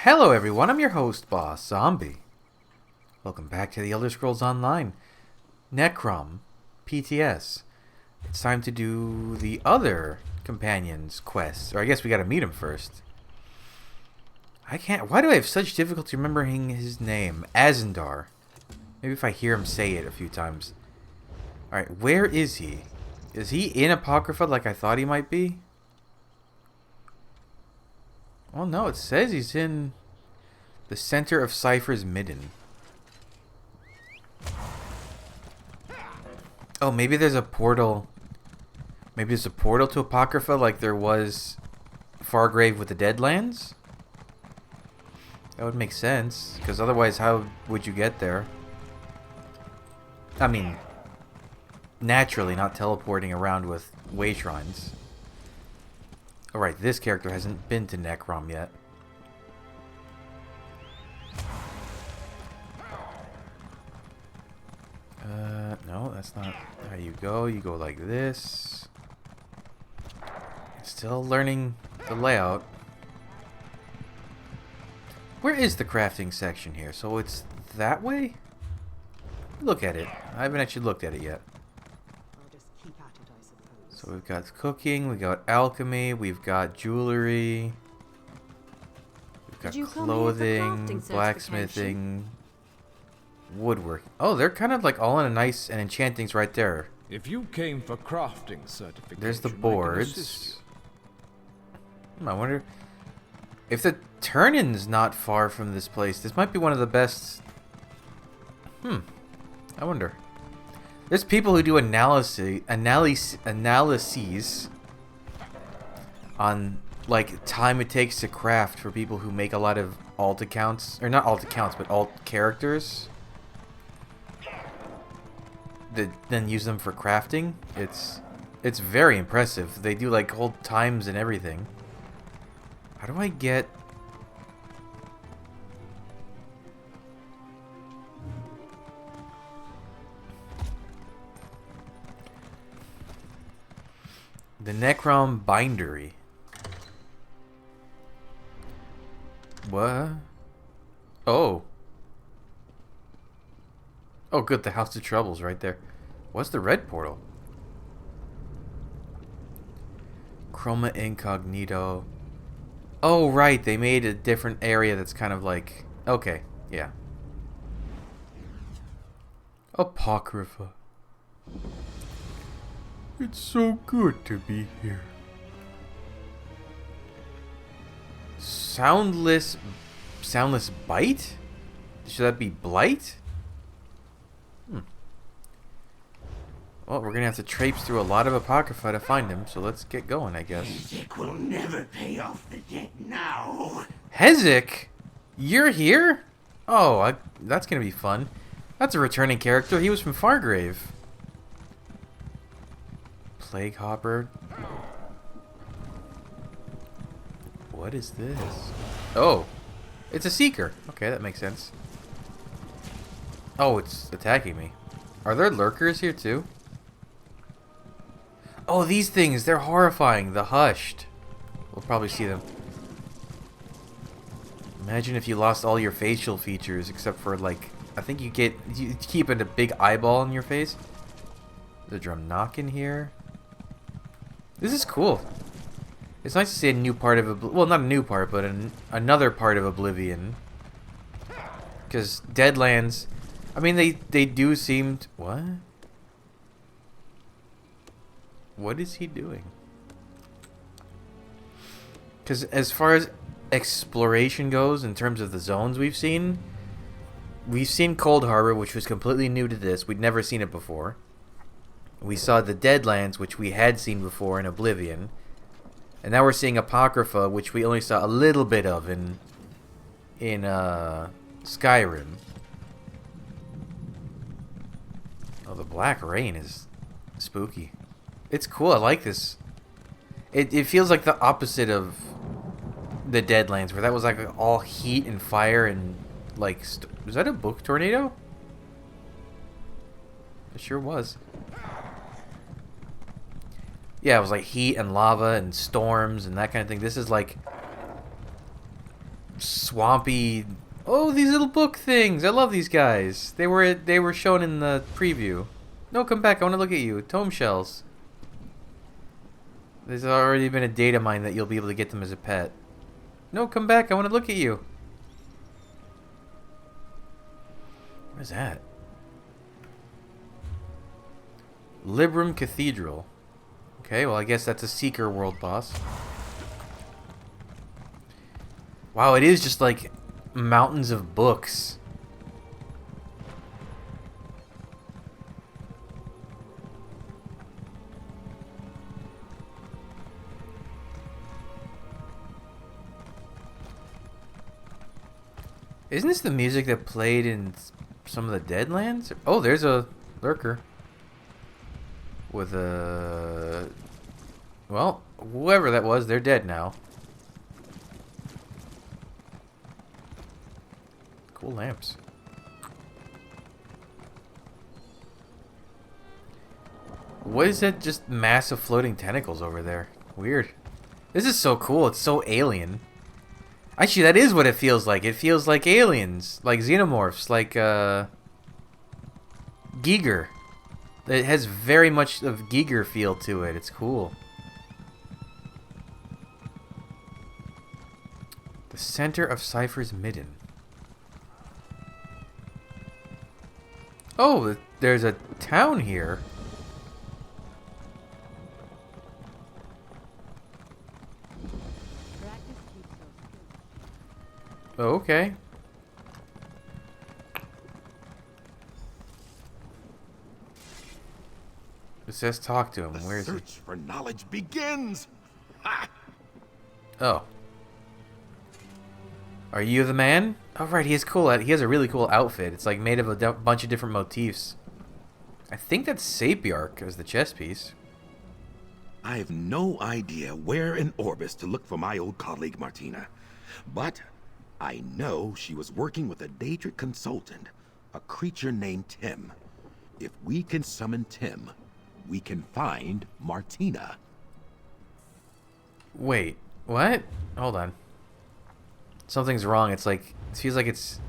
Hello everyone, I'm your host, Boss Zombie. Welcome back to the Elder Scrolls Online. Necrom, PTS. It's time to do the other companion's quests. Or I guess we gotta meet him first. Why do I have such difficulty remembering his name? Azendar. Maybe if I hear him say it a few times. Alright, where is he? Is he in Apocrypha like I thought he might be? Oh no, it says he's in the center of Cypher's Midden. Oh, maybe there's a portal. Maybe there's a portal to Apocrypha like there was Fargrave with the Deadlands? That would make sense, because otherwise how would you get there? I mean, naturally, not teleporting around with way shrines. Alright, this character hasn't been to Necrom yet. No, that's not how you go. You go like this. Still learning the layout. Where is the crafting section here? So it's that way? Look at it. I haven't actually looked at it yet. So we've got cooking, we've got alchemy, we've got jewelry, we've got clothing, blacksmithing, woodworking. Oh, they're kind of like all in a nice, and enchanting's right there. If you came for crafting certification, there's the boards. I wonder if the turn-in's not far from this place. This might be one of the best. I wonder. There's people who do analyses on like time it takes to craft for people who make a lot of alt accounts, or not alt accounts, but alt characters. That then use them for crafting. It's very impressive. They do like whole times and everything. How do I get? The Necrom Bindery. What? Oh. Oh, good. The House of Trouble's right there. What's the red portal? Chroma Incognito. Oh, right. They made a different area that's kind of like... Okay. Yeah. Apocrypha. It's so good to be here. Soundless bite? Should that be blight? Well, we're gonna have to traipse through a lot of Apocrypha to find him, so let's get going, I guess. Hezek will never pay off the debt now. Hezek? You're here? Oh, that's gonna be fun. That's a returning character. He was from Fargrave. Plague Hopper. What is this? Oh, it's a Seeker. Okay, that makes sense. Oh, it's attacking me. Are there lurkers here too? Oh, these things, they're horrifying. The Hushed. We'll probably see them. Imagine if you lost all your facial features except for like, I think you keep a big eyeball in your face. There's a drum knock in here. This is cool. It's nice to see a new part of well, not a new part, but another part of Oblivion. Because Deadlands, I mean, they do seem what? What is he doing? Because as far as exploration goes, in terms of the zones we've seen Cold Harbor, which was completely new to this. We'd never seen it before. We saw the Deadlands, which we had seen before in Oblivion. And now we're seeing Apocrypha, which we only saw a little bit of in Skyrim. Oh, the Black Rain is spooky. It's cool. I like this. It feels like the opposite of the Deadlands, where that was like all heat and fire and like... was that a book tornado? It sure was. Yeah, it was like heat and lava and storms and that kind of thing. This is like swampy. Oh, these little book things! I love these guys. They were shown in the preview. No, come back. I want to look at you. Tome shells. There's already been a data mine that you'll be able to get them as a pet. No, come back. I want to look at you. What is that? Libram Cathedral. Okay, well, I guess that's a Seeker world boss. Wow, it is just like mountains of books. Isn't this the music that played in some of the Deadlands? Oh, there's a lurker. With a... Well, whoever that was, they're dead now. Cool lamps. What is that just massive floating tentacles over there? Weird. This is so cool. It's so alien. Actually, that is what it feels like. It feels like aliens. Like xenomorphs. Like, Giger. It has very much of Giger feel to it. It's cool. The center of Cypher's Midden. Oh, there's a town here. Oh, okay. It says talk to him. Where is he? Search for knowledge begins. Ha! Oh. Are you the man? Oh, right. He has a really cool outfit. It's like made of a bunch of different motifs. I think that's Sapiarch as the chess piece. I have no idea where in Orbis to look for my old colleague Martina, but I know she was working with a Daedric consultant, a creature named Tim. If we can summon Tim, we can find Martina. Wait, what? Hold on. Something's wrong. It's like, it feels like it's...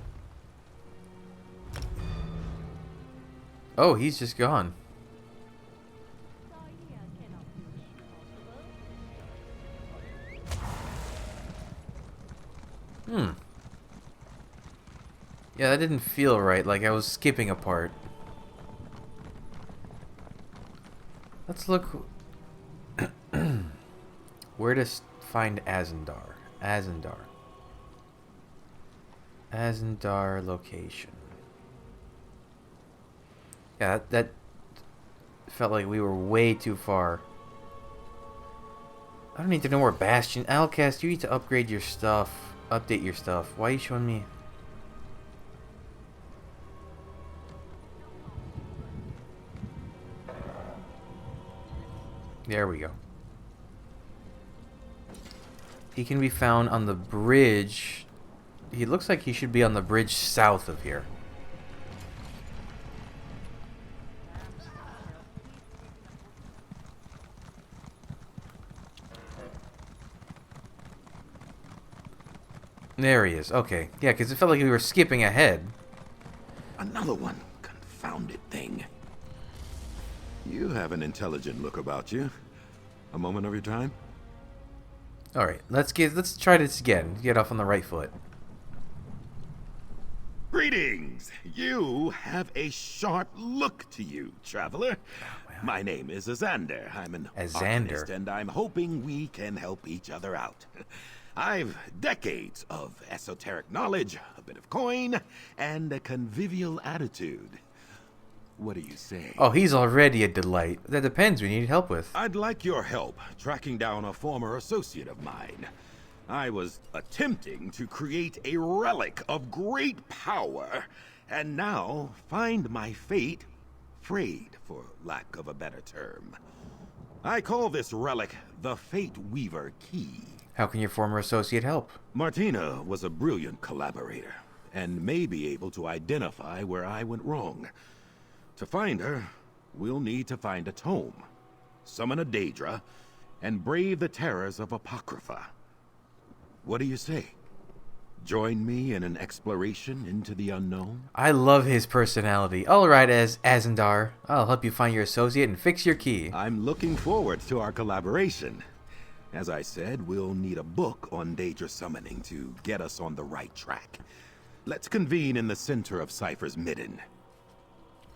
Oh, he's just gone. Yeah, that didn't feel right, like I was skipping a part. Let's look... Where to find Azendar? Azendar location. Yeah, that felt like we were way too far. I don't need to know where Bastion... Alcast, you need to upgrade your stuff. Update your stuff. Why are you showing me... There we go. He can be found on the bridge. He looks like he should be on the bridge south of here. There he is. Okay. Yeah, because it felt like we were skipping ahead. Another one. Confounded thing. You have an intelligent look about you. A moment of your time? All right. Let's try this again. Get off on the right foot. Greetings! You have a sharp look to you, traveler. My name is Azander. I'm an arcanist, and I'm hoping we can help each other out. I've decades of esoteric knowledge, a bit of coin, and a convivial attitude. What do you say? Oh, he's already a delight. That depends what you need help with. I'd like your help tracking down a former associate of mine. I was attempting to create a relic of great power, and now find my fate frayed, for lack of a better term. I call this relic the Fate Weaver Key. How can your former associate help? Martina was a brilliant collaborator, and may be able to identify where I went wrong. To find her, we'll need to find a tome, summon a Daedra, and brave the terrors of Apocrypha. What do you say? Join me in an exploration into the unknown? I love his personality. All right, Azandar. I'll help you find your associate and fix your key. I'm looking forward to our collaboration. As I said, we'll need a book on Daedra summoning to get us on the right track. Let's convene in the center of Cypher's midden.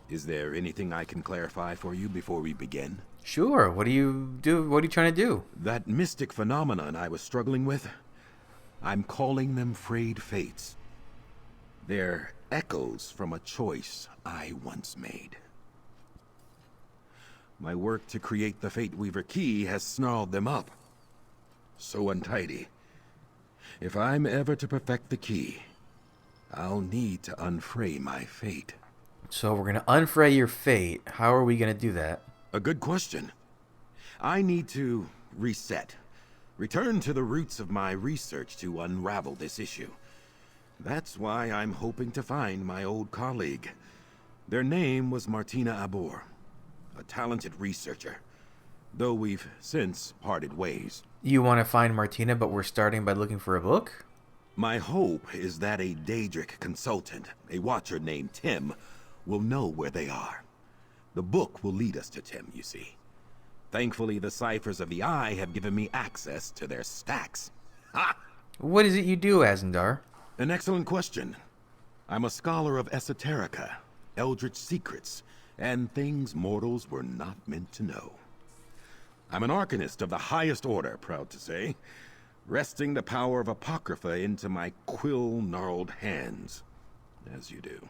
Is there anything I can clarify for you before we begin? Sure. What do you do? What are you trying to do? That mystic phenomenon I was struggling with, I'm calling them frayed fates. They're echoes from a choice I once made. My work to create the Fate Weaver key has snarled them up. So untidy. If I'm ever to perfect the key, I'll need to unfray my fate. So we're going to unfray your fate. How are we going to do that? A good question. I need to reset. Return to the roots of my research to unravel this issue. That's why I'm hoping to find my old colleague. Their name was Martina Abor, a talented researcher, though we've since parted ways. You want to find Martina, but we're starting by looking for a book? My hope is that a Daedric consultant, a watcher named Tim, will know where they are. The book will lead us to Tim, you see. Thankfully, the Ciphers of the Eye have given me access to their stacks. Ha! What is it you do, Azandar? An excellent question. I'm a scholar of esoterica, eldritch secrets, and things mortals were not meant to know. I'm an arcanist of the highest order, proud to say, wresting the power of Apocrypha into my quill-gnarled hands, as you do.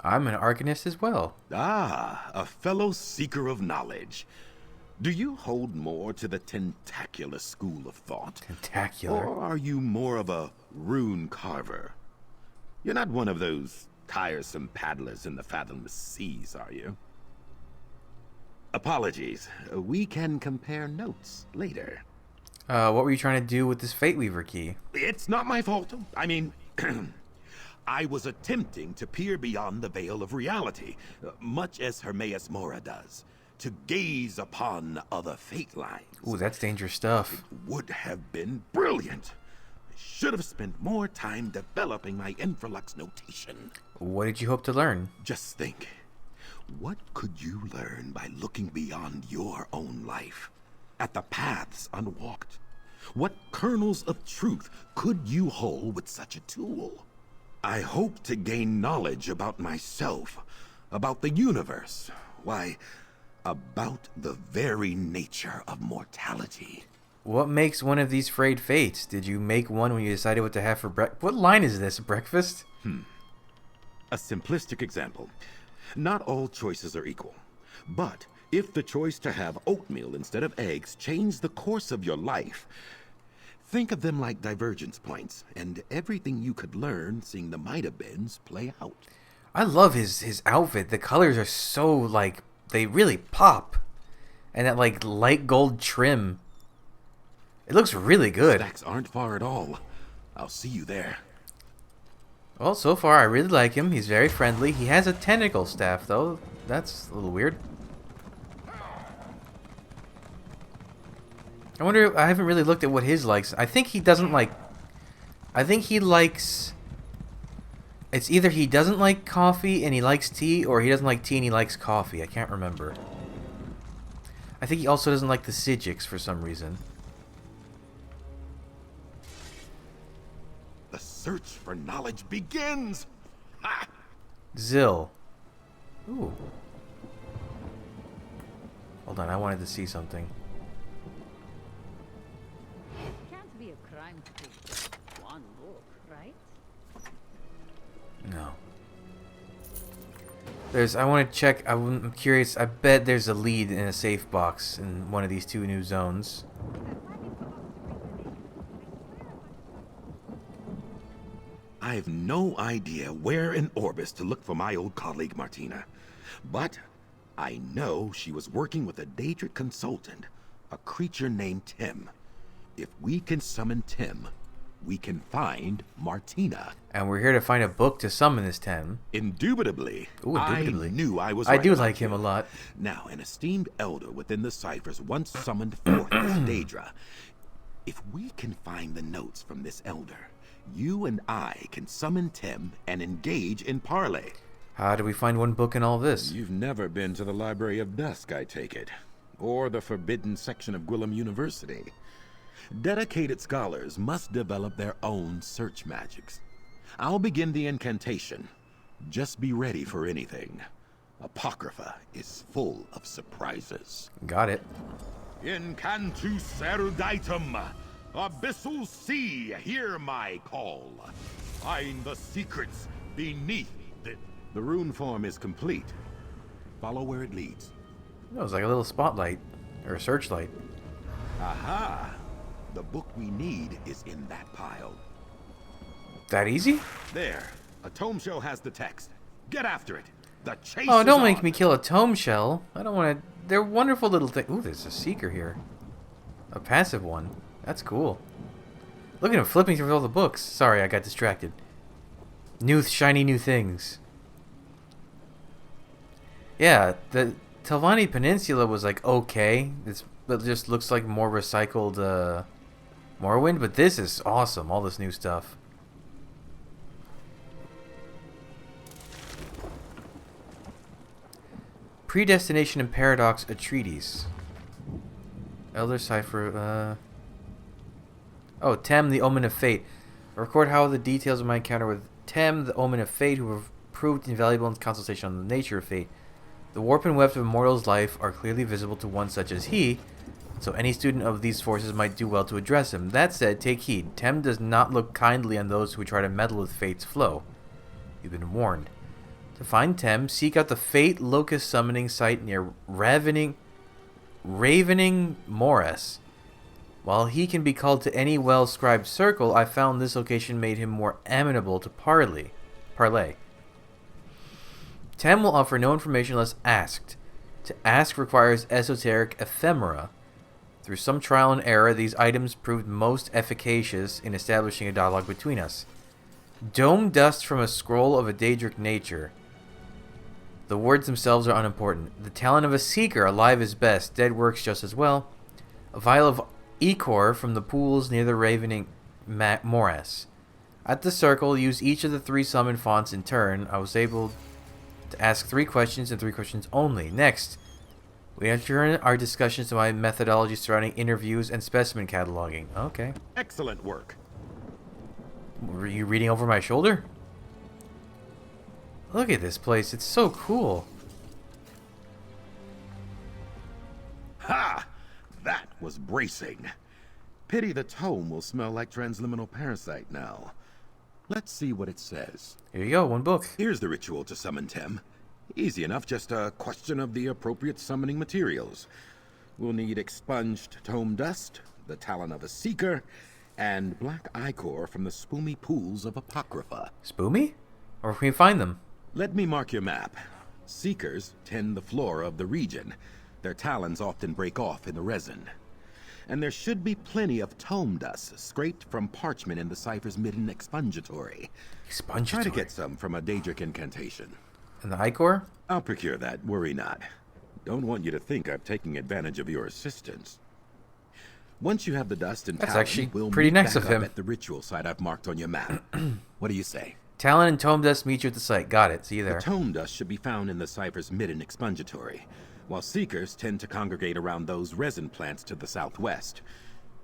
I'm an arcanist as well. Ah, a fellow seeker of knowledge. Do you hold more to the tentacular school of thought? Tentacular? Or are you more of a rune carver? You're not one of those tiresome paddlers in the fathomless seas, are you? Apologies. We can compare notes later. What were you trying to do with this Fate Weaver key? It's not my fault. I mean, I was attempting to peer beyond the veil of reality, much as Hermaeus Mora does, to gaze upon other fate lines. Ooh, that's dangerous stuff. It would have been brilliant. I should have spent more time developing my infralux notation. What did you hope to learn? Just think. What could you learn by looking beyond your own life? At the paths unwalked? What kernels of truth could you hold with such a tool? I hope to gain knowledge about myself, about the universe, why, about the very nature of mortality. What makes one of these frayed fates? Did you make one when you decided what to have for breakfast? What line is this? Breakfast? A simplistic example. Not all choices are equal. But if the choice to have oatmeal instead of eggs changed the course of your life, think of them like divergence points, and everything you could learn seeing the might-have-beens play out. I love his outfit. The colors are so, like, they really pop. And that, like, light gold trim. It looks really good. Stacks aren't far at all. I'll see you there. Well, so far I really like him. He's very friendly. He has a tentacle staff, though. That's a little weird. I wonder, I haven't really looked at what his likes. I think he doesn't like, I think he likes, it's either he doesn't like coffee and he likes tea, or he doesn't like tea and he likes coffee. I can't remember. I think he also doesn't like the Psijics for some reason. The search for knowledge begins! Ha! Zill. Ooh. Hold on, I wanted to see something. Can't be a crime to take just one book, right? No. I want to check, I'm curious, I bet there's a lead in a safe box in one of these two new zones. I have no idea where in Orbis to look for my old colleague Martina. But I know she was working with a Daedric consultant, a creature named Tim. If we can summon Tim, we can find Martina. And we're here to find a book to summon this Tim. Indubitably. Ooh, indubitably. I knew I was I right do about like him you. a lot. Now, an esteemed elder within the ciphers once summoned forth this Daedra. If we can find the notes from this elder, you and I can summon Tem and engage in parley. How do we find one book in all this? You've never been to the Library of Dusk, I take it. Or the forbidden section of Gwillem University. Dedicated scholars must develop their own search magics. I'll begin the incantation. Just be ready for anything. Apocrypha is full of surprises. Got it. Incantus eruditum. Abyssal sea, hear my call. Find the secrets beneath the... The rune form is complete. Follow where it leads. That was like a little spotlight. Or a searchlight. Aha! The book we need is in that pile. That easy? There. A tome shell has the text. Get after it. The chase Oh, don't is make on. me kill a tome shell. I don't want to... They're wonderful little things. Ooh, there's a seeker here. A passive one. That's cool. Look at him flipping through all the books. Sorry, I got distracted. New, shiny new things. Yeah, the Telvanni Peninsula was like okay. It just looks like more recycled Morrowind, but this is awesome. All this new stuff. Predestination and Paradox, a treatise. Elder Cipher, Oh, Tem, the Omen of Fate. I record how the details of my encounter with Tem, the Omen of Fate, who have proved invaluable in consultation on the nature of fate. The warp and weft of a mortal's life are clearly visible to one such as he, so any student of these forces might do well to address him. That said, take heed. Tem does not look kindly on those who try to meddle with fate's flow. You've been warned. To find Tem, seek out the Fate Locust summoning site near Ravening Morass. While he can be called to any well-scribed circle, I found this location made him more amenable to parley. Tem will offer no information unless asked. To ask requires esoteric ephemera. Through some trial and error, these items proved most efficacious in establishing a dialogue between us. Dome dust from a scroll of a Daedric nature. The words themselves are unimportant. The talent of a seeker, alive is best. Dead works just as well. A vial of ichor from the pools near the Ravening Morass. At the circle, use each of the 3 summon fonts in turn. I was able to ask 3 questions and 3 questions only. Next, we enter our discussions to my methodology surrounding interviews and specimen cataloging. Okay. Excellent work. Were you reading over my shoulder? Look at this place. It's so cool. Ha! That was bracing. Pity the tome will smell like transliminal parasite now. Let's see what it says. Here you go, 1 book. Here's the ritual to summon Tem. Easy enough, just a question of the appropriate summoning materials. We'll need expunged tome dust, the talon of a seeker, and black ichor from the spoomy pools of Apocrypha. Spoomy? Where can we find them? Let me mark your map. Seekers tend the flora of the region. Their talons often break off in the resin. And there should be plenty of tome dust scraped from parchment in the cipher's midden expungatory. Expungatory? Try to get some from a Daedric incantation. And the ichor? I'll procure that, worry not. Don't want you to think I'm taking advantage of your assistance. Once you have the dust and That's talon, actually we'll pretty meet nice back of up him. at the ritual site I've marked on your map. What do you say? Talon and tome dust meet you at the site. Got it. See you there. The tome dust should be found in the cipher's midden expungatory, while seekers tend to congregate around those resin plants to the southwest.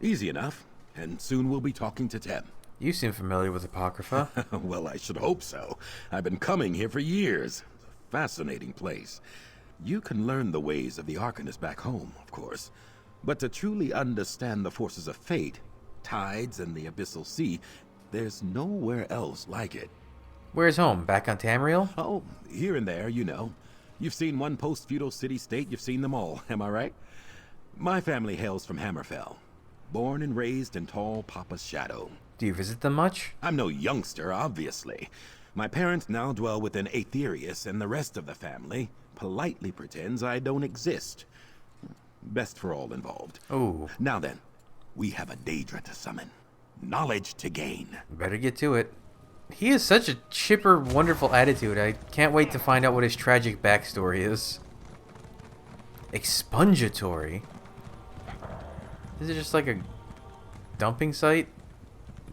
Easy enough, and soon we'll be talking to Tem. You seem familiar with Apocrypha. Well, I should hope so. I've been coming here for years. It's a fascinating place. You can learn the ways of the Arcanist back home, of course. But to truly understand the forces of fate, tides, and the abyssal sea, there's nowhere else like it. Where's home? Back on Tamriel? Oh, here and there, you know. You've seen one post-feudal city-state, you've seen them all, am I right? My family hails from Hammerfell. Born and raised in tall Papa's shadow. Do you visit them much? I'm no youngster, obviously. My parents now dwell within Aetherius, and the rest of the family politely pretends I don't exist. Best for all involved. Ooh. Now then, we have a Daedra to summon. Knowledge to gain. Better get to it. He has such a chipper, wonderful attitude. I can't wait to find out what his tragic backstory is. Expungatory? Is it just like a dumping site?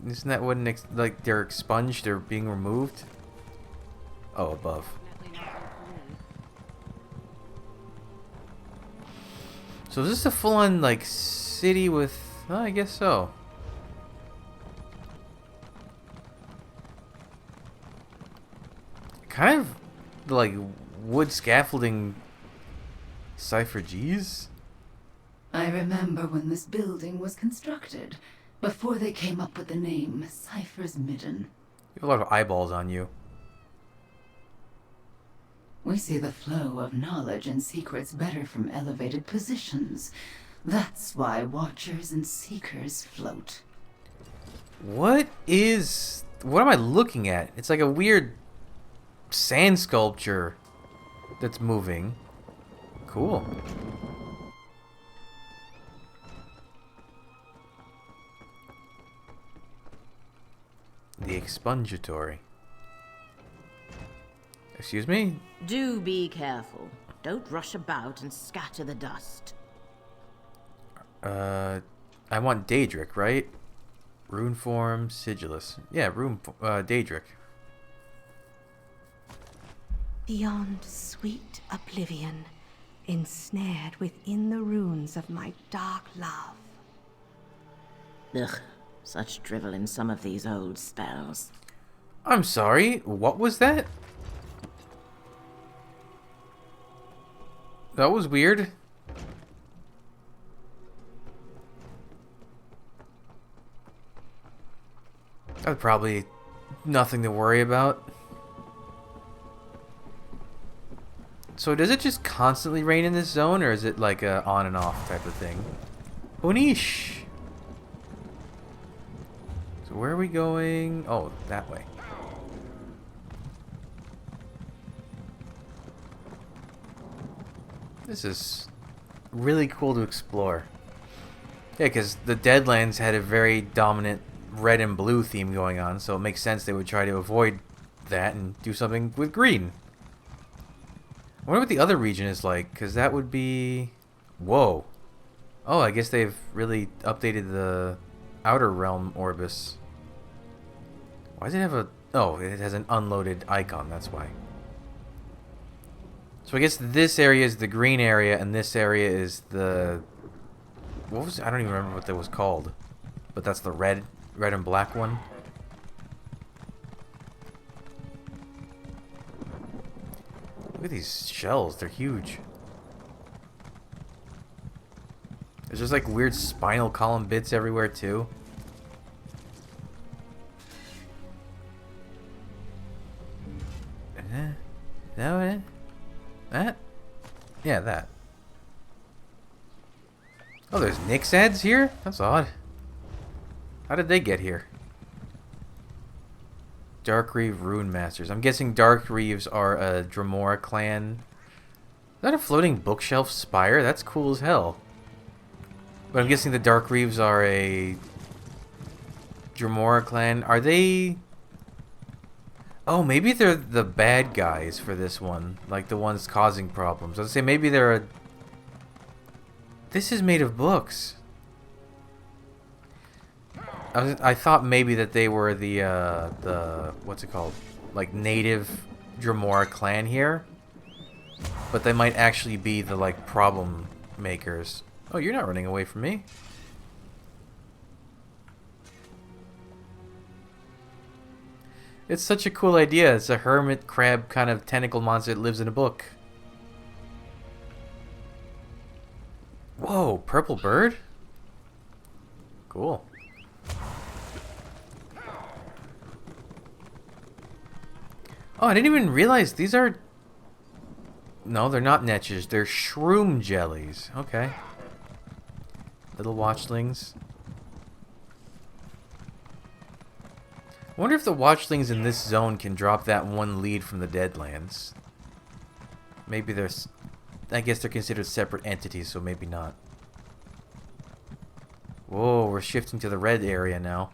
Isn't that when like they're expunged or being removed? Oh, above. Definitely not for me. So is this a full-on like city with? Oh, I guess so. Kind of like wood scaffolding. Cypher G's. I remember when this building was constructed, before they came up with the name Cypher's Midden. You have a lot of eyeballs on you. We see the flow of knowledge and secrets better from elevated positions. That's why Watchers and Seekers float. What am I looking at? It's like a weird sand sculpture that's moving. Cool. The expungatory. Excuse me? Do be careful. Don't rush about and scatter the dust. I want Daedric, right? Rune form, Sigillus. Yeah, Daedric. Beyond sweet oblivion, ensnared within the runes of my dark love. Ugh, such drivel in some of these old spells. I'm sorry, what was that? That was weird. That's probably nothing to worry about. So does it just constantly rain in this zone, or is it like a on and off type of thing? Unish. So where are we going? Oh, that way. This is really cool to explore. Yeah, because the Deadlands had a very dominant red and blue theme going on, so it makes sense they would try to avoid that and do something with green. I wonder what the other region is like, because that would be... Whoa. Oh, I guess they've really updated the Outer Realm Orbis. Why does it have a... Oh, it has an unloaded icon, that's why. So I guess this area is the green area, and this area is the... What was... I don't even remember what that was called. But that's the red and black one. Look at these shells, they're huge. There's just like weird spinal column bits everywhere too. That? Yeah, that. Oh, there's Nyx ads here? That's odd. How did they get here? Darkreave Rune Masters. I'm guessing Darkreaves are a Dremora clan. Is that a floating bookshelf spire? That's cool as hell. But I'm guessing the Darkreaves are a Dremora clan. Are they... Oh, maybe they're the bad guys for this one. Like the ones causing problems. I was gonna say maybe they're a... This is made of books. I thought maybe that they were the what's it called? Like native Dremora clan here. But they might actually be the like problem makers. Oh, you're not running away from me. It's such a cool idea. It's a hermit crab kind of tentacle monster that lives in a book. Whoa, purple bird? Cool. Oh, I didn't even realize these are... No, they're not netches. They're shroom jellies. Okay. Little watchlings. I wonder if the watchlings in this zone can drop that one lead from the Deadlands. Maybe there's... I guess they're considered separate entities, so maybe not. Whoa, we're shifting to the red area now.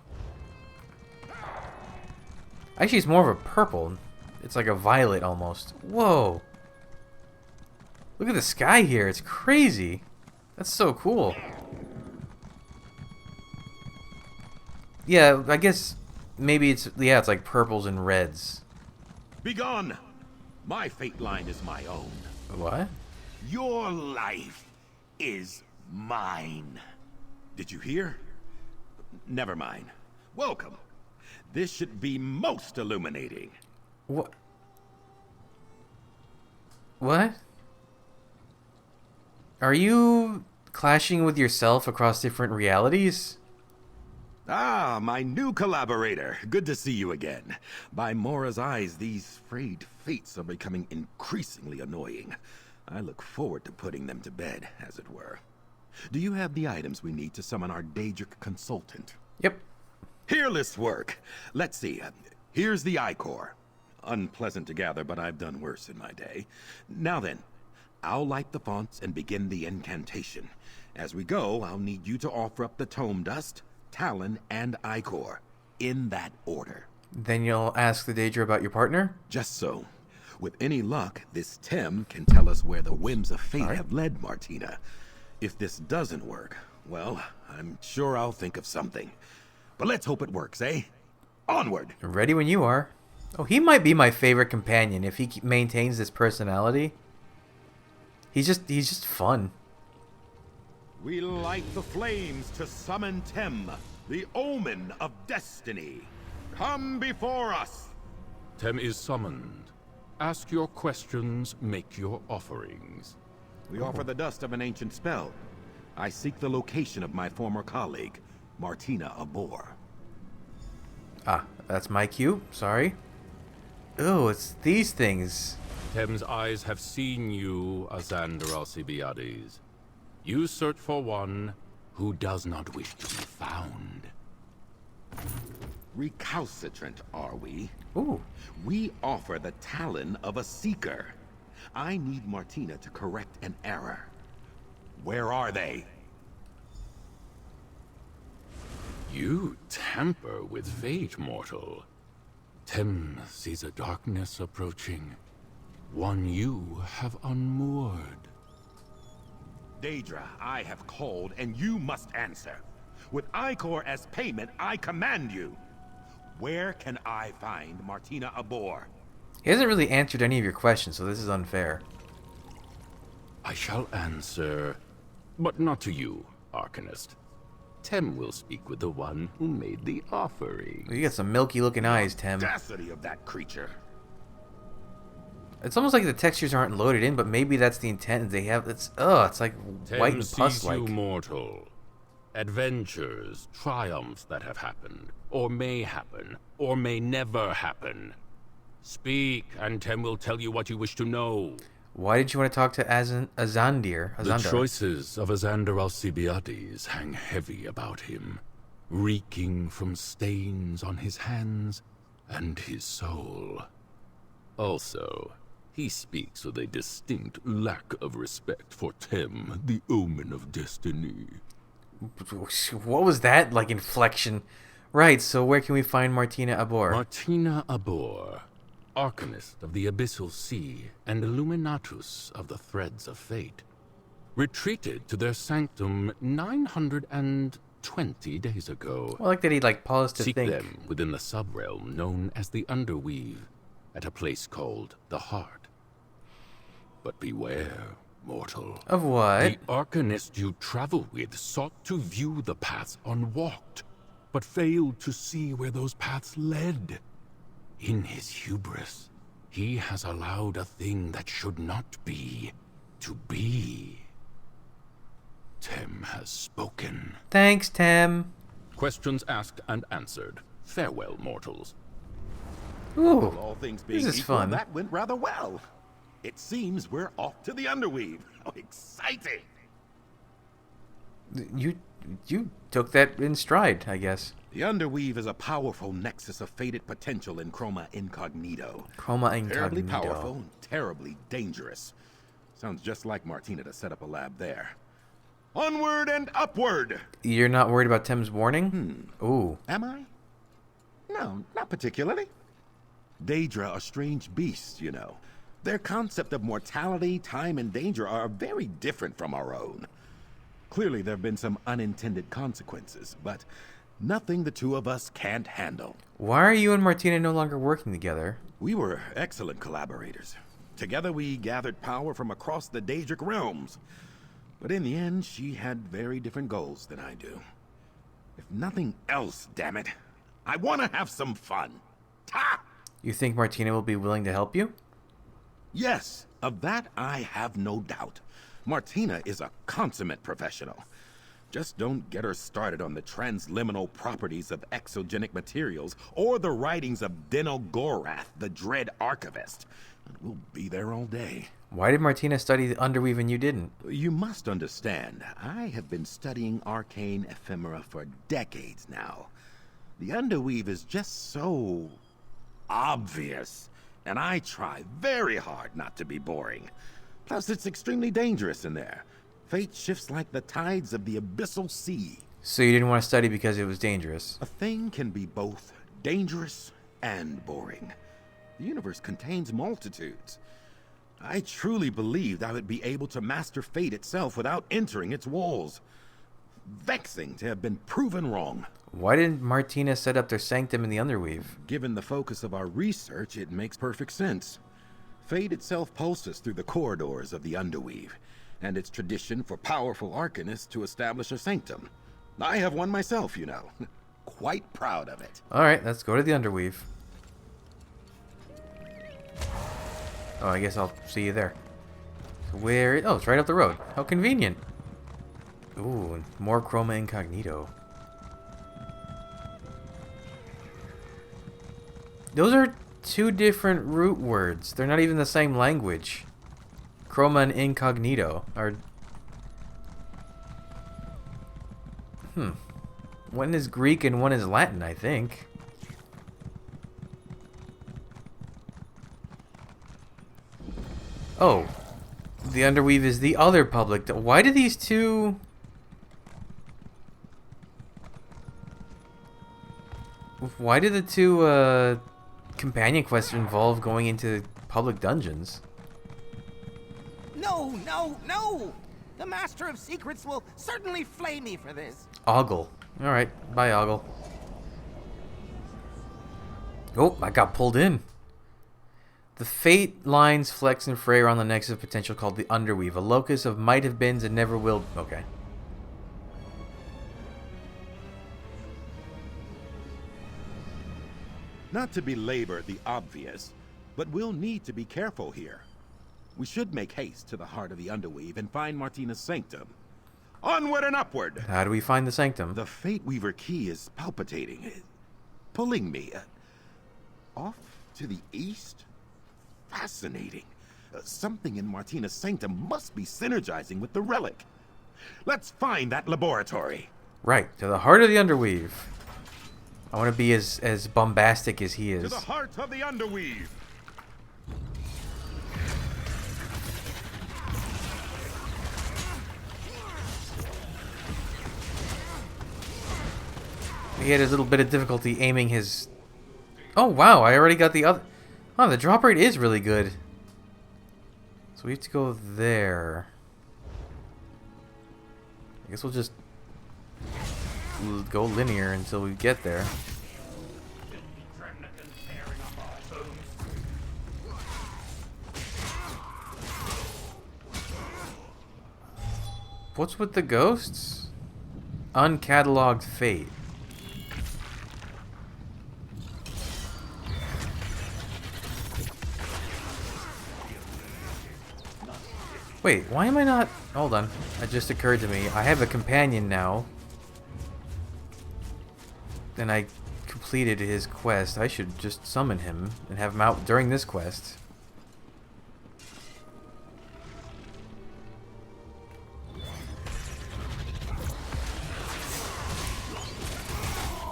Actually, it's more of a purple. It's like a violet almost. Whoa. Look at the sky here. It's crazy. That's so cool. Yeah, I guess maybe it's like purples and reds. Begone! My fate line is my own. What? Your life is mine. Did you hear? Never mind. Welcome. This should be most illuminating. What? What? Are you clashing with yourself across different realities? Ah, my new collaborator. Good to see you again. By Mora's eyes, these frayed fates are becoming increasingly annoying. I look forward to putting them to bed, as it were. Do you have the items we need to summon our Daedric consultant? Yep. Peerless work. Let's see. Here's the Ichor. Unpleasant to gather, but I've done worse in my day. Now then, I'll light the fonts and begin the incantation. As we go, I'll need you to offer up the Tome Dust, Talon, and Ichor, in that order. Then you'll ask the Daedra about your partner? Just so. With any luck, this Tem can tell us where the whims of fate have led Martina. If this doesn't work, well, I'm sure I'll think of something. But let's hope it works, eh? Onward! Ready when you are. Oh, he might be my favorite companion if he maintains this personality. He's just fun. We light the flames to summon Tem, the omen of destiny. Come before us! Tem is summoned. Ask your questions, make your offerings. We offer the dust of an ancient spell. I seek the location of my former colleague, Martina Abor. Ah, that's my cue. Sorry. Oh, it's these things. Tem's eyes have seen you, Azander Alcibiades. You search for one who does not wish to be found. Recalcitrant, are we? Ooh. We offer the talon of a seeker. I need Martina to correct an error. Where are they? You tamper with fate, mortal. Tem sees a darkness approaching. One you have unmoored. Daedra, I have called, and you must answer. With Ichor as payment, I command you. Where can I find Martina Abor? He hasn't really answered any of your questions, so this is unfair. I shall answer, but not to you, Arcanist. Tem will speak with the one who made the offering. You got some milky-looking eyes, Tem. Audacity of that creature. It's almost like the textures aren't loaded in, but maybe that's the intent. They have it's like white and pus-like. Tem sees you mortal. Adventures, triumphs that have happened, or may happen, or may never happen. Speak, and Tem will tell you what you wish to know. Why did you want to talk to Azandir? The choices of Azander Alcibiades hang heavy about him, reeking from stains on his hands and his soul. Also, he speaks with a distinct lack of respect for Tem, the omen of destiny. What was that, like, inflection? Right, so where can we find Martina Abor? Martina Abor, Arcanist of the Abyssal Sea and Illuminatus of the Threads of Fate, retreated to their sanctum 920 days ago. Well, I like that he, like, paused to Seek think. them within the subrealm known as the Underweave, at a place called the Heart. But beware, mortal. Of what? The Arcanist you travel with sought to view the paths unwalked, but failed to see where those paths led. In his hubris, he has allowed a thing that should not be to be. Tem has spoken. Thanks, Tem. Questions asked and answered. Farewell, mortals. Ooh, All things being this is equal, fun. that went rather well. It seems we're off to the Underweave. How exciting! You took that in stride, I guess. The Underweave is a powerful nexus of fated potential in Chroma Incognito. Chroma Incognito. Terribly powerful and terribly dangerous. Sounds just like Martina to set up a lab there. Onward and upward! You're not worried about Tem's warning? Ooh. Am I? No, not particularly. Daedra are strange beasts, you know. Their concept of mortality, time, and danger are very different from our own. Clearly, there have been some unintended consequences, but Nothing the two of us can't handle. Why are you and Martina no longer working together? We were excellent collaborators. Together we gathered power from across the Daedric realms. But in the end, she had very different goals than I do. If nothing else, damn it, I want to have some fun. Ha! You think Martina will be willing to help you? Yes, of that I have no doubt. Martina is a consummate professional. Just don't get her started on the transliminal properties of exogenic materials or the writings of Dino Gorath, the Dread Archivist. We'll be there all day. Why did Martina study the Underweave and you didn't? You must understand, I have been studying arcane ephemera for decades now. The Underweave is just so obvious, and I try very hard not to be boring. Plus, it's extremely dangerous in there. Fate shifts like the tides of the abyssal sea. So you didn't want to study because it was dangerous? A thing can be both dangerous and boring. The universe contains multitudes. I truly believed I would be able to master fate itself without entering its walls. Vexing to have been proven wrong. Why didn't Martina set up their sanctum in the Underweave? Given the focus of our research, it makes perfect sense. Fate itself pulses through the corridors of the Underweave, and it's tradition for powerful arcanists to establish a sanctum. I have one myself, you know. Quite proud of it. Alright, let's go to the Underweave. Oh, I guess I'll see you there. Where? Oh, it's right up the road. How convenient. Ooh, more Chroma Incognito. Those are two different root words. They're not even the same language. Chroma and Incognito are... One is Greek and one is Latin, I think. Oh. The Underweave is the other public... Why do these two... Why did the two, companion quests involve going into public dungeons? No, no, no! The Master of Secrets will certainly flay me for this. Ogle. Alright, bye Ogle. Oh, I got pulled in. The fate lines flex and fray around the nexus of potential called the Underweave, a locus of might have beens and never will... Okay. Not to belabor the obvious, but we'll need to be careful here. We should make haste to the heart of the Underweave and find Martina's sanctum. Onward and upward! How do we find the sanctum? The Fate Weaver key is palpitating, pulling me. Off to the east? Fascinating. Something in Martina's sanctum must be synergizing with the relic. Let's find that laboratory. Right, to the heart of the Underweave. I want to be as bombastic as he is. To the heart of the Underweave. He had a little bit of difficulty aiming his... Oh, wow, I already got the other... Oh, the drop rate is really good. So we have to go there. I guess we'll just go linear until we get there. What's with the ghosts? Uncatalogued fate. Wait, why am I not... Hold on. It just occurred to me. I have a companion now. And I completed his quest. I should just summon him and have him out during this quest.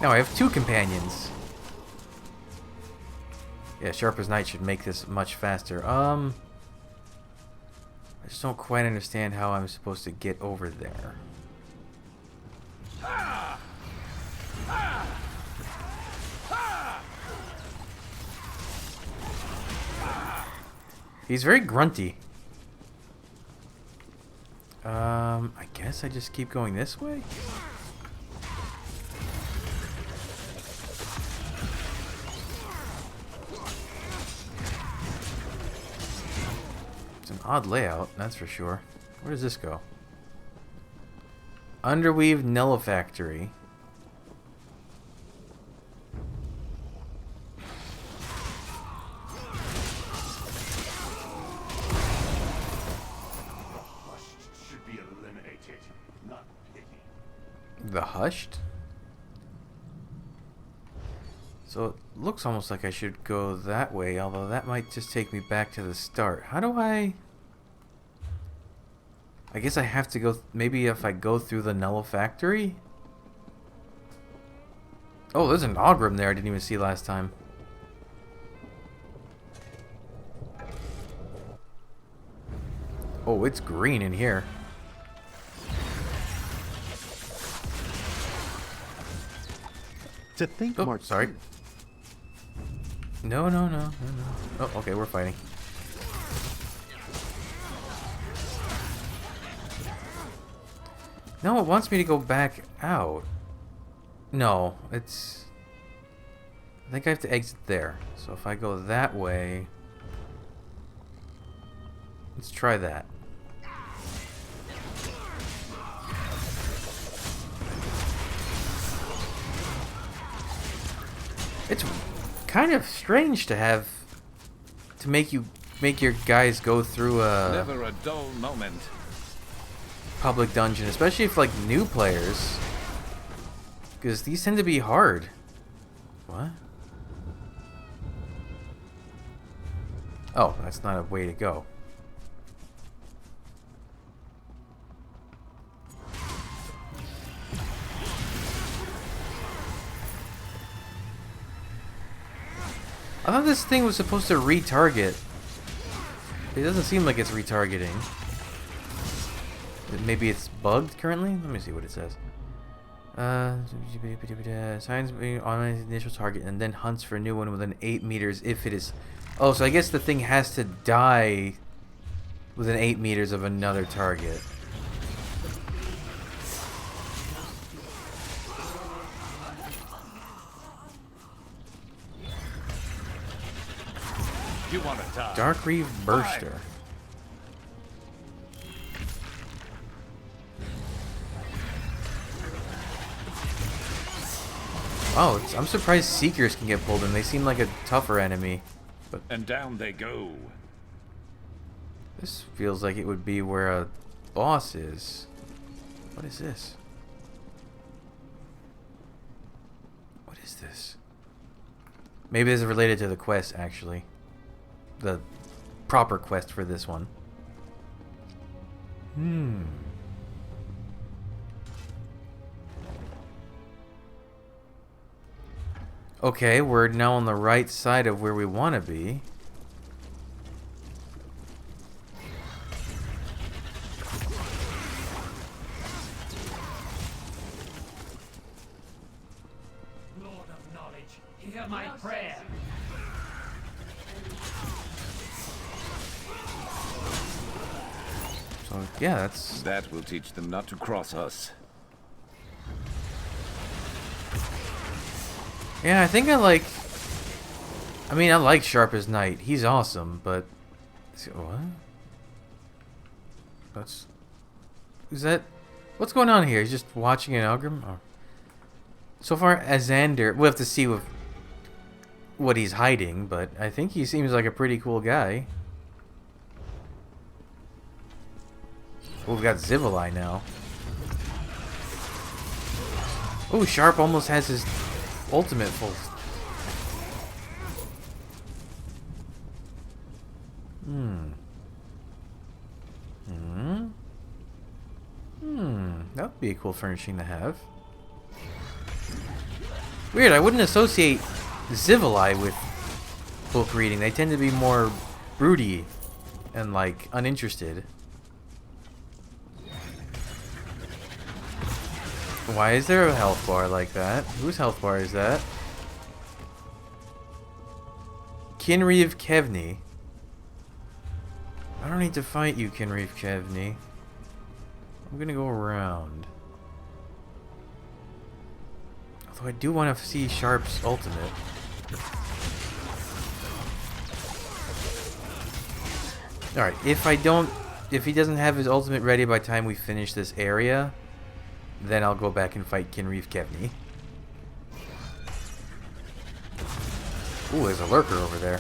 Now I have two companions. Yeah, Sharp as Night should make this much faster. I just don't quite understand how I'm supposed to get over there. He's very grunty. I guess I just keep going this way? It's an odd layout, that's for sure. Where does this go? Underweave Nullifactory. Should be eliminated, not pity. The Hushed? So it looks almost like I should go that way, although that might just take me back to the start. How do I guess I have to go... maybe if I go through the Nullifactory? Oh, there's an Ogrim there I didn't even see last time. Oh, it's green in here. To think, Oh, Mark. sorry. No. Oh, okay, we're fighting. No, it wants me to go back out. No, it's... I think I have to exit there. So if I go that way... let's try that. It's kind of strange to have... to make your guys go through a... Never a dull moment. public dungeon, especially if like new players, because these tend to be hard. What? Oh, that's not a way to go. I thought this thing was supposed to retarget. It doesn't seem like it's retargeting. Maybe it's bugged currently? Let me see what it says. Signs being on its initial target and then hunts for a new one within 8 meters if it is... oh, so I guess the thing has to die within 8 meters of another target. You want to die? Darkreef Burster. Oh, I'm surprised Seekers can get pulled in. They seem like a tougher enemy. But And down they go. this feels like it would be where a boss is. What is this? What is this? Maybe this is related to the quest, actually. The proper quest for this one. Okay, we're now on the right side of where we want to be. Lord of knowledge, hear my prayer. So, yeah, that's... That will teach them not to cross us. yeah, I think I like... I mean, I like Sharp as Knight. He's awesome, but... what? That's... is that... what's going on here? He's just watching an Ogrim? Oh. So far, Azander... we'll have to see what he's hiding, but I think he seems like a pretty cool guy. Oh, we've got Zivali now. Oh, Sharp almost has his ultimate full. That would be a cool furnishing to have. Weird, I wouldn't associate Zivali with book reading. They tend to be more broody and, like, uninterested. Why is there a health bar like that? Whose health bar is that? Kinreev Kevney. I don't need to fight you, Kinreev Kevney. I'm gonna go around. Although I do want to see Sharp's ultimate. Alright, if he doesn't have his ultimate ready by the time we finish this area, then I'll go back and fight Kinreef Kevney. Ooh, there's a lurker over there.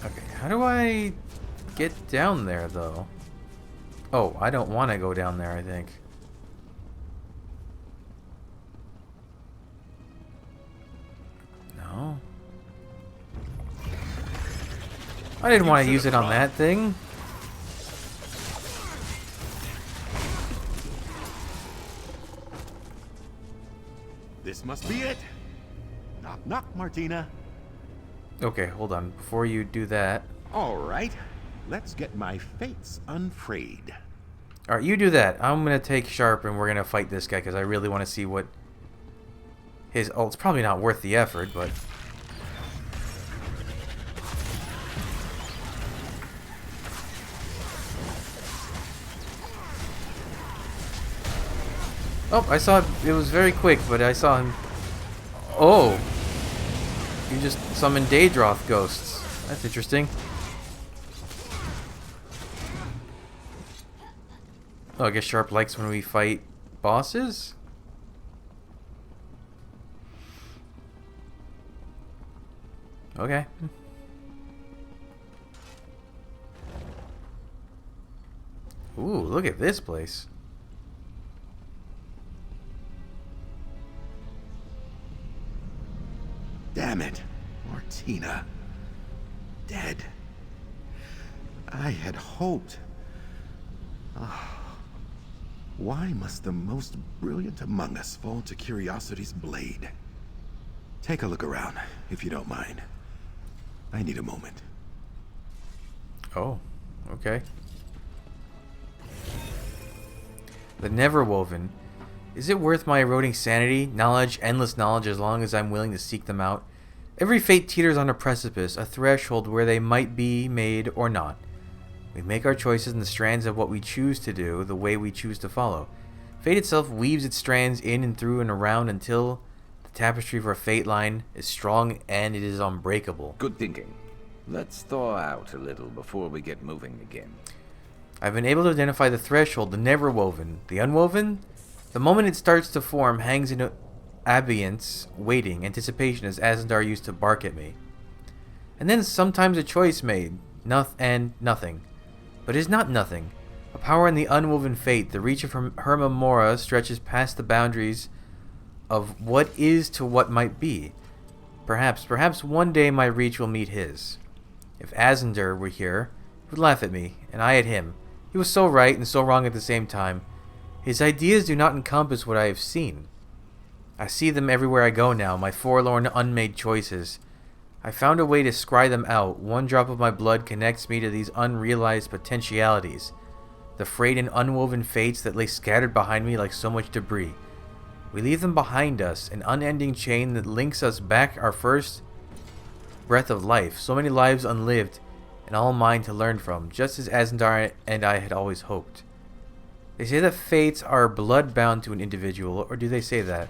Okay, how do I get down there, though? Oh, I don't want to go down there, I think. No. I didn't want to use it on that thing. This must be it. Knock, knock, Martina. Okay, hold on. Before you do that... All right. Let's get my fates unfrayed. Alright, you do that. I'm going to take Sharp and we're going to fight this guy because I really want to see what his ult's probably not worth the effort, but... Oh, I saw it was very quick, but I saw him. Oh, you just summoned Daedroth ghosts. That's interesting. Oh, I guess Sharp likes when we fight bosses. Okay. Ooh, look at this place. Damn it, Martina. Dead. I had hoped. Why must the most brilliant among us fall to curiosity's blade? Take a look around, if you don't mind. I need a moment. Oh, okay. The Neverwoven. Is it worth my eroding sanity, knowledge, endless knowledge, as long as I'm willing to seek them out? Every fate teeters on a precipice, a threshold where they might be made or not. We make our choices in the strands of what we choose to do, the way we choose to follow. Fate itself weaves its strands in and through and around until the tapestry of our fate line is strong and it is unbreakable. Good thinking. Let's thaw out a little before we get moving again. I've been able to identify the threshold, the Neverwoven. The Unwoven? The moment it starts to form hangs in abeyance, waiting, anticipation as Azandar used to bark at me. And then sometimes a choice made, and nothing. But it is not nothing. A power in the unwoven fate, the reach of Herma Mora stretches past the boundaries of what is to what might be. Perhaps one day my reach will meet his. If Azandar were here, he would laugh at me, and I at him. He was so right and so wrong at the same time. His ideas do not encompass what I have seen. I see them everywhere I go now, my forlorn, unmade choices. I found a way to scry them out. One drop of my blood connects me to these unrealized potentialities, the frayed and unwoven fates that lay scattered behind me like so much debris. We leave them behind us, an unending chain that links us back our first breath of life, so many lives unlived, and all mine to learn from, just as Azandar and I had always hoped. They say that fates are blood-bound to an individual, or do they say that?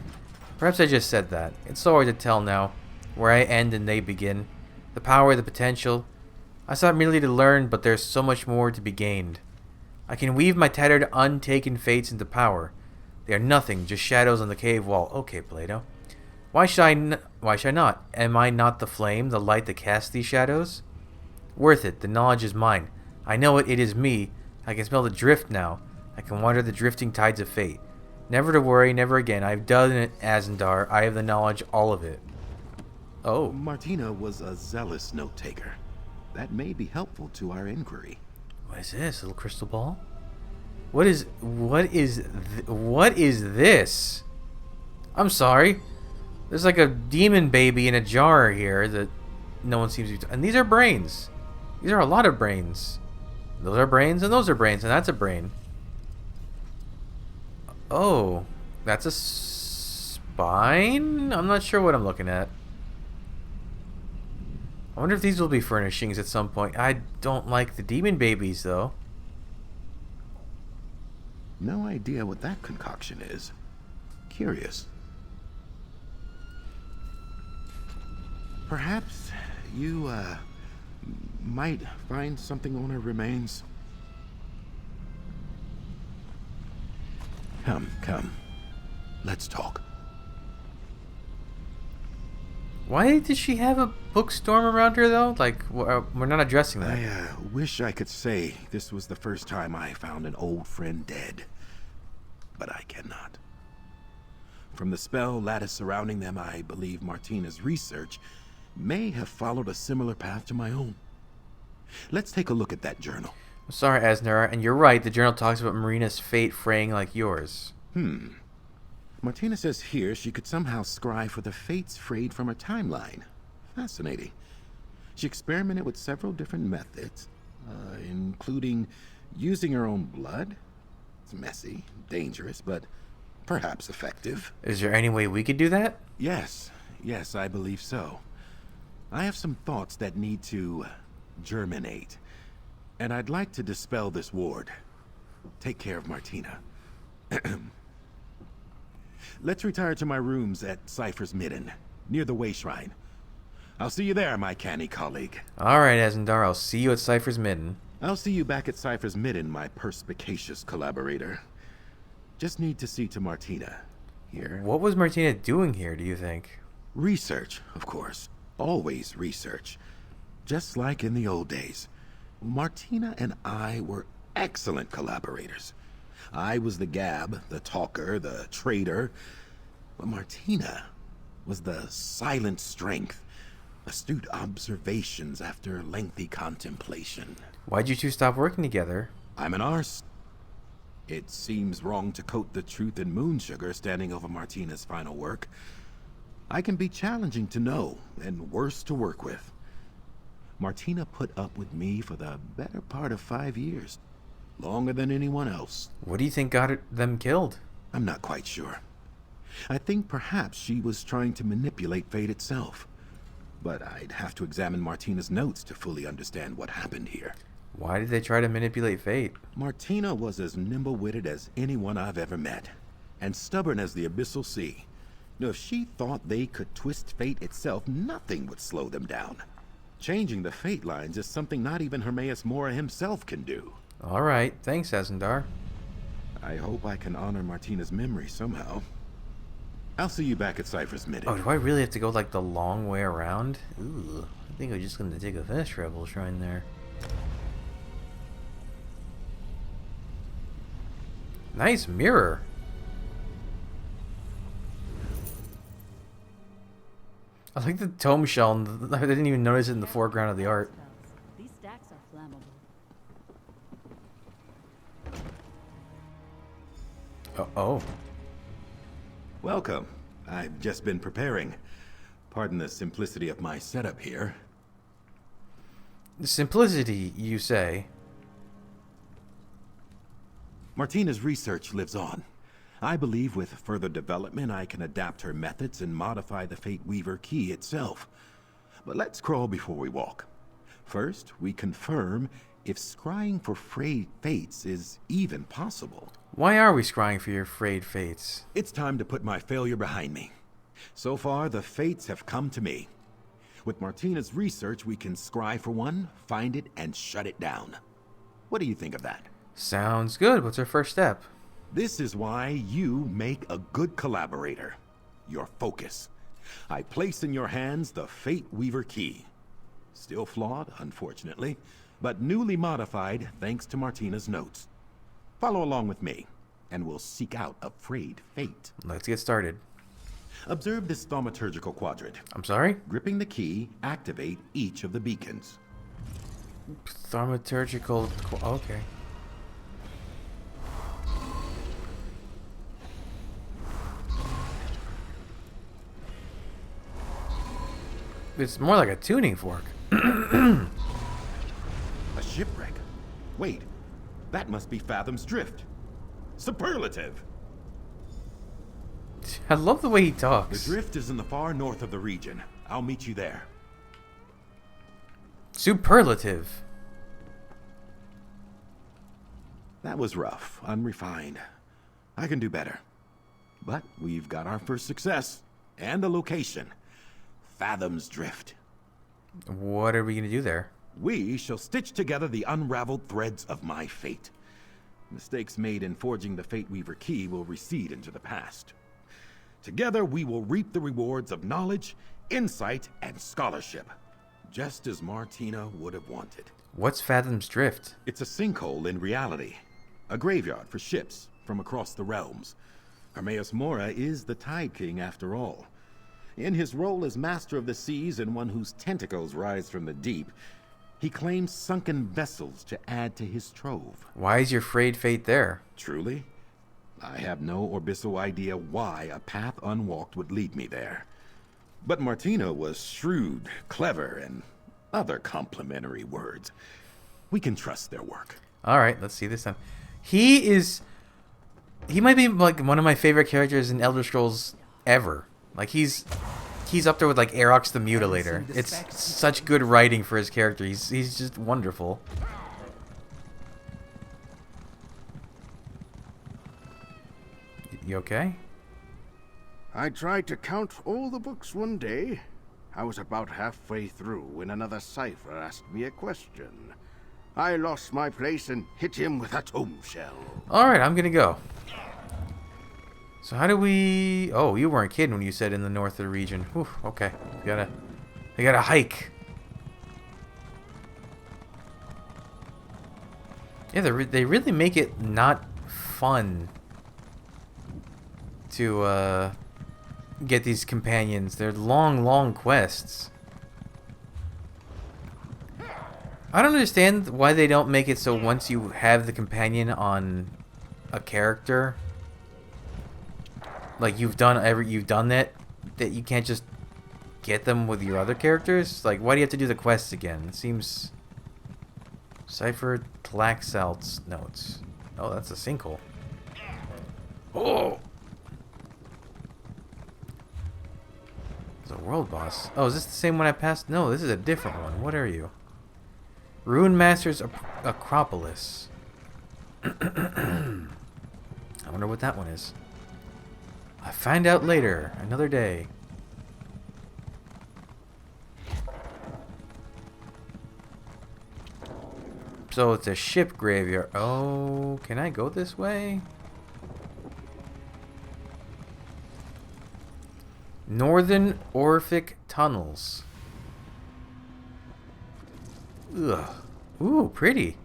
Perhaps I just said that. It's so hard to tell now, where I end and they begin. The power, the potential. I sought merely to learn, but there's so much more to be gained. I can weave my tattered, untaken fates into power. They are nothing, just shadows on the cave wall. Okay, Plato. Why should I not? Am I not the flame, the light that casts these shadows? Worth it. The knowledge is mine. I know it. It is me. I can smell the drift now. I can wander the drifting tides of fate. Never to worry, never again. I've done it, Azandar. I have the knowledge, all of it. Oh. Martina was a zealous note-taker. That may be helpful to our inquiry. What is this? A little crystal ball? What is this? I'm sorry. There's like a demon baby in a jar here that no one seems to... And these are brains. These are a lot of brains. Those are brains, and those are brains, and that's a brain. Oh, that's a spine? I'm not sure what I'm looking at. I wonder if these will be furnishings at some point. I don't like the demon babies, though. No idea what that concoction is. Curious. Perhaps you, might find something on her remains. Come. Let's talk. Why did she have a bookstorm around her, though? Like, we're not addressing that. I wish I could say this was the first time I found an old friend dead, but I cannot. From the spell lattice surrounding them, I believe Martina's research may have followed a similar path to my own. Let's take a look at that journal. I'm sorry, Asner, and you're right. The journal talks about Marina's fate fraying like yours. Martina says here she could somehow scry for the fates frayed from her timeline. Fascinating. She experimented with several different methods, including using her own blood. It's messy, dangerous, but perhaps effective. Is there any way we could do that? Yes, I believe so. I have some thoughts that need to germinate, and I'd like to dispel this ward. Take care of Martina. Let's retire to my rooms at Cypher's Midden, near the Way Shrine. I'll see you there, my canny colleague. All right, Asendar, I'll see you at Cypher's Midden. I'll see you back at Cypher's Midden, my perspicacious collaborator. Just need to see to Martina here. What was Martina doing here, do you think? Research, of course. Always research. Just like in the old days. Martina and I were excellent collaborators. I was the gab, the talker, the trader. But Martina was the silent strength. Astute observations after lengthy contemplation. Why'd you two stop working together? I'm an arse. It seems wrong to coat the truth in moon sugar standing over Martina's final work. I can be challenging to know and worse to work with. Martina put up with me for the better part of 5 years. Longer than anyone else. What do you think got them killed? I'm not quite sure. I think perhaps she was trying to manipulate fate itself. But I'd have to examine Martina's notes to fully understand what happened here. Why did they try to manipulate fate? Martina was as nimble-witted as anyone I've ever met, and stubborn as the abyssal sea. Now, if she thought they could twist fate itself, nothing would slow them down. Changing the fate lines is something not even Hermaeus Mora himself can do. All right, thanks, Asendar. I hope I can honor Martina's memory somehow. I'll see you back at Cypher's Midden. Oh, do I really have to go like the long way around? Ooh, I think I'm just going to take a fast travel shrine there. Nice mirror. I like the tome shell. I didn't even notice it in the foreground of the art. These stacks are flammable. Oh. Welcome. I've just been preparing. Pardon the simplicity of my setup here. Simplicity, you say? Martina's research lives on. I believe with further development I can adapt her methods and modify the Fate Weaver key itself. But let's crawl before we walk. First, we confirm if scrying for frayed fates is even possible. Why are we scrying for your frayed fates? It's time to put my failure behind me. So far, the fates have come to me. With Martina's research, we can scry for one, find it, and shut it down. What do you think of that? Sounds good. What's our first step? This is why you make a good collaborator. Your focus. I place in your hands the Fate Weaver key. Still flawed, unfortunately, but newly modified thanks to Martina's notes. Follow along with me, and we'll seek out a frayed fate. Let's get started. Observe this thaumaturgical quadrant. I'm sorry? Gripping the key, activate each of the beacons. Thaumaturgical... Okay. It's more like a tuning fork. A shipwreck? Wait, that must be Fathom's Drift. Superlative! I love the way he talks. The drift is in the far north of the region. I'll meet you there. Superlative. That was rough, unrefined. I can do better. But we've got our first success, and a location. Fathom's Drift. What are we going to do there? We shall stitch together the unraveled threads of my fate. Mistakes made in forging the Fate Weaver key will recede into the past. Together we will reap the rewards of knowledge, insight, and scholarship, just as Martina would have wanted. What's Fathom's Drift? It's a sinkhole in reality, a graveyard for ships from across the realms. Hermaeus Mora is the Tide King after all. In his role as Master of the Seas and one whose tentacles rise from the deep, he claims sunken vessels to add to his trove. Why is your frayed fate there? Truly? I have no orbital idea why a path unwalked would lead me there. But Martina was shrewd, clever, and other complimentary words. We can trust their work. Alright, let's see this time. He might be like one of my favorite characters in Elder Scrolls ever. Like he's up there with like Aerox the Mutilator. It's such good writing for his character. He's just wonderful. You okay? I tried to count all the books one day. I was about halfway through when another cipher asked me a question. I lost my place and hit him with a tomb shell. Alright, I'm gonna go. So how do we... Oh, you weren't kidding when you said in the north of the region. Whew, okay. I gotta hike. Yeah, they really make it not fun to get these companions. They're long quests. I don't understand why they don't make it so once you have the companion on a character, like you've done that you can't just get them with your other characters. Like, why do you have to do the quests again? It seems... Cipher Tlaxalt's notes. Oh, that's a sinkhole. Oh! It's a world boss. Oh, is this the same one I passed? No, this is a different one. What are you? Ruin Master's Acropolis. I wonder what that one is. I find out later. Another day. So it's a ship graveyard. Oh, can I go this way? Northern Orphic Tunnels. Ugh. Ooh, pretty.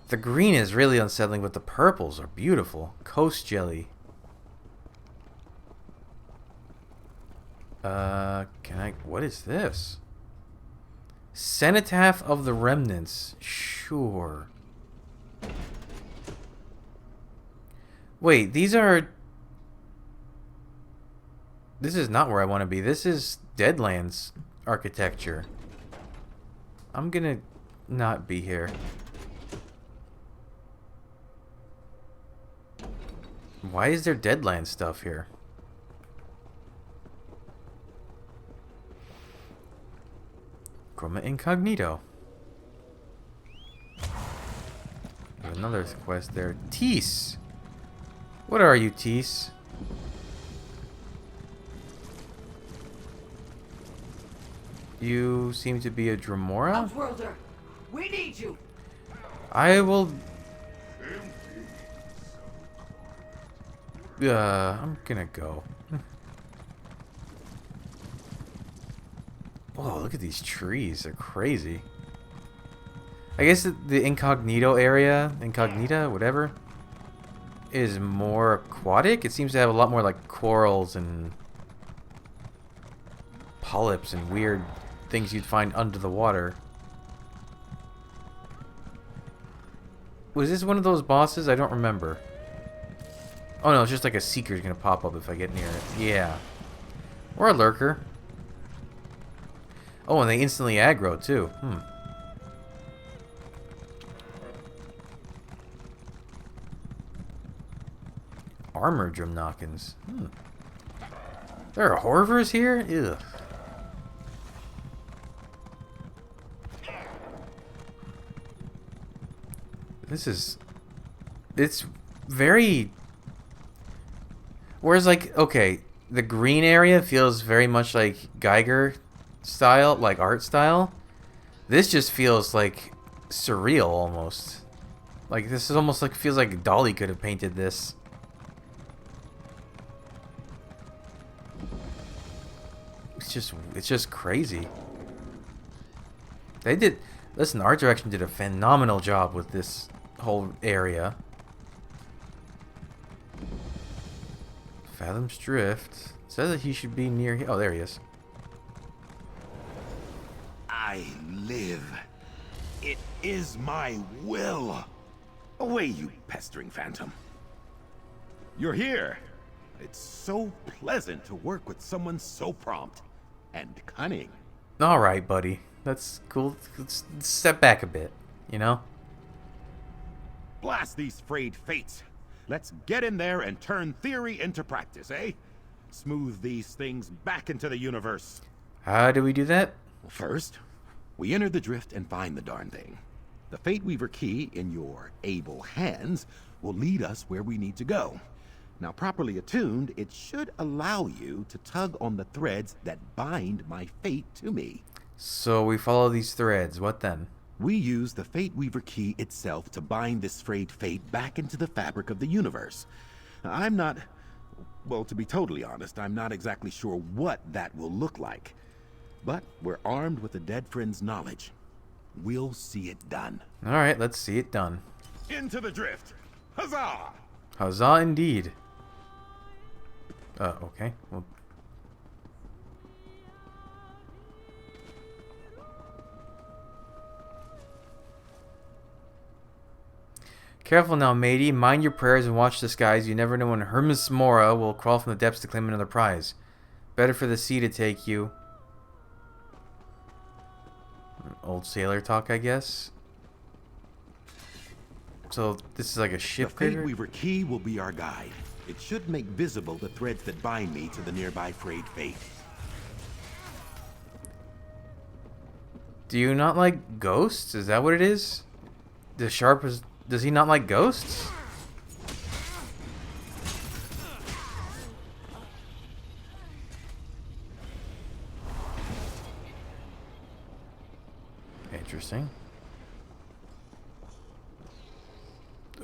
The green is really unsettling, but the purples are beautiful. Coast jelly. Can I... What is this? Cenotaph of the Remnants. Sure. Wait, these are... This is not where I want to be. This is Deadlands architecture. I'm gonna not be here. Why is there Deadlands stuff here? Chroma Incognito. There's another quest there. Tease. What are you, Tease? You seem to be a Dremora? Outworlder, we need you. I will... I'm gonna go. Oh, look at these trees. They're crazy. I guess the incognito area, incognita, whatever, is more aquatic. It seems to have a lot more like corals and polyps and weird things you'd find under the water. Was this one of those bosses? I don't remember. Oh no, it's just like a seeker's gonna pop up if I get near it. Yeah. Or a lurker. Oh, and they instantly aggro too. Armor Drumknockens. There are Horvers here? Ugh. This is... It's very... Whereas, like, okay, the green area feels very much like Geiger style, like art style. This just feels like surreal almost. Like, this is almost like, feels like Dali could have painted this. It's just crazy. Listen, art direction did a phenomenal job with this whole area. Fathom's Drift. It says that he should be near here. Oh, there he is. I live. It is my will. Away, you pestering phantom. You're here. It's so pleasant to work with someone so prompt and cunning. All right, buddy. That's cool. Let's step back a bit, you know? Blast these frayed fates. Let's get in there and turn theory into practice, eh? Smooth these things back into the universe. How do we do that? First, we enter the drift and find the darn thing. The Fate Weaver key in your able hands will lead us where we need to go. Now, properly attuned, it should allow you to tug on the threads that bind my fate to me. So we follow these threads. What then? We use the Fate Weaver key itself to bind this frayed fate back into the fabric of the universe. I'm not... Well, to be totally honest, I'm not exactly sure what that will look like. But we're armed with a dead friend's knowledge. We'll see it done. Alright, let's see it done. Into the drift! Huzzah! Huzzah indeed. Okay. Well, careful now, matey. Mind your prayers and watch the skies. You never know when Hermes Mora will crawl from the depths to claim another prize. Better for the sea to take you. Old sailor talk, I guess. So this is like a ship. The Fate Weaver key will be our guide. It should make visible the threads that bind me to the nearby frayed fate. Do you not like ghosts? Is that what it is? Does he not like ghosts? Interesting.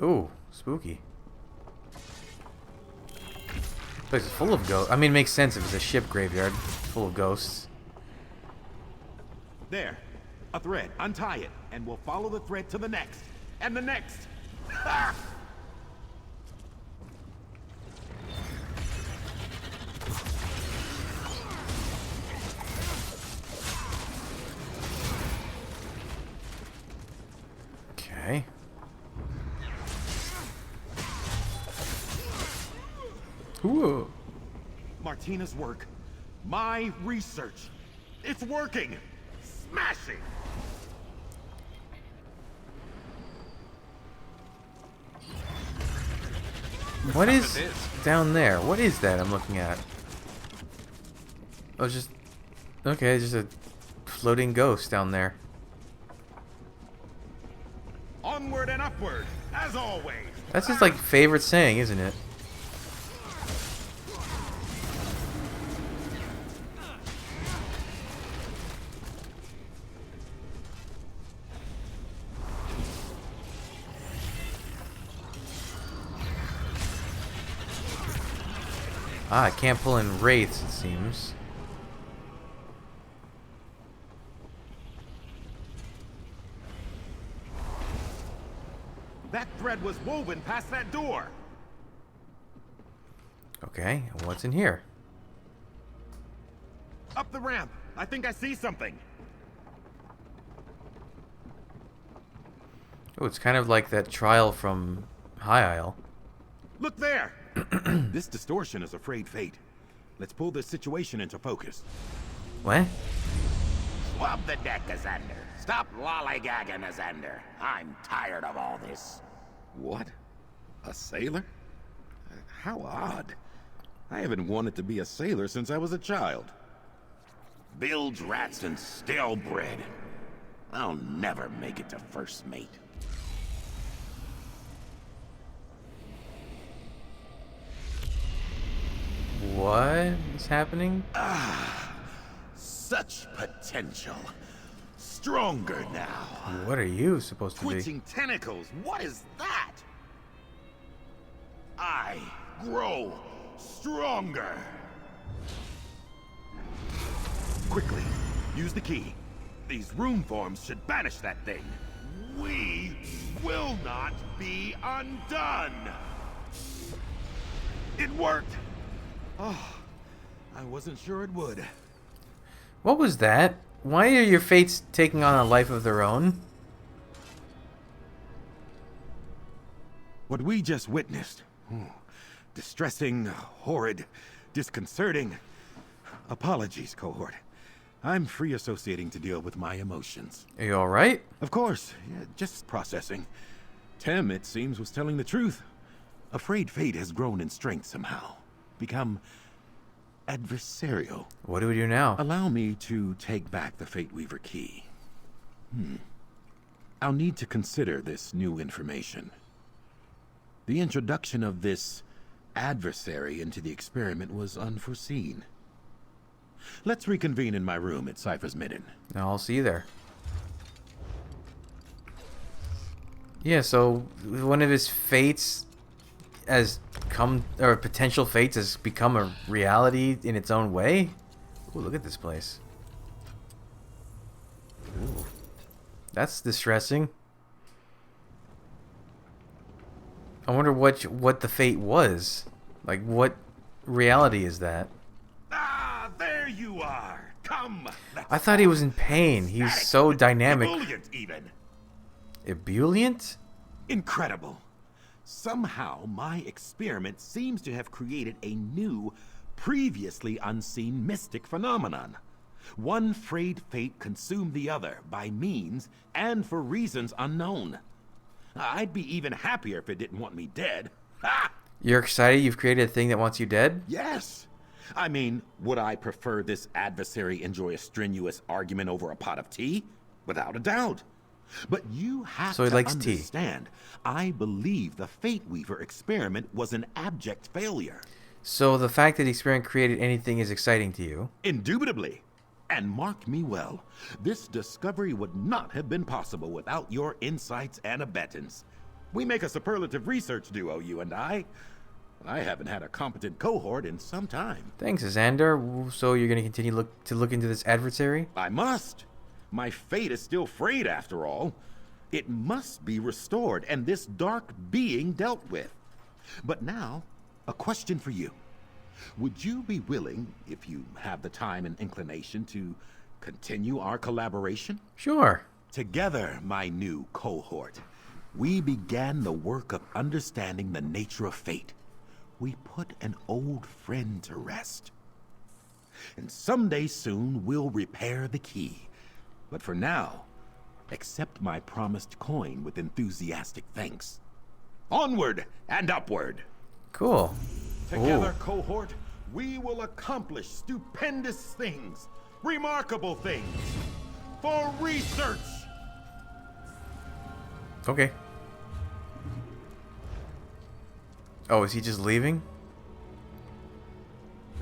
Ooh, spooky. This place is full of ghosts. I mean, it makes sense if it's a ship graveyard full of ghosts. There. A thread. Untie it, and we'll follow the thread to the next. And the next. Ah! Okay. Ooh. Martina's work. My research. It's working. Smashing. What is down there? What is that I'm looking at? Oh, just... Okay, just a floating ghost down there. Onward and upward, as always. That's his, like, favorite saying, isn't it? Ah, I can't pull in wraiths, it seems. That thread was woven past that door. Okay, what's in here? Up the ramp. I think I see something. Oh, it's kind of like that trial from High Isle. Look there. This distortion is a frayed fate. Let's pull this situation into focus. What? Swab the deck, Azander. Stop lollygagging, Azander. I'm tired of all this. What? A sailor? How odd. I haven't wanted to be a sailor since I was a child. Bilge rats and stale bread. I'll never make it to first mate. What is happening? Such potential. Stronger now. What are you supposed to be? Twitching tentacles. What is that? I grow stronger. Quickly, use the key. These rune forms should banish that thing. We will not be undone. It worked. Oh, I wasn't sure it would. What was that? Why are your fates taking on a life of their own? What we just witnessed. Distressing, horrid, disconcerting. Apologies, cohort. I'm free associating to deal with my emotions. Are you alright? Of course. Yeah, just processing. Tem, it seems, was telling the truth. Afraid fate has grown in strength somehow. Become adversarial. What do we do now? Allow me to take back the Fate Weaver key. I'll need to consider this new information. The introduction of this adversary into the experiment was unforeseen. Let's reconvene in my room at Cypher's Midden. I'll see you there. Yeah, so one of his fates has come, or potential fates has become a reality in its own way. Ooh, look at this place. Ooh, that's distressing. I wonder what the fate was. Like, what reality is that? Ah, there you are. Come. I thought he was in pain. He's so dynamic. Ebullient, even. Ebullient? Incredible. Somehow, my experiment seems to have created a new, previously unseen mystic phenomenon. One frayed fate consumed the other by means and for reasons unknown. I'd be even happier if it didn't want me dead. Ha! You're excited you've created a thing that wants you dead? Yes. I mean, would I prefer this adversary enjoy a strenuous argument over a pot of tea? Without a doubt. But you have to understand, I believe the Fate Weaver experiment was an abject failure. So the fact that the experiment created anything is exciting to you? Indubitably. And mark me well, this discovery would not have been possible without your insights and abettance. We make a superlative research duo, you and I. I haven't had a competent cohort in some time. Thanks, Xander. So you're going to continue to look into this adversary? I must. My fate is still frayed, after all. It must be restored, and this dark being dealt with. But now, a question for you. Would you be willing, if you have the time and inclination, to continue our collaboration? Sure. Together, my new cohort, we began the work of understanding the nature of fate. We put an old friend to rest. And someday soon, we'll repair the key. But for now, accept my promised coin with enthusiastic thanks. Onward and upward. Cool. Together, cohort, we will accomplish stupendous things, remarkable things, for research. Okay. Oh, is he just leaving?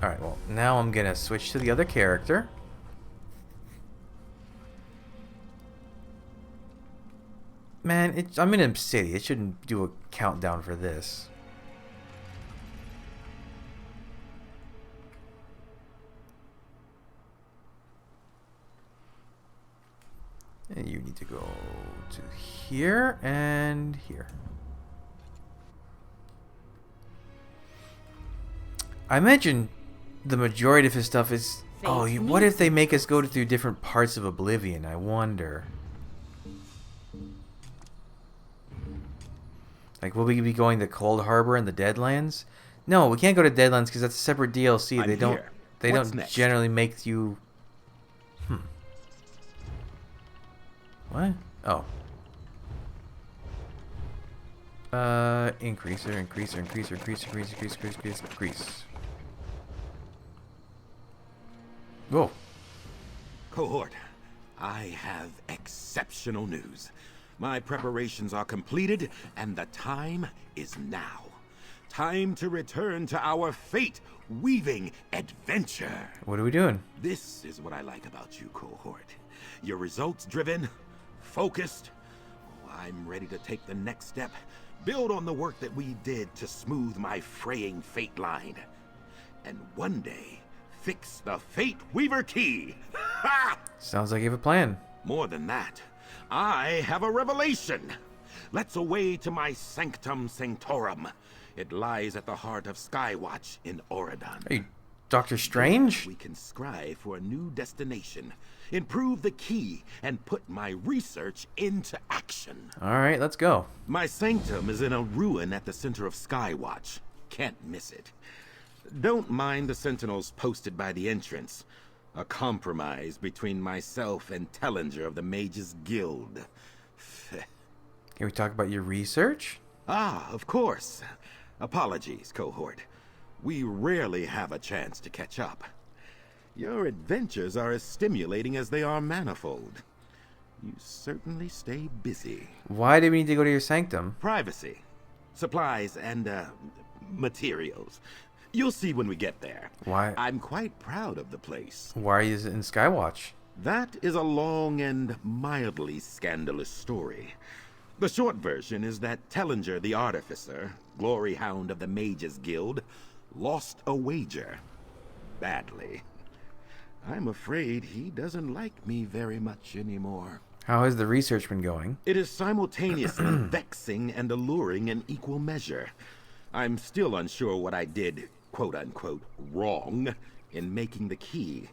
Alright, well, now I'm gonna switch to the other character. Man, I'm in a city. It shouldn't do a countdown for this. And you need to go to here and here. I imagine the majority of his stuff is... Oh, what if they make us go through different parts of Oblivion? I wonder. Like, will we be going to Cold Harbor and the Deadlands? No, we can't go to Deadlands because that's a separate DLC. They don't generally make you... What? Oh. Increase. Whoa. Cohort, I have exceptional news. My preparations are completed, and the time is now. Time to return to our fate-weaving adventure. What are we doing? This is what I like about you, cohort. You're results-driven, focused. I'm ready to take the next step, build on the work that we did to smooth my fraying fate line, and one day fix the Fate Weaver key. Ha! Sounds like you have a plan. More than that, I have a revelation. Let's away to my Sanctum Sanctorum. It lies at the heart of Skywatch in Oregon. Are you Doctor Strange? We can strive for a new destination, improve the key, and put my research into action. Alright, let's go. My sanctum is in a ruin at the center of Skywatch. Can't miss it. Don't mind the sentinels posted by the entrance. A compromise between myself and Tellinger of the Mages Guild. Can we talk about your research? Ah, of course. Apologies, cohort. We rarely have a chance to catch up. Your adventures are as stimulating as they are manifold. You certainly stay busy. Why do we need to go to your sanctum? Privacy. Supplies and, materials. You'll see when we get there. Why? I'm quite proud of the place. Why is it in Skywatch? That is a long and mildly scandalous story. The short version is that Tellinger the Artificer, glory hound of the Mages Guild, lost a wager. Badly. I'm afraid he doesn't like me very much anymore. How has the research been going? It is simultaneously vexing and alluring in equal measure. I'm still unsure what I did, quote-unquote, wrong in making the key.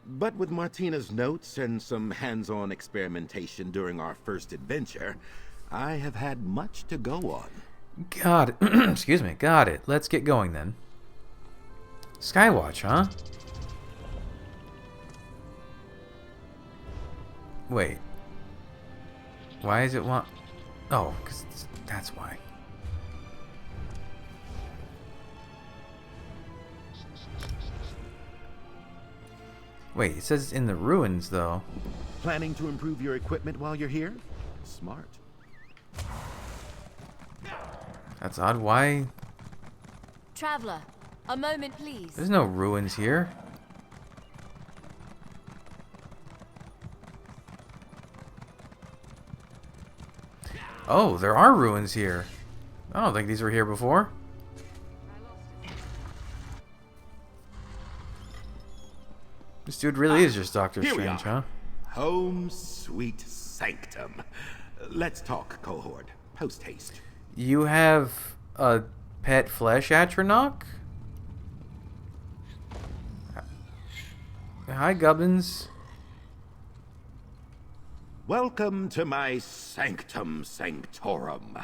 But with Martina's notes and some hands-on experimentation during our first adventure, I have had much to go on. Got it. Excuse me. Got it. Let's get going then. Skywatch, huh? Wait. Why is it want... Oh, because that's why. Wait, it says it's in the ruins, though. Planning to improve your equipment while you're here? Smart. That's odd. Why? Traveler, a moment, please. There's no ruins here. Oh, there are ruins here. I don't think these were here before. This dude really is just Doctor Strange, huh? Home sweet sanctum. Let's talk, cohort. Post haste. You have a pet flesh atronach? Hi, Gubbins. Welcome to my Sanctum Sanctorum.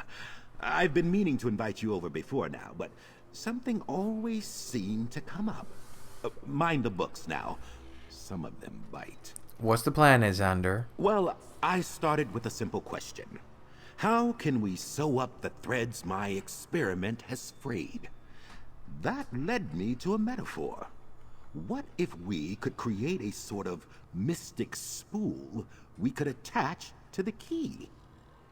I've been meaning to invite you over before now, but something always seemed to come up. Mind the books now. Some of them bite. What's the plan, Xander? Well, I started with a simple question. How can we sew up the threads my experiment has frayed? That led me to a metaphor. What if we could create a sort of mystic spool we could attach to the key?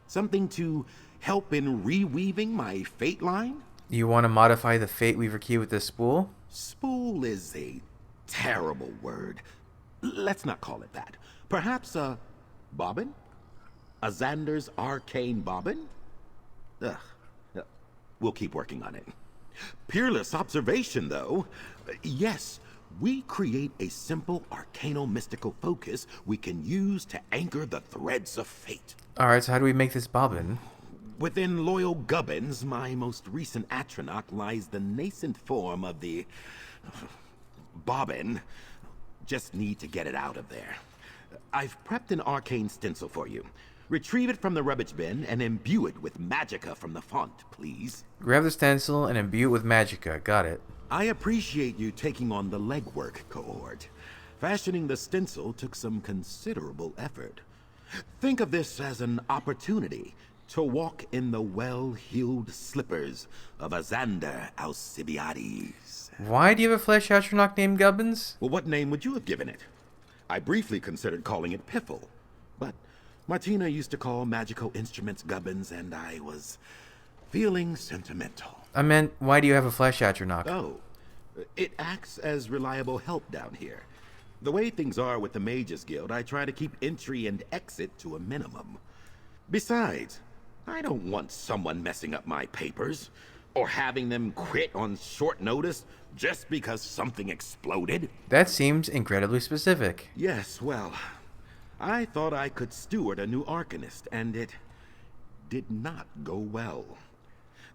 Something to help in reweaving my fate line? You want to modify the Fate Weaver key with this spool? Spool is a terrible word. Let's not call it that. Perhaps a bobbin? A Xander's arcane bobbin? Ugh. We'll keep working on it. Peerless observation, though. Yes, we create a simple arcano-mystical focus we can use to anchor the threads of fate. Alright, so how do we make this bobbin? Within loyal gubbins, my most recent atronach, lies the nascent form of the bobbin. Just need to get it out of there. I've prepped an arcane stencil for you. Retrieve it from the rubbish bin and imbue it with magicka from the font, please. Grab the stencil and imbue it with magicka. Got it. I appreciate you taking on the legwork, cohort. Fashioning the stencil took some considerable effort. Think of this as an opportunity to walk in the well-heeled slippers of Xander Alcibiades. Why do you have a flesh atronach named Gubbins? Well, what name would you have given it? I briefly considered calling it Piffle, but Martina used to call magical instruments Gubbins, and I was feeling sentimental. I meant, why do you have a flesh atronach? Oh, it acts as reliable help down here. The way things are with the Mages Guild, I try to keep entry and exit to a minimum. Besides, I don't want someone messing up my papers, or having them quit on short notice just because something exploded. That seems incredibly specific. Yes, well, I thought I could steward a new Arcanist, and it did not go well.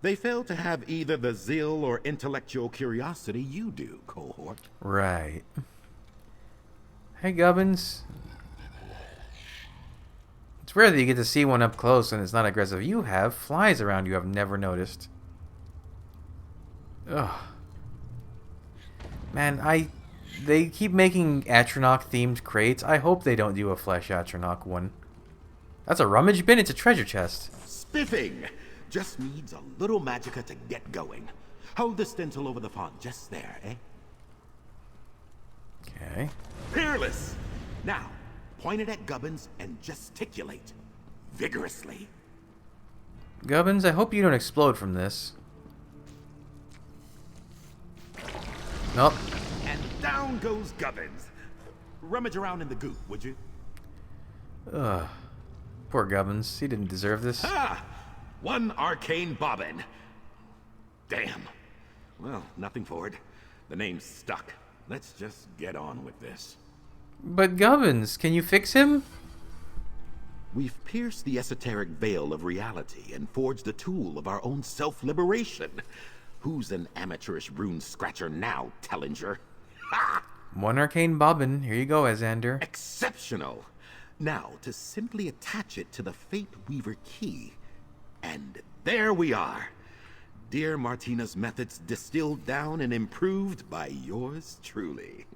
They failed to have either the zeal or intellectual curiosity you do, cohort. Right. Hey, Gubbins. It's rare that you get to see one up close and it's not aggressive. You have flies around you I've never noticed. Ugh. Man, they keep making Atronach themed crates. I hope they don't do a flesh Atronach one. That's a rummage bin, it's a treasure chest. Spiffing! Just needs a little magicka to get going. Hold the stencil over the font just there, eh? Okay. Peerless! Now, point it at Gubbins and gesticulate. Vigorously. Gubbins, I hope you don't explode from this. Nope. And down goes Gubbins. Rummage around in the goop, would you? Ugh. Poor Gubbins. He didn't deserve this. Ha! One arcane bobbin. Damn. Well, nothing for it. The name's stuck. Let's just get on with this. But Gubbins, can you fix him? We've pierced the esoteric veil of reality and forged a tool of our own self-liberation. Who's an amateurish rune scratcher now, Tellinger? Ha! One arcane bobbin. Here you go, Azander. Exceptional. Now, to simply attach it to the Fate Weaver key. And there we are. Dear Martina's methods distilled down and improved by yours truly.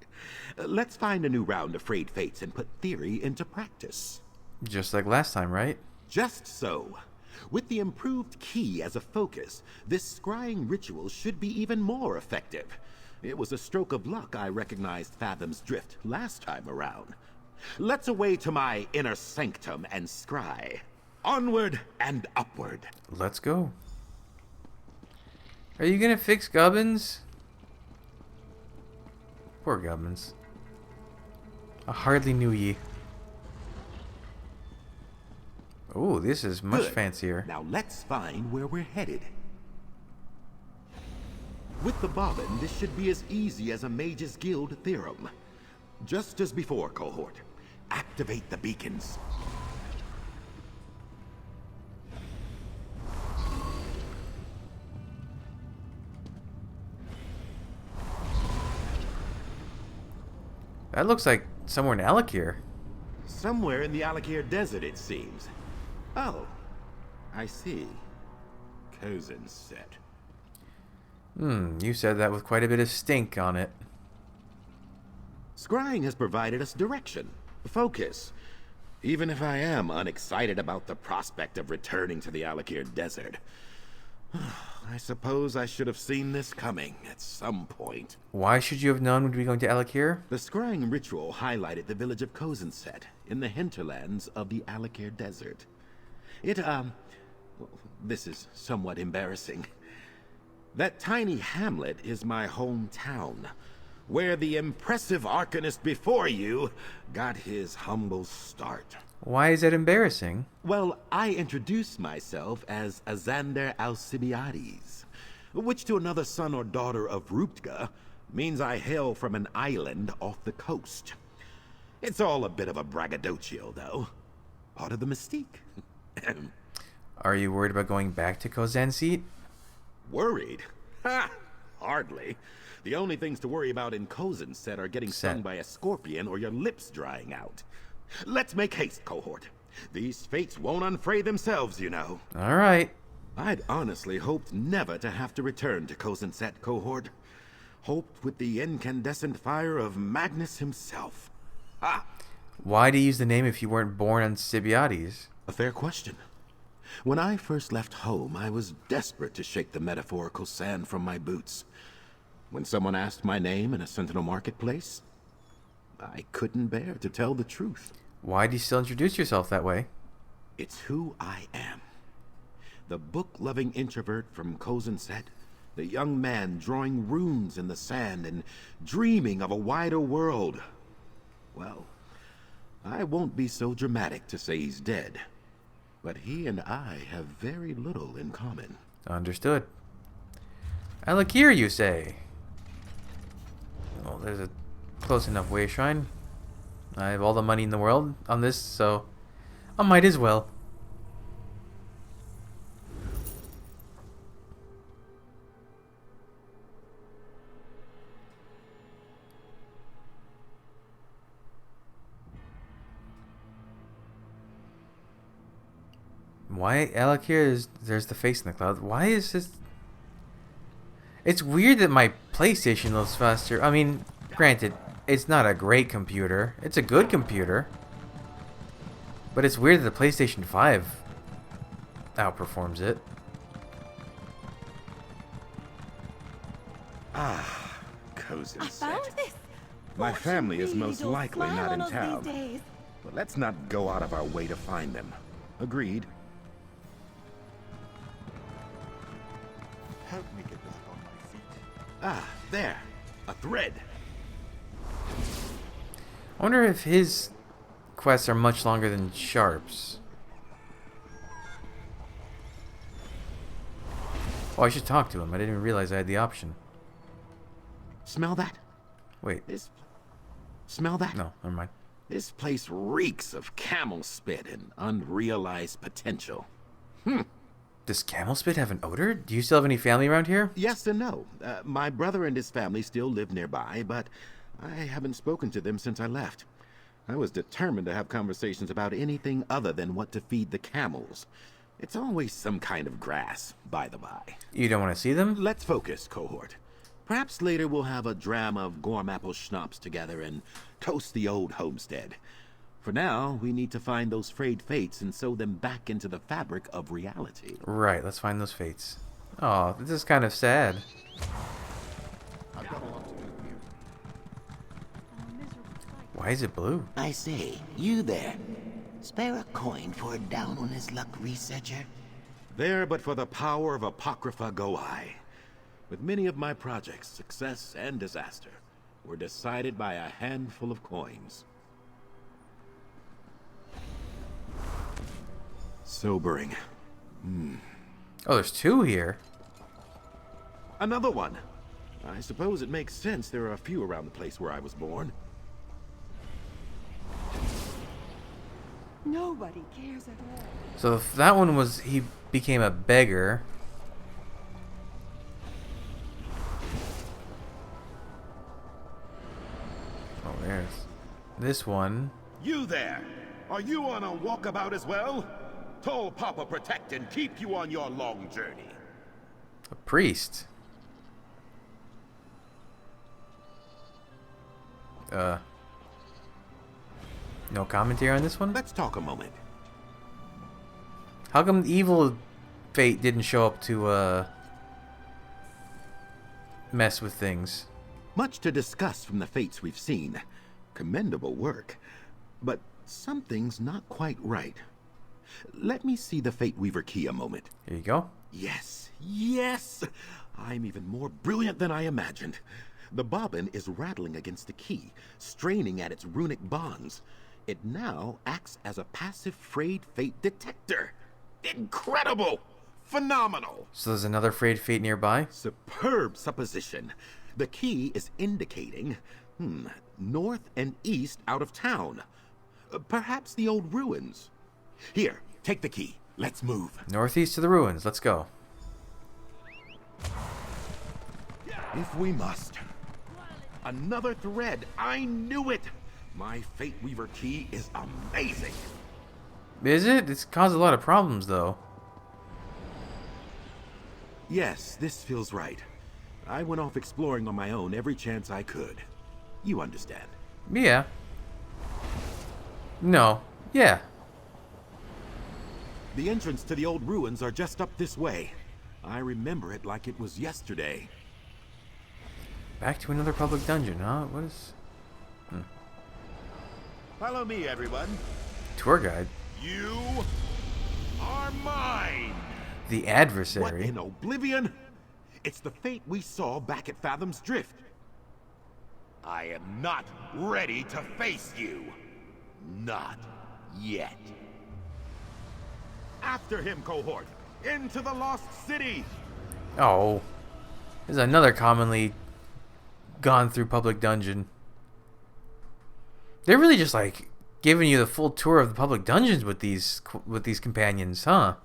Let's find a new round of Frayed Fates and put theory into practice. Just like last time, right? Just so. With the improved key as a focus, this scrying ritual should be even more effective. It was a stroke of luck I recognized Fathom's drift last time around. Let's away to my inner sanctum and scry. Onward and upward. Let's go. Are you gonna fix Gubbins? Poor Gubbins. I hardly knew ye. Oh, this is much Good. fancier. Now let's find where we're headed. With the bobbin, this should be as easy as a Mage's Guild theorem. Just as before, cohort. Activate the beacons. That looks like somewhere in Alakir. Somewhere in the Alakir Desert, it seems. Oh, I see. Cozen set. You said that with quite a bit of stink on it. Scrying has provided us direction, focus. Even if I am unexcited about the prospect of returning to the Alakir Desert. I suppose I should have seen this coming at some point. Why should you have known we'd be going to Alakir? The scrying ritual highlighted the village of Kozenset in the hinterlands of the Alakir Desert. This is somewhat embarrassing. That tiny hamlet is my hometown, where the impressive Arcanist before you got his humble start. Why is that embarrassing? Well, I introduced myself as Azander Alcibiades, which to another son or daughter of Ruptga means I hail from an island off the coast. It's all a bit of a braggadocio, though. Part of the mystique. Are you worried about going back to Kozenset? Worried? Ha! Hardly. The only things to worry about in Kozenset are getting stung by a scorpion or your lips drying out. Let's make haste, cohort. These fates won't unfray themselves, you know. All right. I'd honestly hoped never to have to return to Kozenset, cohort. Hoped with the incandescent fire of Magnus himself. Ha! Why do you use the name if you weren't born on Sibiades? A fair question. When I first left home, I was desperate to shake the metaphorical sand from my boots. When someone asked my name in a Sentinel marketplace, I couldn't bear to tell the truth. Why do you still introduce yourself that way? It's who I am. The book-loving introvert from Kozenset, the young man drawing runes in the sand and dreaming of a wider world. Well, I won't be so dramatic to say he's dead, but he and I have very little in common. Understood. Alakir, you say? Well, there's a close enough way shrine. I have all the money in the world on this, so I might as well. Why Alakir is there's the face in the cloud? Why is this? It's weird that my PlayStation loads faster. I mean, granted, it's not a great computer. It's a good computer. But it's weird that the PlayStation 5 outperforms it. Ah, Kozenset. I found this. My family is most don't likely smile not on in us town. these days. But let's not go out of our way to find them. Agreed. Help me get back on my feet. Ah, there. A thread. I wonder if his quests are much longer than Sharp's. Oh, I should talk to him. I didn't even realize I had the option. Smell that? Wait. Smell that? No, never mind. This place reeks of camel spit and unrealized potential. Does camel spit have an odor? Do you still have any family around here? Yes and no. My brother and his family still live nearby, but I haven't spoken to them since I left. I was determined to have conversations about anything other than what to feed the camels. It's always some kind of grass, by the by. You don't want to see them? Let's focus, cohort. Perhaps later we'll have a dram of Gormapple schnapps together and toast the old homestead. For now, we need to find those frayed fates and sew them back into the fabric of reality. Right, let's find those fates. Oh, this is kind of sad. I've got a lot to do here. Why is it blue? I say, you there. Spare a coin for a down on his luck researcher. There but for the power of Apocrypha go I. With many of my projects, success and disaster were decided by a handful of coins. Sobering. Oh, there's two here. Another one. I suppose it makes sense there are a few around the place where I was born. Nobody cares at all. So if that one was, he became a beggar. Oh, there's this one. You there! Are you on a walkabout as well? Tall Papa protect and keep you on your long journey. A priest. No commentary on this one? Let's talk a moment. How come the evil fate didn't show up to mess with things? Much to discuss from the fates we've seen. Commendable work. But something's not quite right. Let me see the Fate Weaver key a moment. Here you go. Yes, yes! I'm even more brilliant than I imagined. The bobbin is rattling against the key, straining at its runic bonds. It now acts as a passive frayed fate detector. Incredible! Phenomenal! So there's another frayed fate nearby? Superb supposition. The key is indicating, north and east out of town. Perhaps the old ruins. Here, take the key. Let's move. Northeast to the ruins. Let's go. If we must. Another thread. I knew it. My Fate Weaver key is amazing. Is it? It's caused a lot of problems, though. Yes, this feels right. I went off exploring on my own every chance I could. You understand. Yeah. No. Yeah. The entrance to the old ruins are just up this way. I remember it like it was yesterday. Back to another public dungeon, huh? What is... Follow me, everyone. Tour guide. You are mine. The adversary? What in oblivion? It's the fate we saw back at Fathom's Drift. I am not ready to face you. Not yet. After him, cohort! Into the Lost City! Oh. There's another commonly gone through public dungeon. They're really just like giving you the full tour of the public dungeons with these companions, huh?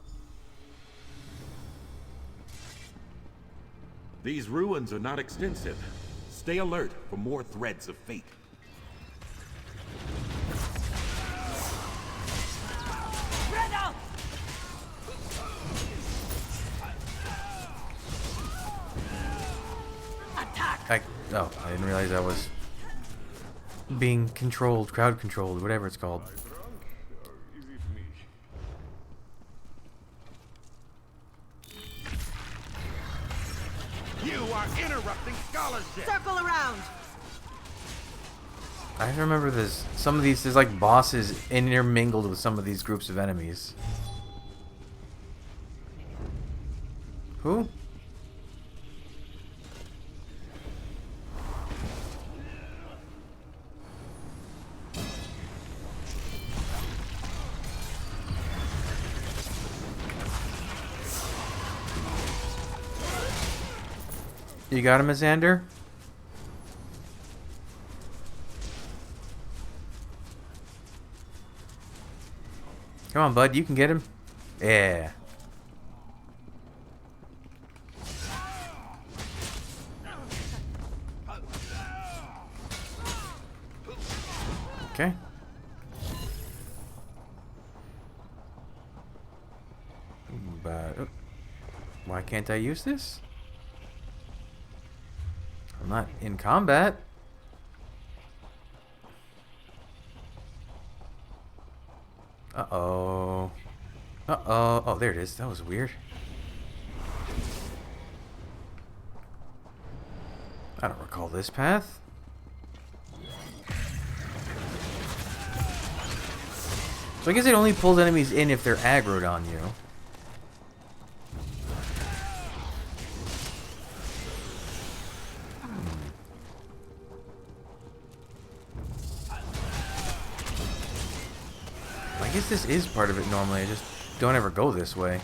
These ruins are not extensive. Stay alert for more threads of fate. I didn't realize I was being controlled, crowd controlled, whatever it's called. You are interrupting scholarship. Circle around. I remember there's like bosses intermingled with some of these groups of enemies. Who? You got him, Xander? Come on, bud. You can get him. Yeah. Okay. But why can't I use this? I'm not in combat. Uh-oh. Uh-oh. Oh, there it is. That was weird. I don't recall this path. So I guess it only pulls enemies in if they're aggroed on you. I guess this is part of it normally. I just don't ever go this way.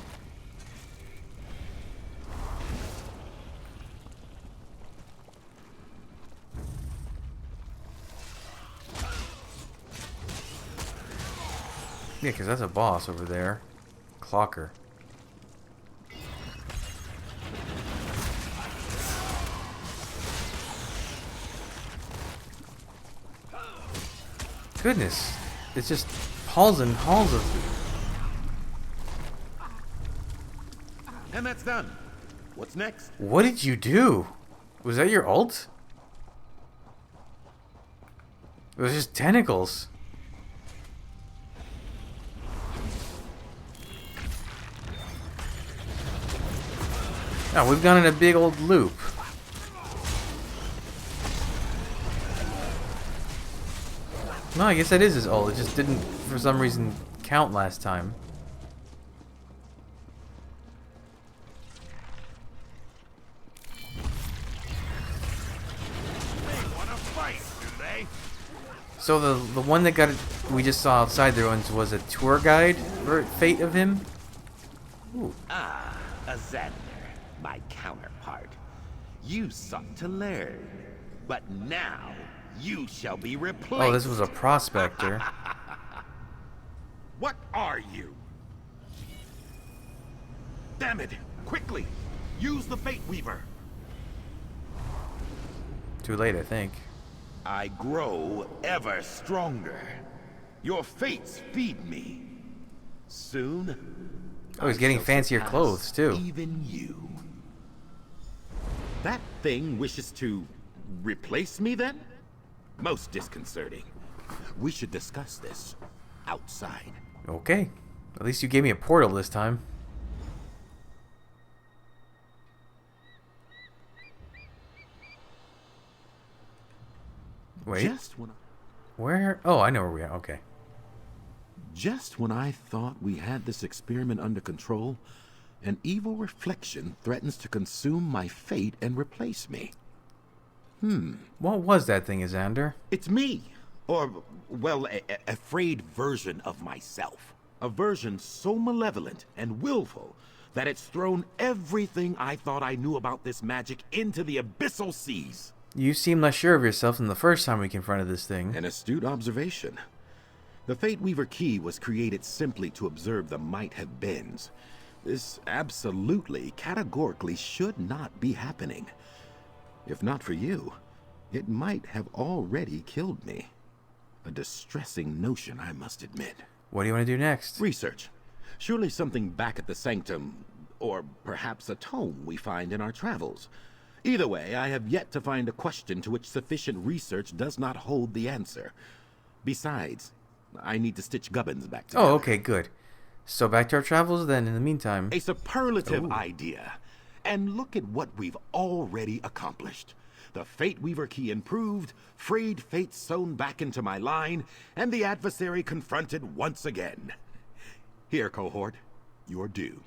Yeah, because that's a boss over there. Clocker. Goodness. It's just halls and halls of... And that's done. What's next? What did you do? Was that your ult? It was just tentacles. Oh, we've gone in a big old loop. No, I guess that is his ult. It just didn't, for some reason, count last time. They wanna fight, do they? So the one that got it, we just saw outside the ruins was a tour guide for fate of him. Ooh. Ah, Xander, my counterpart. You sought to learn, but now you shall be replaced. Oh, this was a prospector. What are you? Damn it! Quickly! Use the Fate Weaver! Too late, I think. I grow ever stronger. Your fates feed me. Soon... Oh, he's getting fancier clothes, too. Even you. That thing wishes to replace me, then? Most disconcerting. We should discuss this outside. Okay. At least you gave me a portal this time. Wait. Just when Where? Oh, I know where we are. Okay. Just when I thought we had this experiment under control, An evil reflection threatens to consume my fate and replace me. What was that thing, Xander? It's me. Or, well, a frayed version of myself. A version so malevolent and willful that it's thrown everything I thought I knew about this magic into the abyssal seas. You seem less sure of yourself than the first time we confronted this thing. An astute observation. The Fate Weaver Key was created simply to observe the might-have-beens. This absolutely, categorically should not be happening. If not for you, it might have already killed me. A distressing notion, I must admit. What do you want to do next? Research. Surely something back at the sanctum, or perhaps a tome we find in our travels. Either way, I have yet to find a question to which sufficient research does not hold the answer. Besides, I need to stitch Gubbins back together. Oh, okay, good. So back to our travels then, in the meantime. A superlative idea. And look at what we've already accomplished. The Fate Weaver Key improved, frayed fate sewn back into my line, and the adversary confronted once again. Here, cohort, you're due.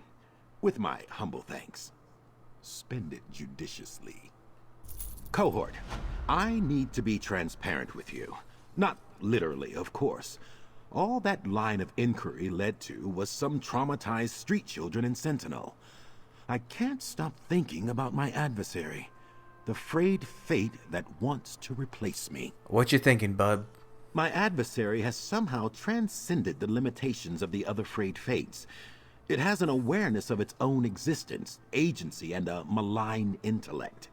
With my humble thanks. Spend it judiciously. Cohort, I need to be transparent with you. Not literally, of course. All that line of inquiry led to was some traumatized street children in Sentinel. I can't stop thinking about my adversary. The frayed fate that wants to replace me. What you thinking, bub? My adversary has somehow transcended the limitations of the other frayed fates. It has an awareness of its own existence, agency, and a malign intellect.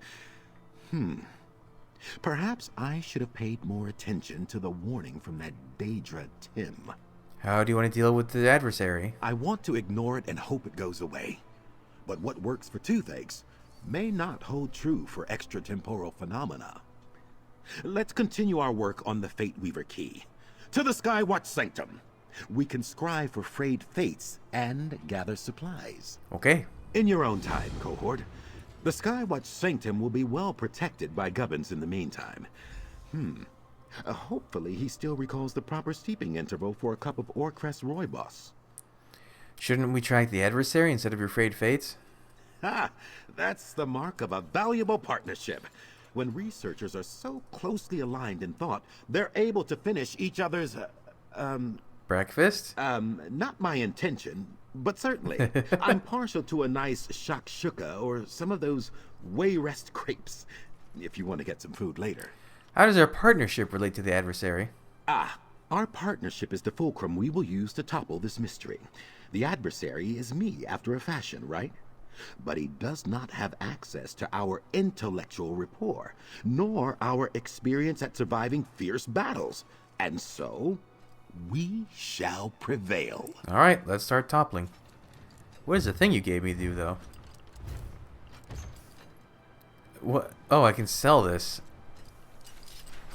Perhaps I should have paid more attention to the warning from that Daedra Tim. How do you want to deal with the adversary? I want to ignore it and hope it goes away. But what works for toothaches may not hold true for extratemporal phenomena. Let's continue our work on the Fate Weaver Key. To the Skywatch Sanctum. We can scry for frayed fates and gather supplies. Okay. In your own time, cohort. The Skywatch Sanctum will be well protected by Gubbins in the meantime. Hopefully he still recalls the proper steeping interval for a cup of Orcrest Rooibos. Shouldn't we track the adversary instead of your frayed fates? That's the mark of a valuable partnership. When researchers are so closely aligned in thought, they're able to finish each other's, breakfast? Not my intention, but certainly. I'm partial to a nice shakshuka or some of those Wayrest crepes, if you want to get some food later. How does our partnership relate to the adversary? Our partnership is the fulcrum we will use to topple this mystery. The adversary is me after a fashion, right? But he does not have access to our intellectual rapport, nor our experience at surviving fierce battles. And so, we shall prevail. Alright, let's start toppling. What is the thing you gave me to do, though? What? Oh, I can sell this.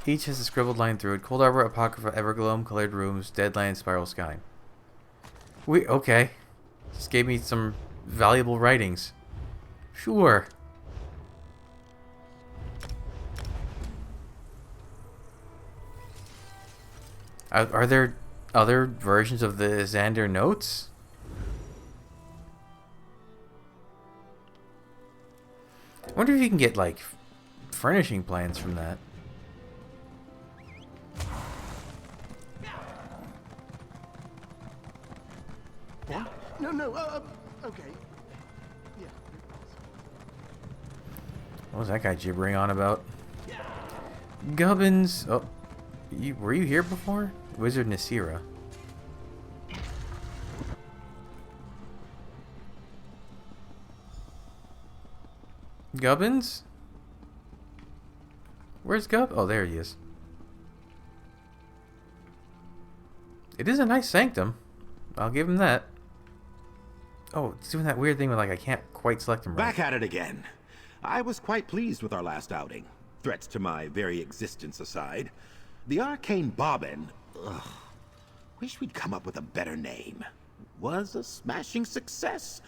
Each has a scribbled line through it. Cold Arbor, Apocrypha, Evergloam, Colored Rooms, Deadland, Spiral Sky. Okay. Just gave me some valuable writings. Sure. Are there other versions of the Xander notes? I wonder if you can get, like, furnishing plans from that. What? No, okay. Yeah. What was that guy gibbering on about? Gubbins! Oh, were you here before? Wizard Nasira. Gubbins? Where's Gubb? Oh, there he is. It is a nice sanctum. I'll give him that. Oh, it's doing that weird thing where, like, I can't quite select him right. Back at it again. I was quite pleased with our last outing. Threats to my very existence aside. The Arcane Bobbin, wish we'd come up with a better name. Was a smashing success.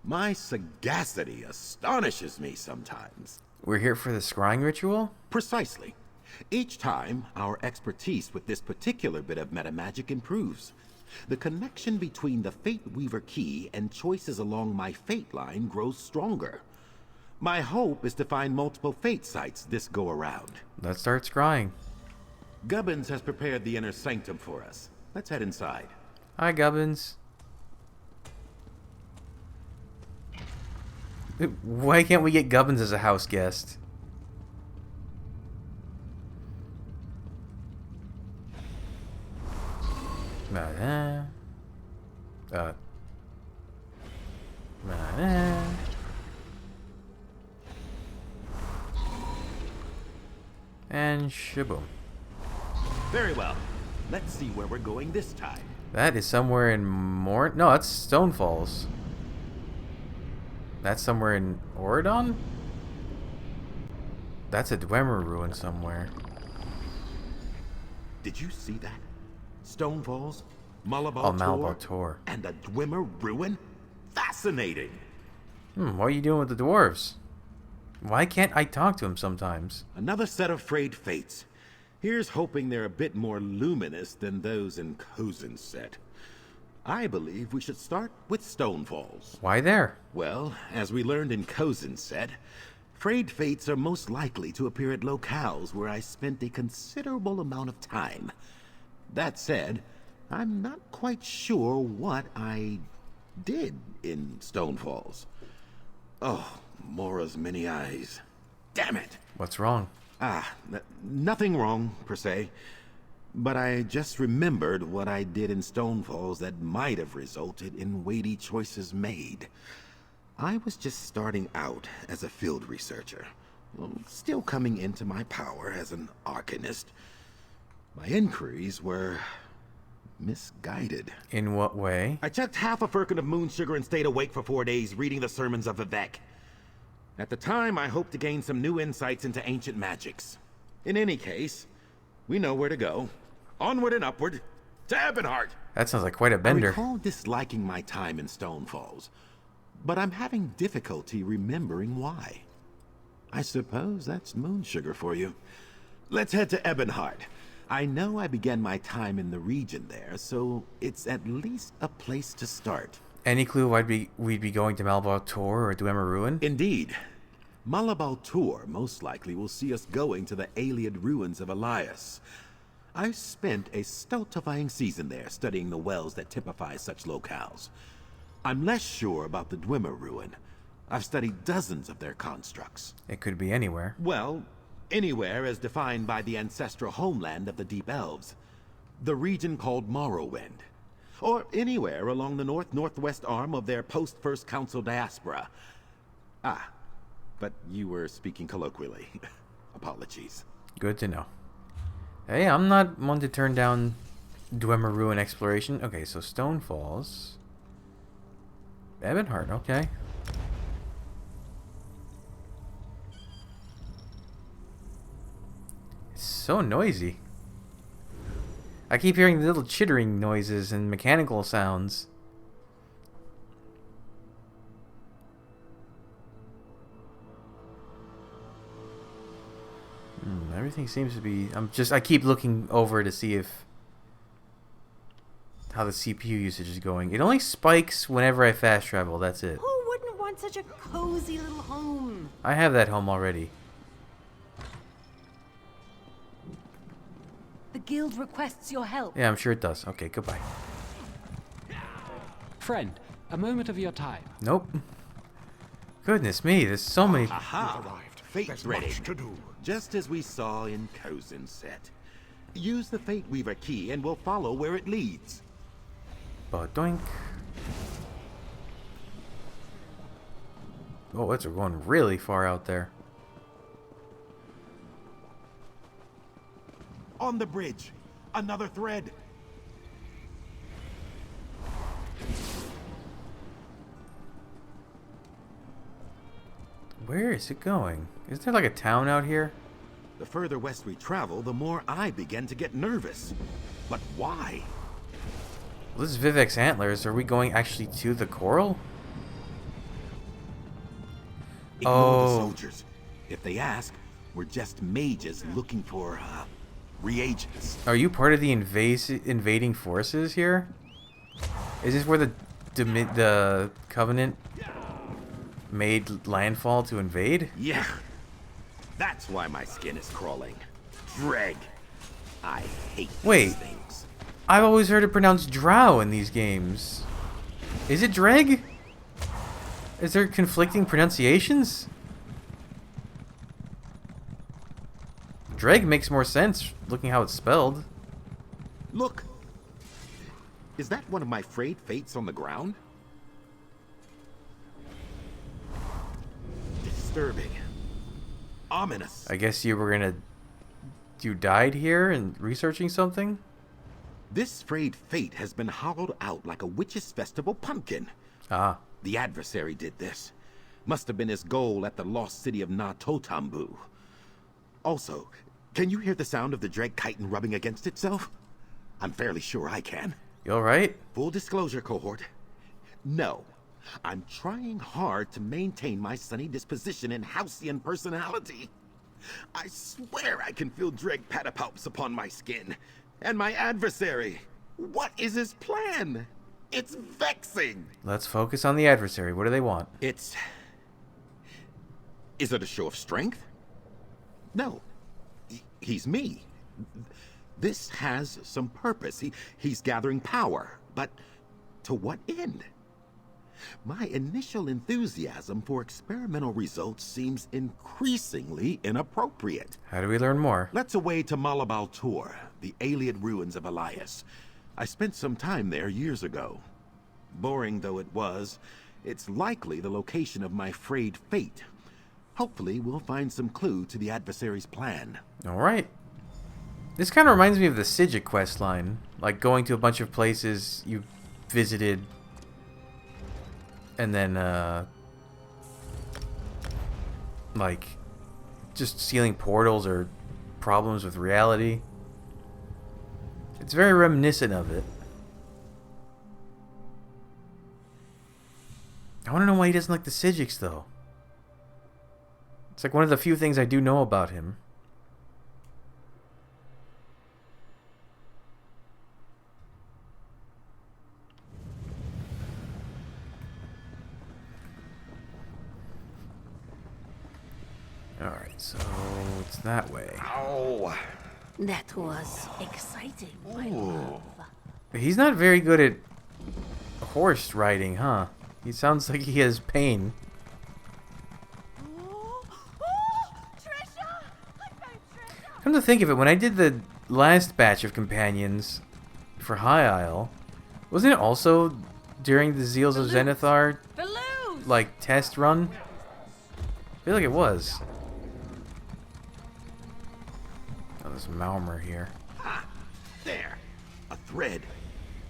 My sagacity astonishes me sometimes. We're here for the scrying ritual? Precisely. Each time, our expertise with this particular bit of metamagic improves. The connection between the Fate Weaver key and choices along my fate line grows stronger. My hope is to find multiple fate sites this go around. Let's start scrying. Gubbins has prepared the inner sanctum for us. Let's head inside. Hi, Gubbins. Why can't we get Gubbins as a house guest? And shaboom. Very well. Let's see where we're going this time. That is somewhere in No, that's Stone Falls. That's somewhere in Oridon? That's a Dwemer ruin somewhere. Did you see that? Stone Falls, Malabar Oh, Malabar Tor. and a Dwemer ruin? Fascinating! What are you doing with the dwarves? Why can't I talk to him sometimes? Another set of frayed fates. Here's hoping they're a bit more luminous than those in Cozen's set. I believe we should start with Stone Falls. Why there? Well, as we learned in Cozen's set, frayed fates are most likely to appear at locales where I spent a considerable amount of time. That said, I'm not quite sure what I did in Stone Falls. Oh, Mora's many eyes. Damn it! What's wrong? Nothing wrong, per se. But I just remembered what I did in Stone Falls that might have resulted in weighty choices made. I was just starting out as a field researcher, still coming into my power as an arcanist. My inquiries were misguided. In what way? I chucked half a firkin of moon sugar and stayed awake for 4 days reading the sermons of Vivek. At the time, I hoped to gain some new insights into ancient magics. In any case, we know where to go. Onward and upward to Ebonheart. That sounds like quite a bender. I recall disliking my time in Stone Falls, but I'm having difficulty remembering why. I suppose that's moon sugar for you. Let's head to Ebonheart. I know I began my time in the region there, so it's at least a place to start. Any clue why we'd be going to Malabar Tor or Dwemer Ruin? Indeed. Malabar Tor most likely will see us going to the Aliad ruins of Elias. I spent a stultifying season there studying the wells that typify such locales. I'm less sure about the Dwemer ruin. I've studied dozens of their constructs. It could be anywhere. Well, anywhere as defined by the ancestral homeland of the Deep Elves, the region called Morrowind. Or anywhere along the north-northwest arm of their post-First Council diaspora. But you were speaking colloquially. Apologies. Good to know. Hey, I'm not one to turn down Dwemer Ruin exploration. Okay, so Stone Falls. Ebonheart, okay. It's so noisy. I keep hearing little chittering noises and mechanical sounds. Everything seems to be... I keep looking over to see how the CPU usage is going. It only spikes whenever I fast travel, that's it. Who wouldn't want such a cozy little home? I have that home already. The guild requests your help. Yeah, I'm sure it does. Okay, goodbye. Friend, a moment of your time. Nope. Goodness me, there's so many... Aha! Fate's ready. To do. Just as we saw in Cozen's set. Use the Fate Weaver key and we'll follow where it leads. Doink. Oh, it's going really far out there. On the bridge. Another thread. Where is it going? Is there like a town out here? The further west we travel, the more I begin to get nervous. But why? Well, this is Vivek's Antlers. Are we going actually to the coral? Ignore the soldiers. If they ask, we're just mages looking for reagents. Are you part of the invading forces here? Is this where the Covenant made landfall to invade? Yeah. That's why my skin is crawling. Dreg. I hate these things. I've always heard it pronounced drow in these games. Is it dreg? Is there conflicting pronunciations? Dreg makes more sense looking how it's spelled. Look. Is that one of my frayed fates on the ground? Disturbing. Ominous. I guess you died here and researching something? This frayed fate has been hollowed out like a witch's festival pumpkin. Ah. The adversary did this. Must have been his goal at the lost city of Na Totambu. Also, can you hear the sound of the Dreg chitin rubbing against itself? I'm fairly sure I can. You alright? Full disclosure, cohort. No. I'm trying hard to maintain my sunny disposition and halcyon personality. I swear I can feel Dreg patapalps upon my skin. And my adversary. What is his plan? It's vexing. Let's focus on the adversary. What do they want? Is it a show of strength? No. He's me. This has some purpose. He's gathering power. But to what end? My initial enthusiasm for experimental results seems increasingly inappropriate. How do we learn more? Let's away to Malabal Tor, the alien ruins of Elias. I spent some time there years ago. Boring though it was, it's likely the location of my frayed fate. Hopefully we'll find some clue to the adversary's plan. Alright. This kind of reminds me of the Sijic quest line. Like going to a bunch of places you visited and then, like, just sealing portals or problems with reality. It's very reminiscent of it. I want to know why he doesn't like the Sijics, though. It's like one of the few things I do know about him. Alright, so it's that way. Ow! That was exciting, my love. He's not very good at horse riding, huh? He sounds like he has pain. Come to think of it, when I did the last batch of companions for High Isle, wasn't it also during the Zeals of Zenithar, like, test run? I feel like it was. Oh, there's Malmer here. Ha! There! A thread.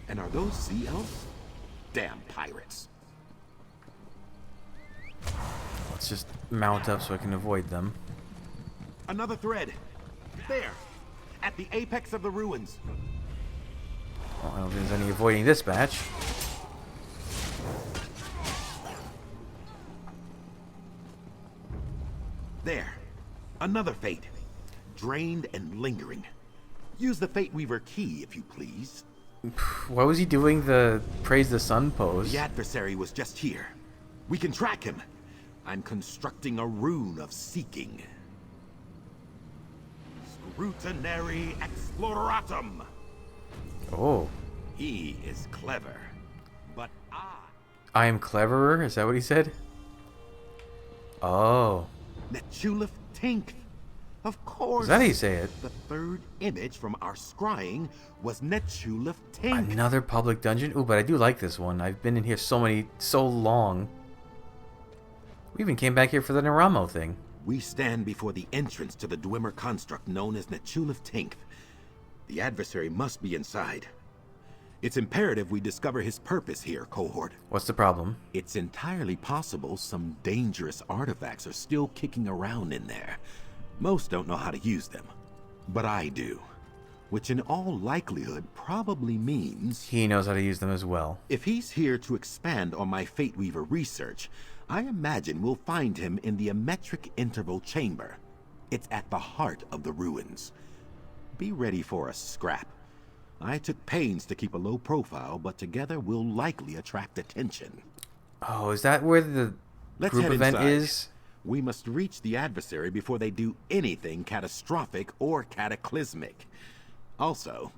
And are those sea elves? Damn pirates. Let's just mount up so I can avoid them. Another thread. There. At the apex of the ruins. Well, I don't think there's any avoiding this batch. There. Another fate. Drained and lingering. Use the Fate Weaver key, if you please. Why was he doing the Praise the Sun pose? The adversary was just here. We can track him. I'm constructing a rune of seeking. Scrutinary Exploratum. Oh. He is clever. But I am cleverer? Is that what he said? Oh. Netchulif Tink. Of course. Is that how you say it? The third image from our scrying was Netchulif Tink. Another public dungeon? Ooh, but I do like this one. I've been in here so long. We even came back here for the Naramo thing. We stand before the entrance to the Dwemer construct known as Netchulif Tink. The adversary must be inside. It's imperative we discover his purpose here, cohort. What's the problem? It's entirely possible some dangerous artifacts are still kicking around in there. Most don't know how to use them, but I do. Which in all likelihood probably means... he knows how to use them as well. If he's here to expand on my Fate Weaver research, I imagine we'll find him in the Emetric Interval Chamber. It's at the heart of the ruins. Be ready for a scrap. I took pains to keep a low profile, but together we'll likely attract attention. Oh, is that where the group event is? We must reach the adversary before they do anything catastrophic or cataclysmic. Also,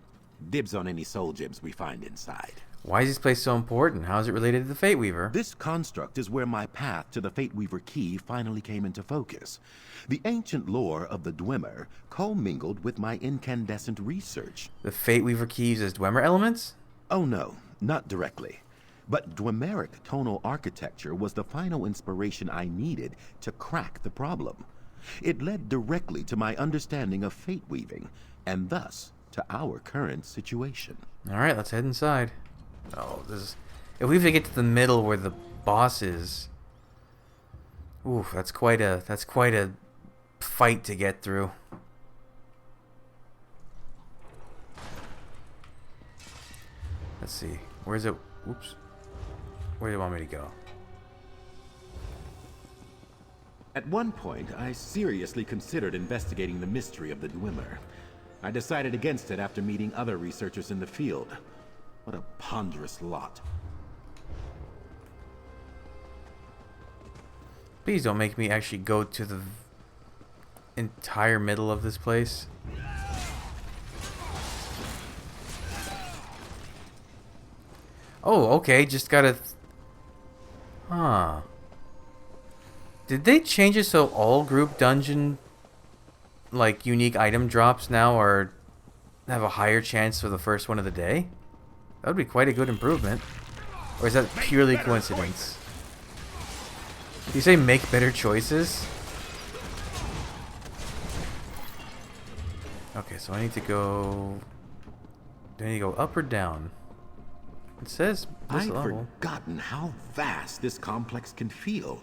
dibs on any soul gems we find inside. Why is this place so important? How is it related to the Fate Weaver? This construct is where my path to the Fate Weaver key finally came into focus. The ancient lore of the Dwemer commingled with my incandescent research. The Fate Weaver key uses Dwemer elements? Oh no, not directly. But Dwemeric tonal architecture was the final inspiration I needed to crack the problem. It led directly to my understanding of fate weaving, and thus to our current situation. Alright, let's head inside. Oh, this is... If we have to get to the middle where the boss is... Ooh, that's quite a fight to get through. Let's see. Where's it? Oops. Where do you want me to go? At one point, I seriously considered investigating the mystery of the Dwemer. I decided against it after meeting other researchers in the field. What a ponderous lot. Please don't make me actually go to the entire middle of this place. Oh, okay, just gotta... Huh. Did they change it so all group dungeon, like, unique item drops now are... have a higher chance for the first one of the day? That would be quite a good improvement. Or is that purely coincidence? You say make better choices? Okay, so I need to go... Do I need to go up or down? It says this level. I've forgotten how vast this complex can feel.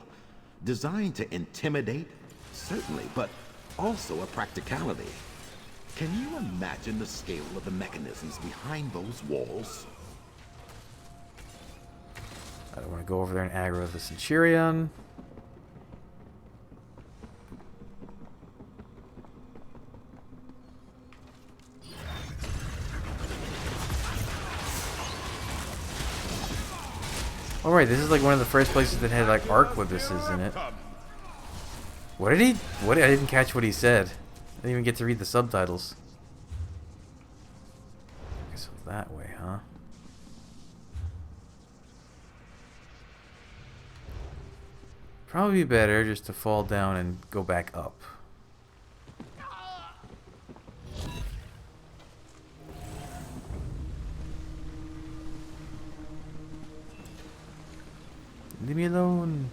Designed to intimidate, certainly, but also a practicality. Can you imagine the scale of the mechanisms behind those walls? I don't want to go over there and aggro the Centurion. Alright, this is like one of the first places that had like arquebuses in it. What did he... I didn't catch what he said. I didn't even get to read the subtitles. Okay, so that way, huh? Probably be better just to fall down and go back up. Leave me alone.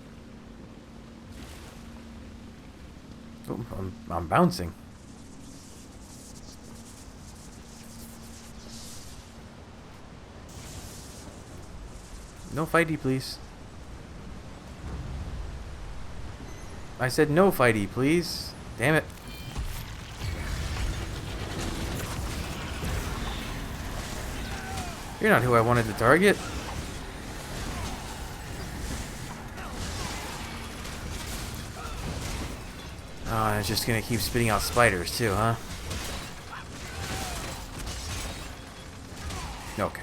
Oh, I'm bouncing. No fighty, please. I said no fighty, please. Damn it. You're not who I wanted to target. Oh, it's just gonna keep spitting out spiders too, huh? Okay.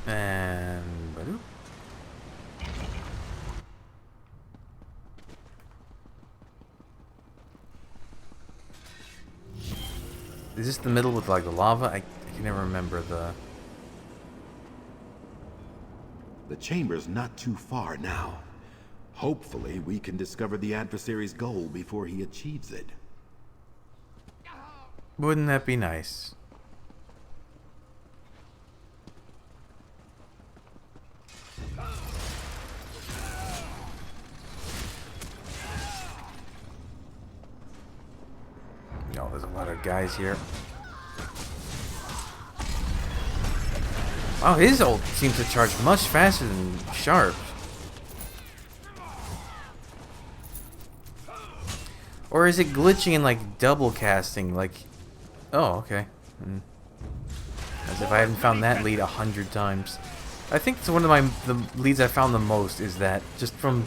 And... Badoo. Is this the middle with like the lava? I can never remember the... The chamber's not too far now. Hopefully, we can discover the adversary's goal before he achieves it. Wouldn't that be nice? No, there's a lot of guys here. Wow, his ult seems to charge much faster than Sharp. Or is it glitching and like double casting? Like, oh, okay. As if I haven't found that lead 100 times. I think it's one of the leads I found the most is that just from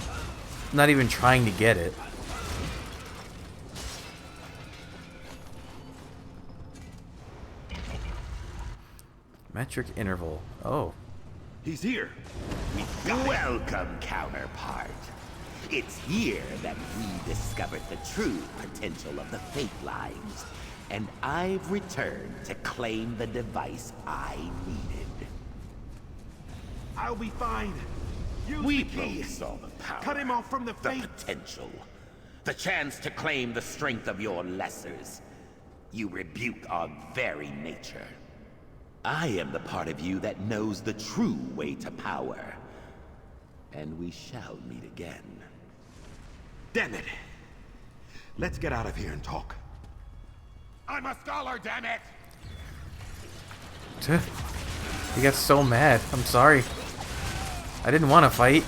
not even trying to get it. Metric interval. Oh. He's here. Welcome, counterpart. It's here that we discovered the true potential of the Fate lines, and I've returned to claim the device I needed. I'll be fine. Use We the key. both saw the power. Cut him off from the The Fate. potential. The chance to claim the strength of your lessers. You rebuke our very nature. I am the part of you that knows the true way to power. And we shall meet again. Damn it. Let's get out of here and talk. I'm a scholar, damn it! He got so mad. I'm sorry. I didn't want to fight.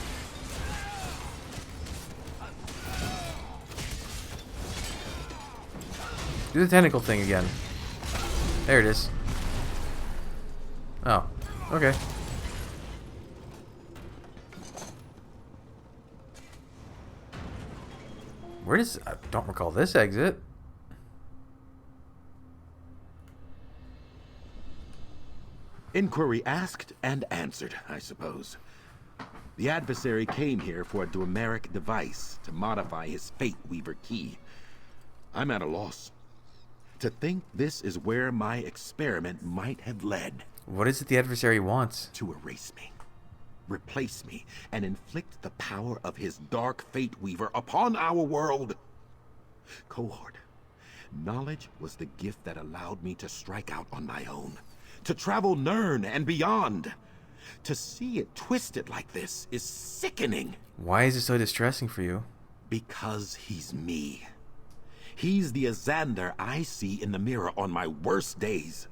Do the tentacle thing again. There it is. Oh, okay. Where does... I don't recall this exit. Inquiry asked and answered, I suppose. The adversary came here for a Dwemerric device to modify his Fate Weaver key. I'm at a loss. To think this is where my experiment might have led. What is it the adversary wants? To erase me, replace me, and inflict the power of his dark Fate Weaver upon our world. Cohort, knowledge was the gift that allowed me to strike out on my own. To travel Nirn and beyond. To see it twisted like this is sickening. Why is it so distressing for you? Because he's me. He's the Azander I see in the mirror on my worst days.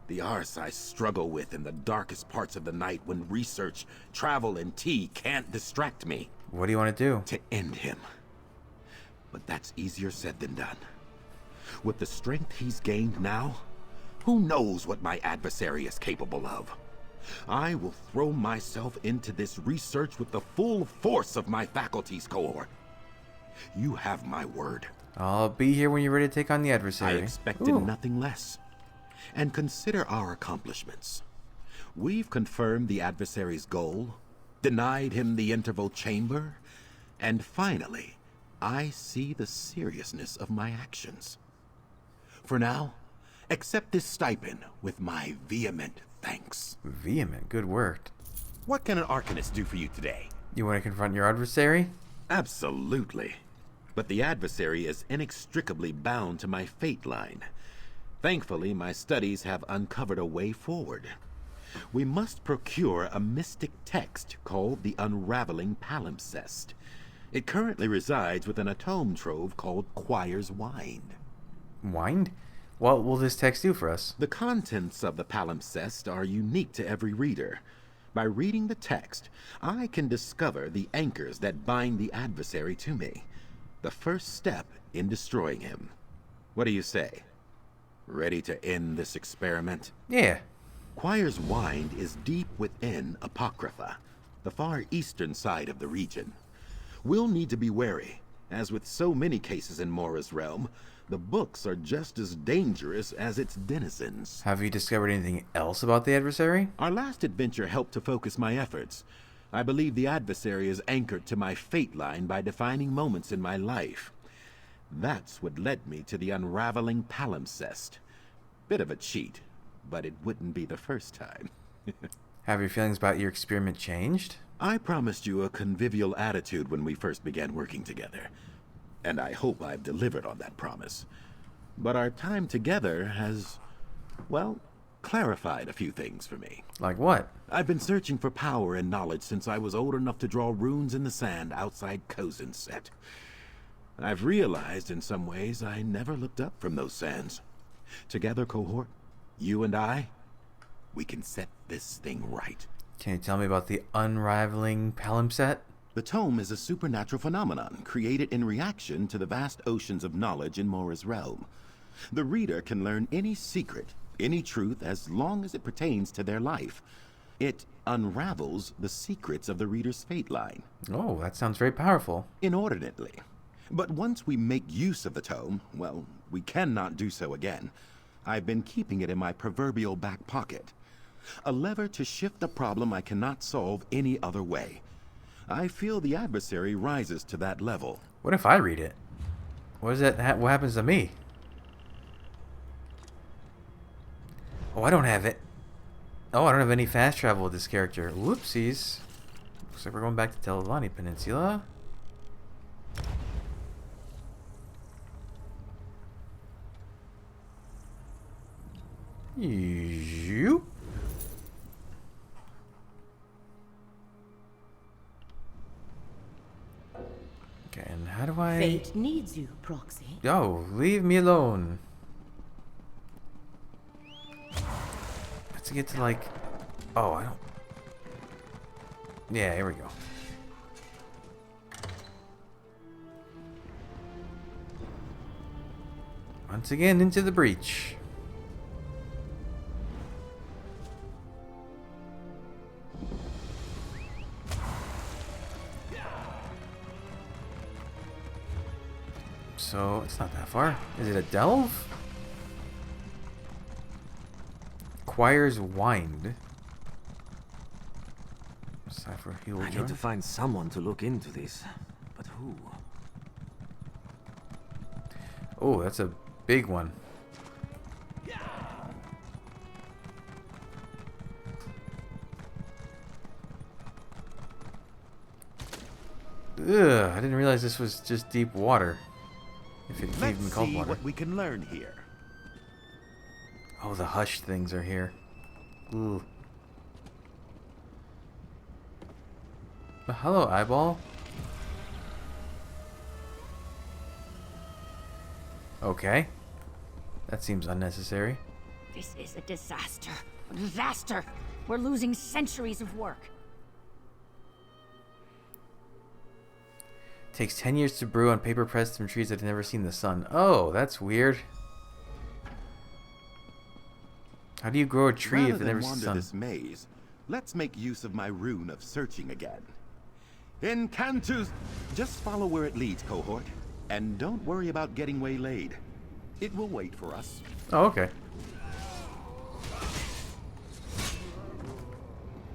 The arse I struggle with in the darkest parts of the night when research, travel, and tea can't distract me. What do you want to do? To end him. But that's easier said than done. With the strength he's gained now, who knows what my adversary is capable of? I will throw myself into this research with the full force of my faculties, Cohort. You have my word. I'll be here when you're ready to take on the adversary. I expected nothing less. And consider our accomplishments. We've confirmed the adversary's goal, denied him the interval chamber, and finally, I see the seriousness of my actions. For now, accept this stipend with my vehement thanks. Vehement, good word. What can an Arcanist do for you today? You want to confront your adversary? Absolutely. But the adversary is inextricably bound to my fate line. Thankfully, my studies have uncovered a way forward. We must procure a mystic text called the Unraveling Palimpsest. It currently resides within a tome trove called Choir's Wind. Wind? What will this text do for us? The contents of the palimpsest are unique to every reader. By reading the text, I can discover the anchors that bind the adversary to me. The first step in destroying him. What do you say? Ready to end this experiment? Yeah. Choir's Wind is deep within Apocrypha, the far eastern side of the region. We'll need to be wary. As with so many cases in Mora's realm, the books are just as dangerous as its denizens. Have you discovered anything else about the adversary? Our last adventure helped to focus my efforts. I believe the adversary is anchored to my fate line by defining moments in my life. That's what led me to the Unraveling Palimpsest. Bit of a cheat, but it wouldn't be the first time. Have your feelings about your experiment changed? I promised you a convivial attitude when we first began working together, and I hope I've delivered on that promise. But our time together has, well, clarified a few things for me. Like what? I've been searching for power and knowledge since I was old enough to draw runes in the sand outside Kozinset. I've realized in some ways I never looked up from those sands. Together, Cohort, you and I, we can set this thing right. Can you tell me about the Unraveling Palimpsest? The tome is a supernatural phenomenon created in reaction to the vast oceans of knowledge in Mora's realm. The reader can learn any secret, any truth, as long as it pertains to their life. It unravels the secrets of the reader's fate line. Oh, that sounds very powerful. Inordinately. But once we make use of the tome, well, we cannot do so again. I've been keeping it in my proverbial back pocket. A lever to shift a problem I cannot solve any other way. I feel the adversary rises to that level. What if I read it? What is that? What happens to me? Oh, I don't have it. Oh, I don't have any fast travel with this character. Whoopsies. Looks like we're going back to Telvanni Peninsula. You. Okay, and how do I... Fate needs you, Proxy. Oh, leave me alone. Let's get to like... Oh, I don't... Yeah, here we go. Once again, into the breach. So, it's not that far. Is it a delve? Choir's Wind. Cypher Heal I need to find someone to look into this. But who? Oh, that's a big one. Ugh, I didn't realize this was just deep water. If it Let's even called see water. what we can learn here. Oh, the hush things are here. Ooh. Hello, eyeball. Okay. That seems unnecessary. This is a disaster. A disaster. We're losing centuries of work. Takes 10 years to brew on paper pressed from trees that have never seen the sun. Oh, that's weird. How do you grow a tree if it never sees the sun? This maze, let's make use of my rune of searching again. In Cantus, just follow where it leads, cohort. And don't worry about getting waylaid. It will wait for us. Oh, okay.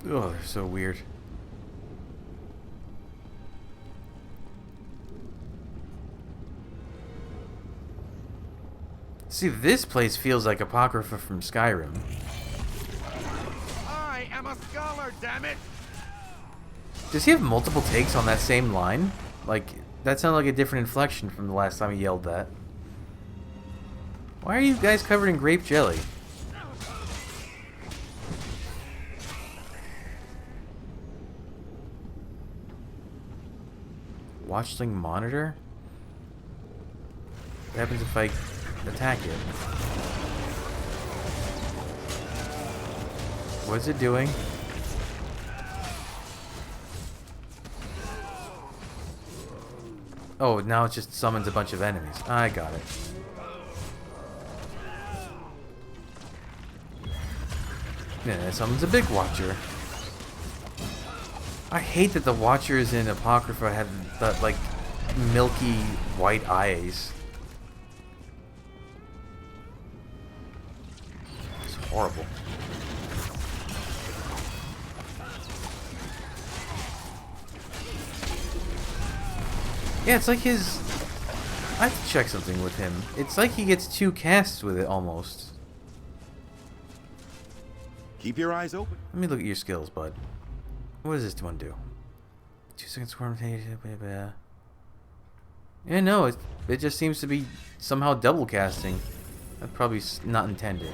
Oh, they're so weird. See, this place feels like Apocrypha from Skyrim. I am a scholar, damn it! Does he have multiple takes on that same line? Like, that sounded like a different inflection from the last time he yelled that. Why are you guys covered in grape jelly? Watchling monitor? What happens if I attack it? What's it doing? Oh, now it just summons a bunch of enemies. I got it. Yeah, it summons a big watcher. I hate that the watchers in Apocrypha have that, like, milky white eyes. It's horrible. Yeah, it's like his... I have to check something with him. It's like he gets 2 casts with it, almost. Keep your eyes open. Let me look at your skills, bud. What does this one do? 2 seconds swarm. Yeah, no, it just seems to be somehow double casting. That's probably not intended.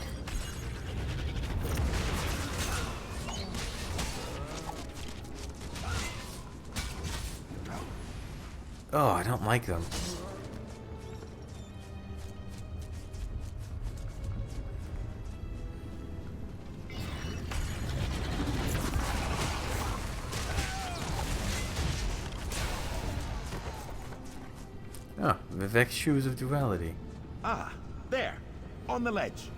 Oh, I don't like them. Ah, Vivek's Shoes of Duality. Ah, there. On the ledge.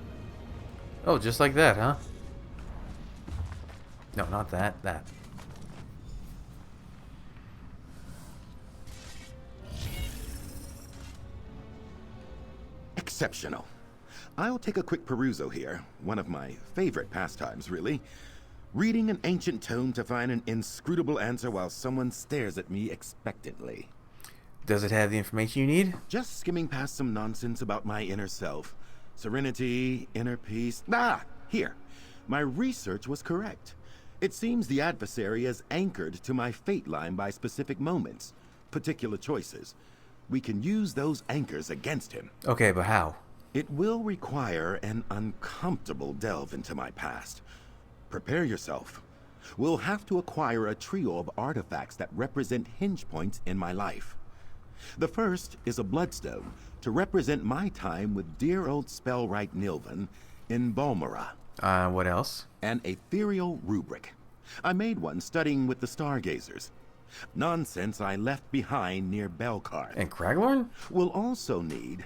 Oh, just like that, huh? No, not that. That. Exceptional. I'll take a quick perusal here. One of my favorite pastimes, really. Reading an ancient tome to find an inscrutable answer while someone stares at me expectantly. Does it have the information you need? Just skimming past some nonsense about my inner self. Serenity, inner peace. Ah, here. My research was correct. It seems the adversary is anchored to my fate line by specific moments, particular choices. We can use those anchors against him. Okay, but how? It will require an uncomfortable delve into my past. Prepare yourself. We'll have to acquire a trio of artifacts that represent hinge points in my life. The first is a bloodstone to represent my time with dear old Spellwright Nilvan in Balmora. What else? An ethereal rubric. I made one studying with the Stargazers. Nonsense I left behind near Belkarth. And Craglorn? We'll also need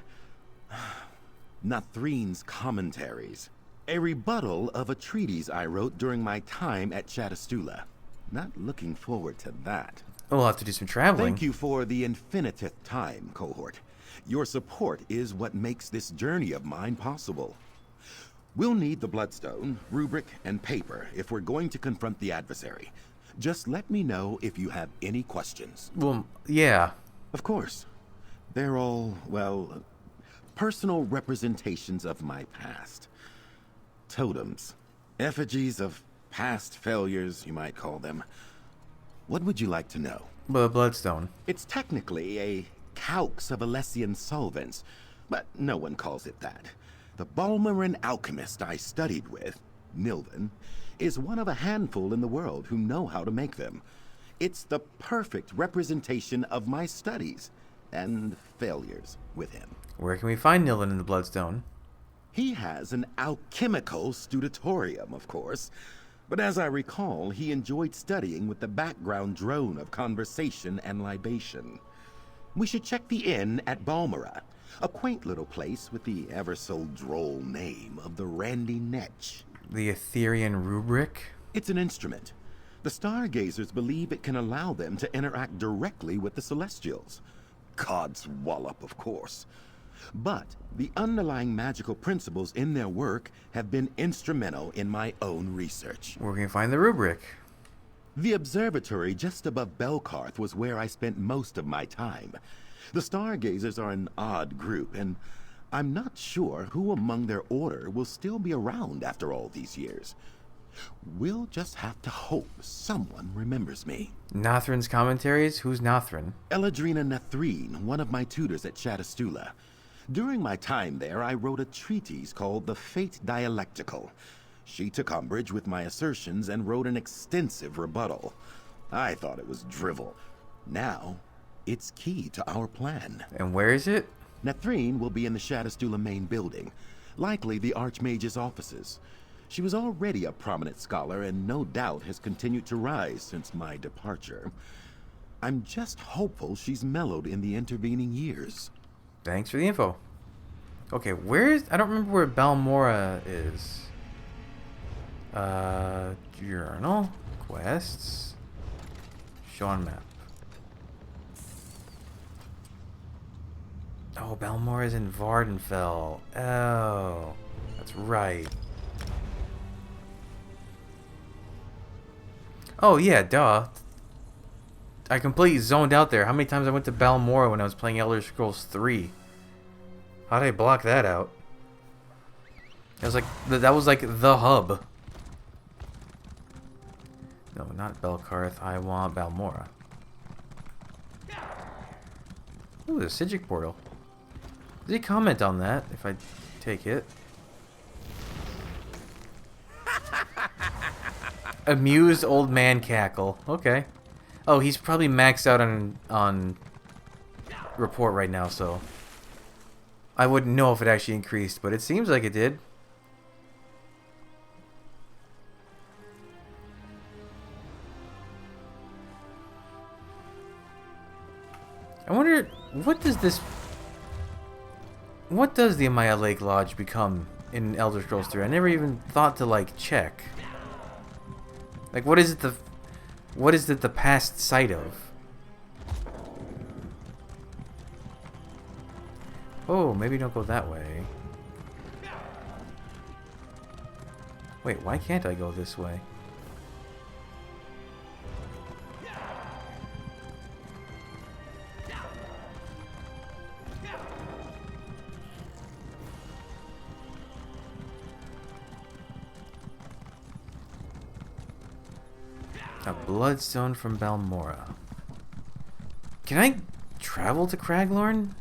Nathreen's commentaries. A rebuttal of a treatise I wrote during my time at Chatastula. Not looking forward to that. We'll have to do some traveling. Thank you for the infiniteth time, cohort. Your support is what makes this journey of mine possible. We'll need the bloodstone, rubric, and paper if we're going to confront the adversary. Just let me know if you have any questions. Well, yeah. Of course. They're all, well, personal representations of my past. Totems. Effigies of past failures, you might call them. What would you like to know? Bloodstone. It's technically a calx of Alessian solvents, but no one calls it that. The Balmoran alchemist I studied with, Nilvan, is one of a handful in the world who know how to make them. It's the perfect representation of my studies and failures with him. Where can we find Nilvan in the Bloodstone? He has an alchemical studitorium, of course, but as I recall, he enjoyed studying with the background drone of conversation and libation. We should check the inn at Balmora, a quaint little place with the ever-so-droll name of the Randy Netch. The Etherean Rubric? It's an instrument. The Stargazers believe it can allow them to interact directly with the Celestials. God's wallop, of course. But the underlying magical principles in their work have been instrumental in my own research. Where can you find the rubric? The observatory just above Belkarth was where I spent most of my time. The Stargazers are an odd group, and I'm not sure who among their order will still be around after all these years. We'll just have to hope someone remembers me. Nathreen's commentaries? Who's Nathreen? Eladrina Nathreen, one of my tutors at Chatastula. During my time there, I wrote a treatise called The Fate Dialectical. She took umbrage with my assertions and wrote an extensive rebuttal. I thought it was drivel. Now, it's key to our plan. And where is it? Nathreen will be in the Chatastula main building, likely the Archmage's offices. She was already a prominent scholar and no doubt has continued to rise since my departure. I'm just hopeful she's mellowed in the intervening years. Thanks for the info. Okay, where is... I don't remember where Balmora is. Journal. Quests. Show on map. Oh, Balmora is in Vardenfell. Oh, that's right. Oh, yeah, duh. I completely zoned out there. How many times I went to Balmora when I was playing Elder Scrolls 3? How did I block that out? That was like the hub. No, not Belkarth. I want Balmora. Ooh, the Sigic portal. Does he comment on that if I take it? Amused old man cackle. Okay. Oh, he's probably maxed out on report right now, so I wouldn't know if it actually increased, but it seems like it did. I wonder, what does the Amaya Lake Lodge become in Elder Scrolls 3? I never even thought to like check. Like, what is it the past site of? Oh, maybe don't go that way. Wait, why can't I go this way? A bloodstone from Balmora. Can I travel to Craglorn?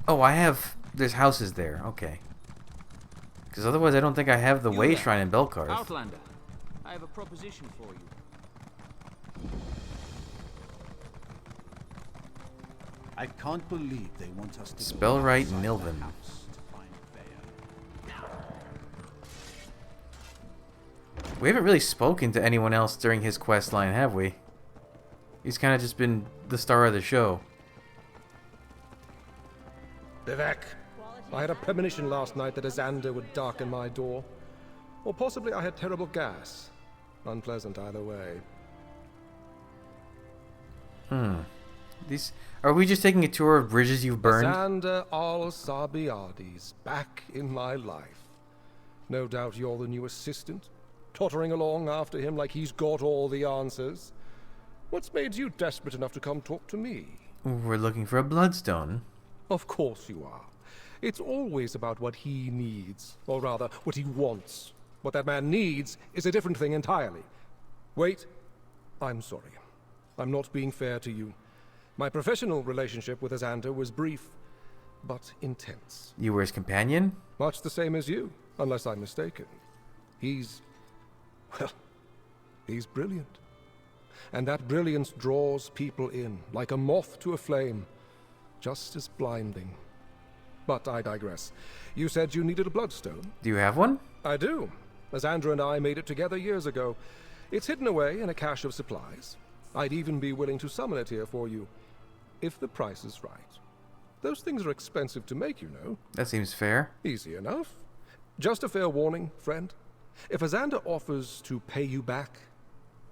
Oh, I have... There's houses there. Okay. Because otherwise I don't think I have the way shrine in Belkarth. Outlander, I have a proposition for you. I can't believe they want us to Spellwright Nilvan. We haven't really spoken to anyone else during his quest line, have we? He's kind of just been the star of the show. Vivek, I had a premonition last night that Azander would darken my door. Or possibly I had terrible gas. Unpleasant either way. These... Are we just taking a tour of bridges you've burned? Azander al-Sabiadi's back in my life. No doubt you're the new assistant, tottering along after him like he's got all the answers. What's made you desperate enough to come talk to me? We're looking for a bloodstone. Of course you are. It's always about what he needs, or rather, what he wants. What that man needs is a different thing entirely. Wait, I'm sorry. I'm not being fair to you. My professional relationship with Azander was brief, but intense. You were his companion? Much the same as you, unless I'm mistaken. He's... well, he's brilliant. And that brilliance draws people in, like a moth to a flame. Just as blinding. But I digress. You said you needed a bloodstone. Do you have one? I do. Azander and I made it together years ago. It's hidden away in a cache of supplies. I'd even be willing to summon it here for you, if the price is right. Those things are expensive to make, you know. That seems fair. Easy enough. Just a fair warning, friend. If Azander offers to pay you back,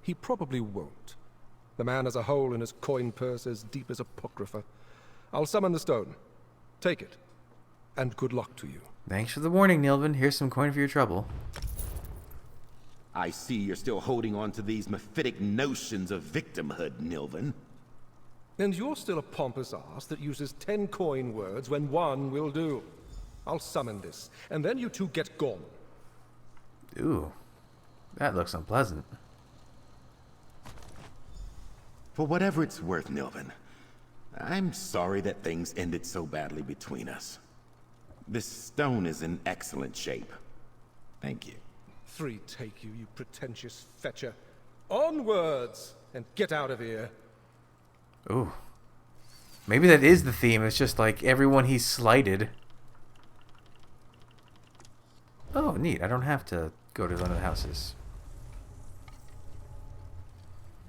he probably won't. The man has a hole in his coin purse as deep as Apocrypha. I'll summon the stone. Take it. And good luck to you. Thanks for the warning, Nilvan. Here's some coin for your trouble. I see you're still holding on to these mephitic notions of victimhood, Nilvan. And you're still a pompous ass that uses 10 coin words when one will do. I'll summon this, and then you two get gone. Ooh, that looks unpleasant. For whatever it's worth, Nilvan, I'm sorry that things ended so badly between us. This stone is in excellent shape. Thank you. 3 take you, you pretentious fetcher. Onwards, and get out of here. Ooh. Maybe that is the theme. It's just like everyone he's slighted. Oh, neat. I don't have to go to one of the houses.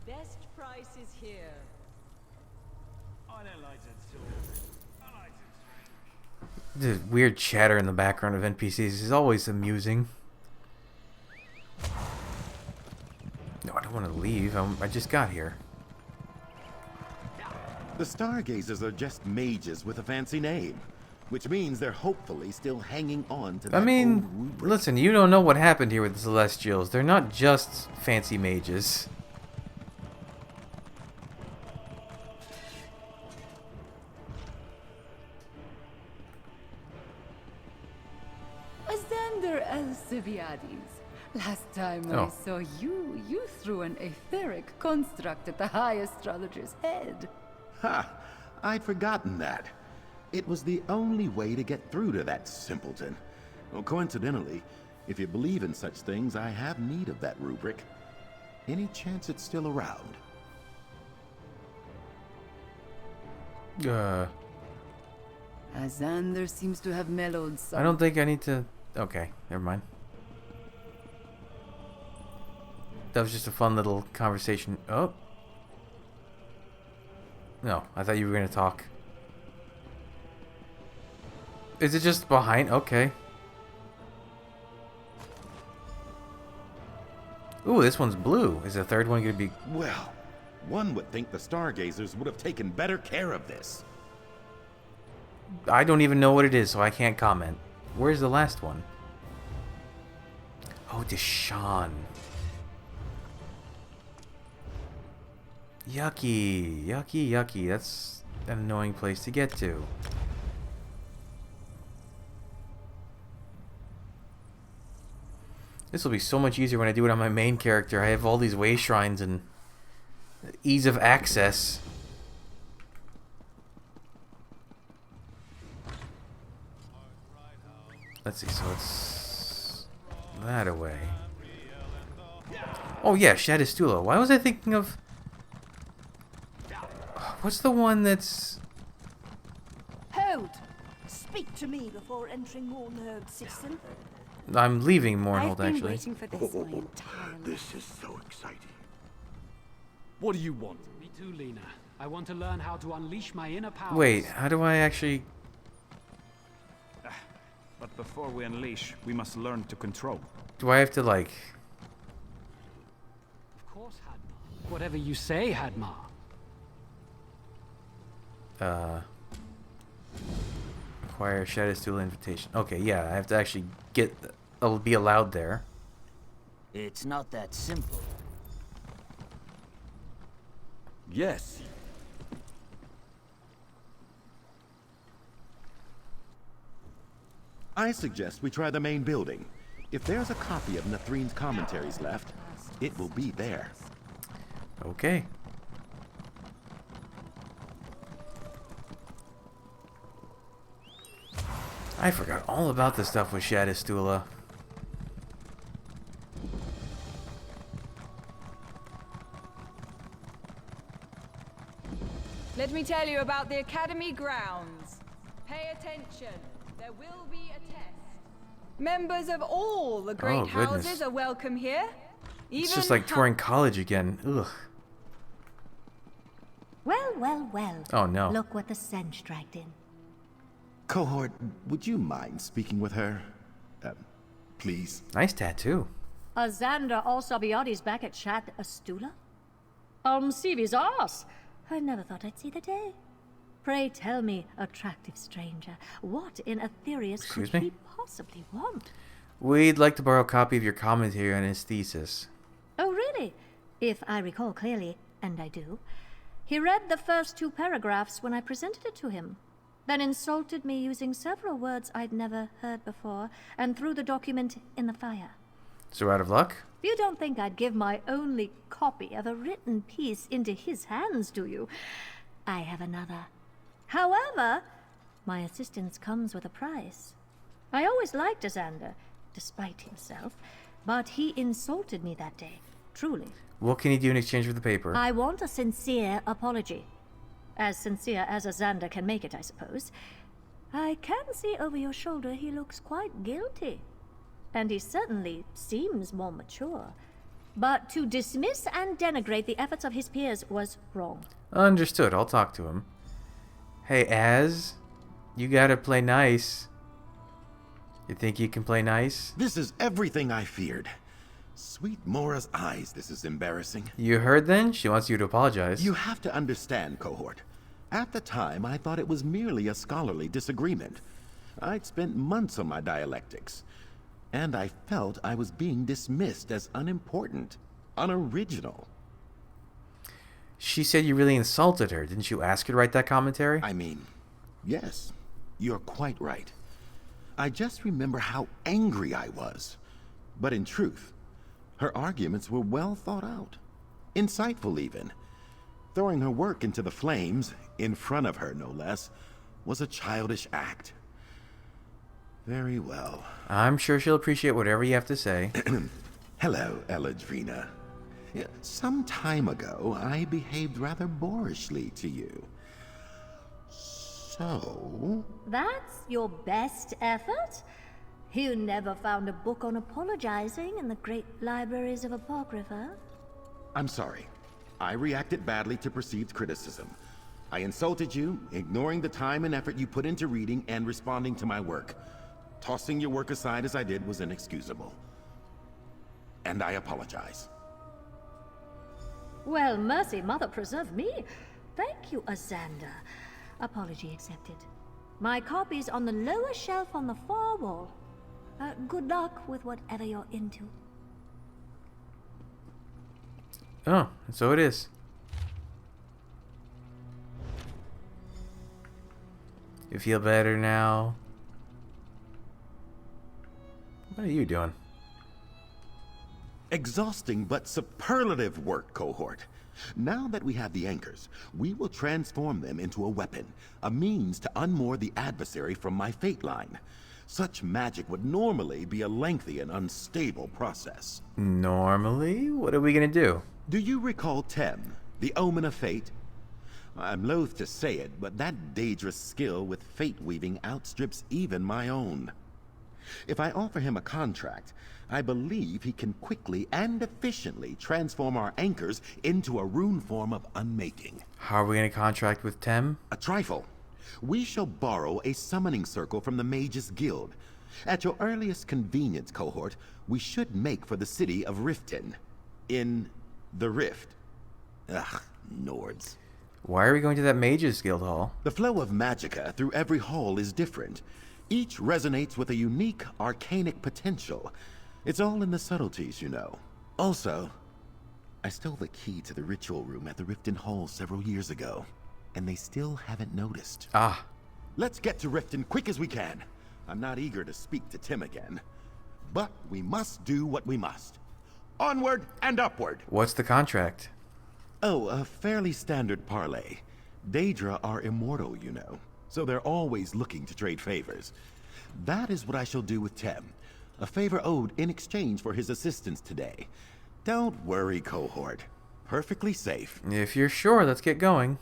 Best price is here. I don't like to talk. I like to The weird chatter in the background of NPCs is always amusing. No, I don't want to leave. I just got here. The Stargazers are just mages with a fancy name, which means they're hopefully still hanging on to that I mean, listen, you don't know what happened here with the Celestials. They're not just fancy mages. Azander Alcibiades. Last time I saw you, you threw an etheric construct at the high astrologer's head. Ha! I'd forgotten that. It was the only way to get through to that simpleton. Well, coincidentally, if you believe in such things, I have need of that rubric. Any chance it's still around? Azander seems to have mellowed some. I don't think I need to... Okay, never mind. That was just a fun little conversation. Oh. No, I thought you were going to talk. Is it just behind? Okay. Ooh, this one's blue. Is the third one going to be... Well, one would think the Stargazers would have taken better care of this. I don't even know what it is, so I can't comment. Where's the last one? Oh, Deshaun. Yucky. Yucky, yucky. That's an annoying place to get to. This will be so much easier when I do it on my main character. I have all these way shrines and ease of access. Let's see, so it's that away. Oh yeah, Shadistula. Why was I thinking of... What's the one that's... Hold! Speak to me before entering Mornhold, citizen. I'm leaving Mornhold, I've been actually. waiting for this my entire life. This is so exciting. What do you want? Me too, Lena. I want to learn how to unleash my inner powers. Wait, how do I actually... But before we unleash, we must learn to control. Do I have to, like... Of course, Hadmar. Whatever you say, Hadmar. Acquire Shadistula invitation. Okay, yeah, I have to actually get... I'll be allowed there. It's not that simple. Yes. I suggest we try the main building. If there's a copy of Nathrine's commentaries left, it will be there. Okay. I forgot all about the stuff with Shadistula. Let me tell you about the Academy grounds. Pay attention. There will be a test. Members of all the great houses are welcome here. It's just like touring college again. Ugh. Well, well, well. Oh no. Look what the Sench dragged in. Cohort, would you mind speaking with her? Please. Nice tattoo. Xander Alsabiadi's back at Shad Astula? Sivi's arse. I never thought I'd see the day. Pray tell me, attractive stranger, what in Aetherius could he possibly want? We'd like to borrow a copy of your commentary on his thesis. Oh, really? If I recall clearly, and I do, he read the first 2 paragraphs when I presented it to him, then insulted me using several words I'd never heard before, and threw the document in the fire. So out of luck? You don't think I'd give my only copy of a written piece into his hands, do you? I have another. However, my assistance comes with a price. I always liked Xander, despite himself, but he insulted me that day, truly. What can you do in exchange for the paper? I want a sincere apology. As sincere as Xander can make it, I suppose. I can see over your shoulder he looks quite guilty. And he certainly seems more mature. But to dismiss and denigrate the efforts of his peers was wrong. Understood. I'll talk to him. Hey, Az, you gotta play nice. You think you can play nice? This is everything I feared. Sweet Mora's eyes, this is embarrassing. You heard then? She wants you to apologize. You have to understand, Cohort. At the time, I thought it was merely a scholarly disagreement. I'd spent months on my dialectics, and I felt I was being dismissed as unimportant, unoriginal. She said you really insulted her. Didn't you ask her to write that commentary? I mean, yes, you're quite right. I just remember how angry I was. But in truth, her arguments were well thought out. Insightful, even. Throwing her work into the flames, in front of her no less, was a childish act. Very well. I'm sure she'll appreciate whatever you have to say. Hello, Eladrina. Some time ago, I behaved rather boorishly to you. So... That's your best effort? You never found a book on apologizing in the great libraries of Apocrypha? I'm sorry. I reacted badly to perceived criticism. I insulted you, ignoring the time and effort you put into reading and responding to my work. Tossing your work aside as I did was inexcusable. And I apologize. Well, mercy, Mother preserve me. Thank you, Xander. Apology accepted. My copy's on the lower shelf on the far wall. Good luck with whatever you're into. Oh, so it is. You feel better now? What are you doing? Exhausting but superlative work, cohort. Now that we have the anchors, we will transform them into a weapon, a means to unmoor the adversary from my fate line. Such magic would normally be a lengthy and unstable process. Normally? What are we gonna do? Do you recall Tem, the Omen of Fate? I'm loath to say it, but that dangerous skill with fate weaving outstrips even my own. If I offer him a contract, I believe he can quickly and efficiently transform our anchors into a rune form of unmaking. How are we gonna contract with Tem? A trifle. We shall borrow a summoning circle from the Mages Guild. At your earliest convenience, cohort, we should make for the city of Riften. In the Rift. Ugh, Nords. Why are we going to that Mages Guild hall? The flow of magicka through every hall is different. Each resonates with a unique arcanic potential. It's all in the subtleties, you know. Also, I stole the key to the ritual room at the Riften Hall several years ago, and they still haven't noticed. Ah. Let's get to Riften quick as we can. I'm not eager to speak to Tim again. But we must do what we must. Onward and upward. What's the contract? Oh, a fairly standard parlay. Daedra are immortal, you know, so they're always looking to trade favors. That is what I shall do with Tem. A favor owed in exchange for his assistance today. Don't worry, cohort. Perfectly safe. If you're sure, let's get going.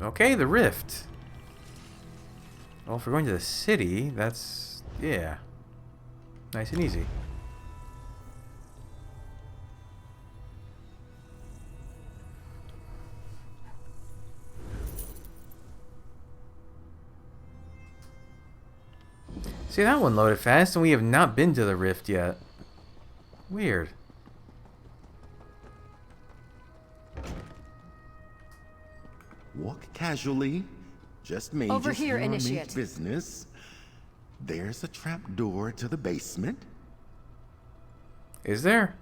Okay, the Rift. Well, if we're going to the city, that's... yeah. Nice and easy. See, that one loaded fast, and we have not been to the Rift yet. Weird. Walk casually. Just mages Over here, who Initiate. make business. There's a trap door to the basement. Is there?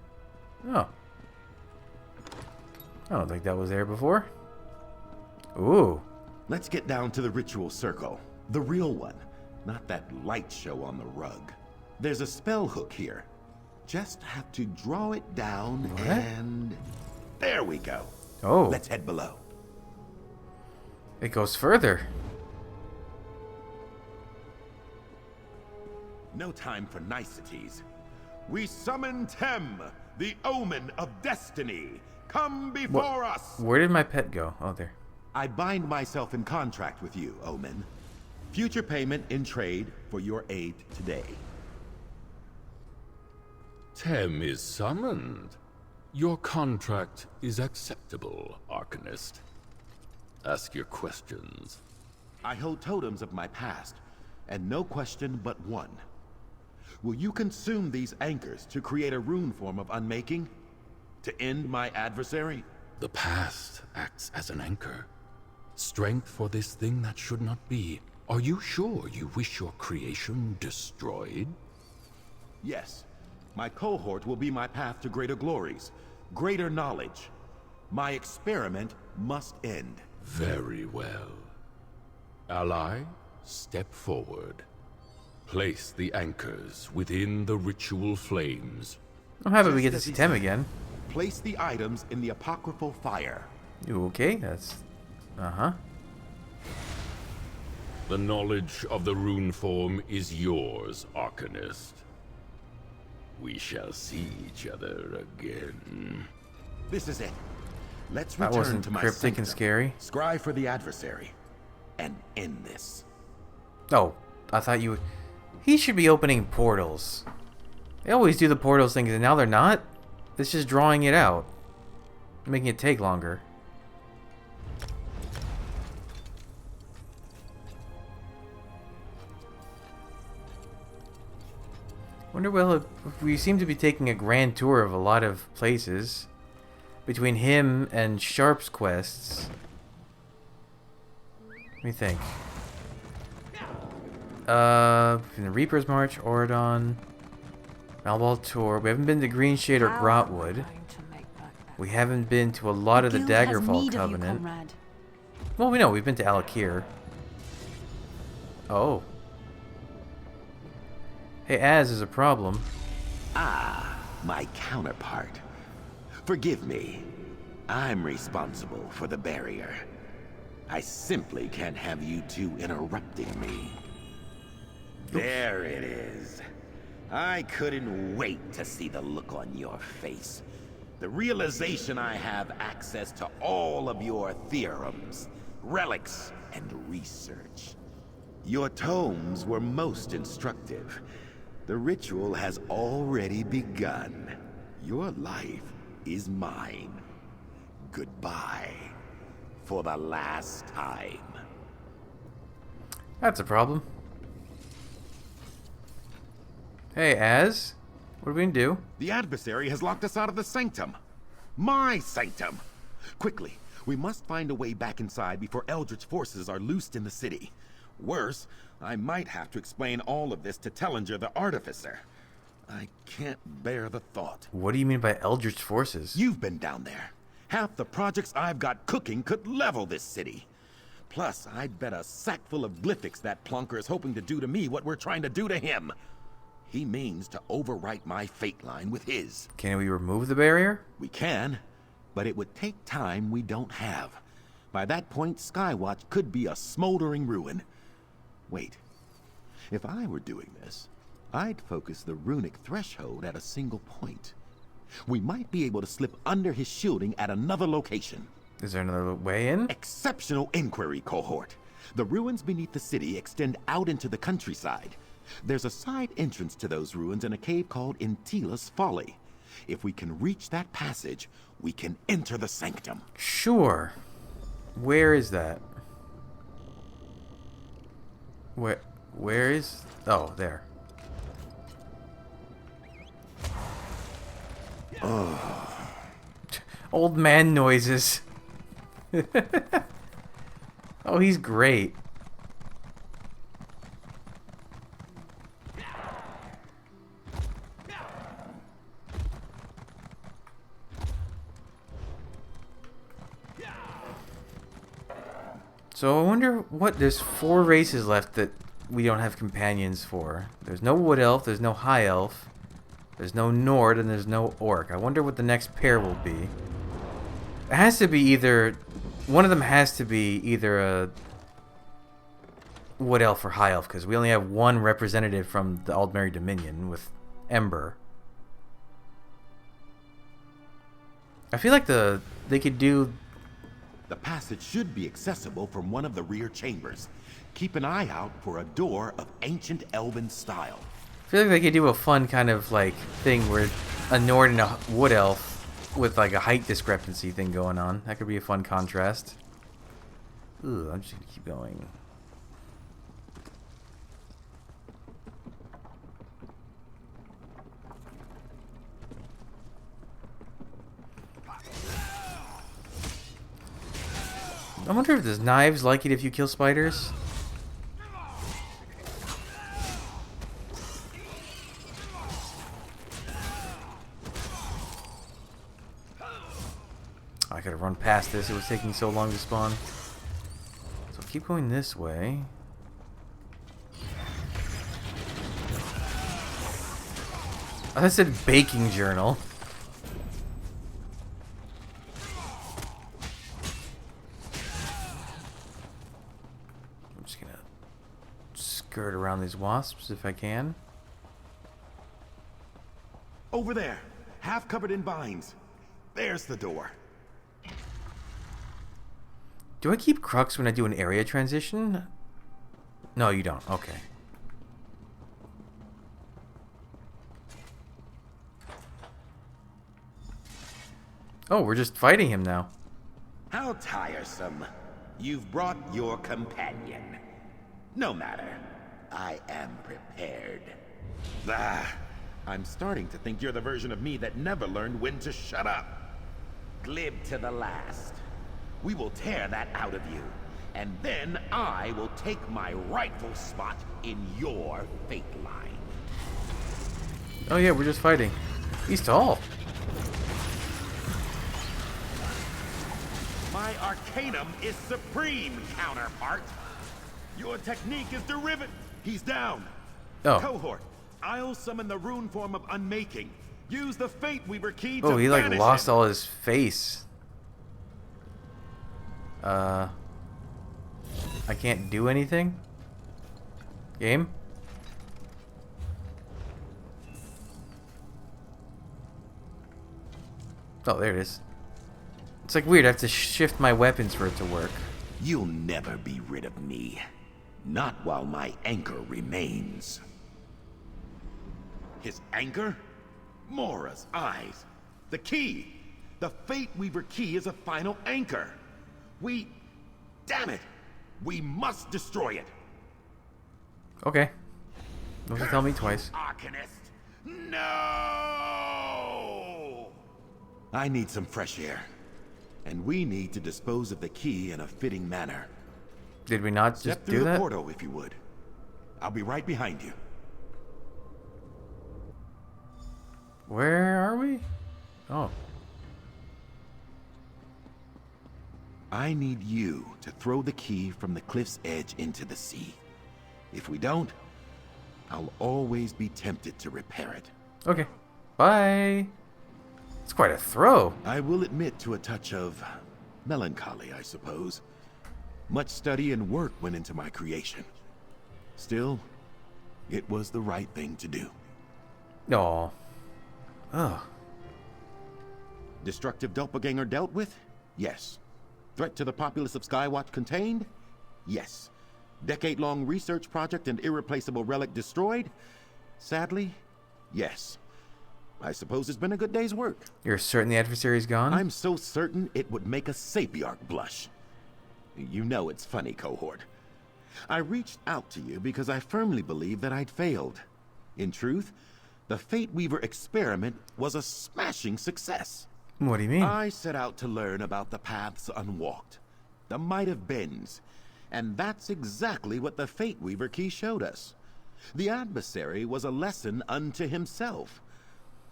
Oh. I don't think that was there before. Ooh. Let's get down to the ritual circle. The real one. Not that light show on the rug. There's a spell hook here. Just have to draw it down and... there we go. Oh. Let's head below. It goes further. No time for niceties. We summon Tem, the Omen of Destiny. Come before us. Where did my pet go? Oh, there. I bind myself in contract with you, Omen. Future payment in trade for your aid today. Tem is summoned. Your contract is acceptable, Arcanist. Ask your questions. I hold totems of my past, and no question but one. Will you consume these anchors to create a rune form of unmaking? To end my adversary? The past acts as an anchor. Strength for this thing that should not be. Are you sure you wish your creation destroyed? Yes. My cohort will be my path to greater glories, greater knowledge. My experiment must end. Very well. Ally, step forward. Place the anchors within the ritual flames. I'm happy we get to see Tem again. Place the items in the apocryphal fire. Okay, that's... uh-huh. The knowledge of the rune form is yours, Arcanist. We shall see each other again. This is it. Let's That return wasn't to my cryptic sanctum, and scary. scry for the adversary, and end this. Oh, I thought you would... He should be opening portals. They always do the portals things, and now they're not? It's just drawing it out. Making it take longer. Wonder, well, we seem to be taking a grand tour of a lot of places. Between him and Sharp's quests. Let me think. In the Reaper's March, Oridon, Malbal Tour. We haven't been to Green Shade or Grotwood. We haven't been to a lot of the Daggerfall Covenant. Well, we know we've been to Alakir. Oh. Hey, Az is a problem. Ah, my counterpart. Forgive me. I'm responsible for the barrier. I simply can't have you two interrupting me. There it is. I couldn't wait to see the look on your face. The realization I have access to all of your theorems, relics, and research. Your tomes were most instructive. The ritual has already begun. Your life is mine. Goodbye. For the last time. That's a problem. Hey, Az. What are we gonna do? The adversary has locked us out of the sanctum. My sanctum! Quickly, we must find a way back inside before Eldritch forces are loosed in the city. Worse, I might have to explain all of this to Tellinger the Artificer. I can't bear the thought. What do you mean by Eldritch forces? You've been down there. Half the projects I've got cooking could level this city. Plus, I'd bet a sack full of glyphics that plonker is hoping to do to me what we're trying to do to him. He means to overwrite my fate line with his. Can we remove the barrier? We can, but it would take time we don't have. By that point, Skywatch could be a smoldering ruin. Wait, if I were doing this, I'd focus the runic threshold at a single point. We might be able to slip under his shielding at another location. Is there another way in? Exceptional inquiry, cohort. The ruins beneath the city extend out into the countryside. There's a side entrance to those ruins in a cave called Intila's Folly. If we can reach that passage, we can enter the sanctum. Sure. Where is that? Where is... Oh, there. Oh. Old man noises. Oh, he's great. So I wonder what... There's 4 races left that we don't have companions for. There's no Wood Elf, there's no High Elf, there's no Nord, and there's no Orc. I wonder what the next pair will be. It has to be either... One of them has to be either a Wood Elf or High Elf, because we only have one representative from the Aldmeri Dominion with Ember. I feel like they could do... The passage should be accessible from one of the rear chambers. Keep an eye out for a door of ancient elven style. I feel like they could do a fun kind of like thing where a Nord and a Wood Elf with like a height discrepancy thing going on. That could be a fun contrast. Ooh, I'm just gonna keep going. I wonder if does knives like it if you kill spiders? I could have run past this. It was taking so long to spawn. So keep going this way. I said baking journal. I'm just gonna skirt around these wasps if I can. Over there, half covered in vines. There's the door. Do I keep Crux when I do an area transition? No, you don't. Okay. Oh, we're just fighting him now. How tiresome. You've brought your companion. No matter. I am prepared. I'm starting to think you're the version of me that never learned when to shut up. Glib to the last. We will tear that out of you, And then I will take my rightful spot in your fate line. Oh yeah, we're just fighting. He's tall. My arcanum is supreme, counterpart. Your technique is derivative. He's down. Oh. Cohort, I'll summon the rune form of unmaking. Use the Fate Weaver key to Oh, he like banish lost him. all his face. I can't do anything? Game? Oh, there it is. It's like weird, I have to shift my weapons for it to work. You'll never be rid of me. Not while my anchor remains. His anchor? Mora's eyes. The key. The Fate Weaver key is a final anchor. Damn it! We must destroy it. Okay. Don't have to tell me twice. Arcanist! No! I need some fresh air. And we need to dispose of the key in a fitting manner. Did we not just Step do through that? the portal, if you would. I'll be right behind you. Where are we? Oh. I need you to throw the key from the cliff's edge into the sea. If we don't, I'll always be tempted to repair it. Okay. Bye. It's quite a throw. I will admit to a touch of melancholy, I suppose. Much study and work went into my creation. Still, it was the right thing to do. No. Oh. Destructive doppelganger dealt with? Yes. Threat to the populace of Skywatch contained? Yes. Decade-long research project and irreplaceable relic destroyed? Sadly, yes. I suppose it's been a good day's work. You're certain the adversary's gone? I'm so certain it would make a Sapiarch blush. You know it's funny, Cohort. I reached out to you because I firmly believed that I'd failed. In truth, the Fate Weaver experiment was a smashing success. What do you mean? I set out to learn about the paths unwalked, the might have beens, and that's exactly what the Fate Weaver key showed us. The adversary was a lesson unto himself.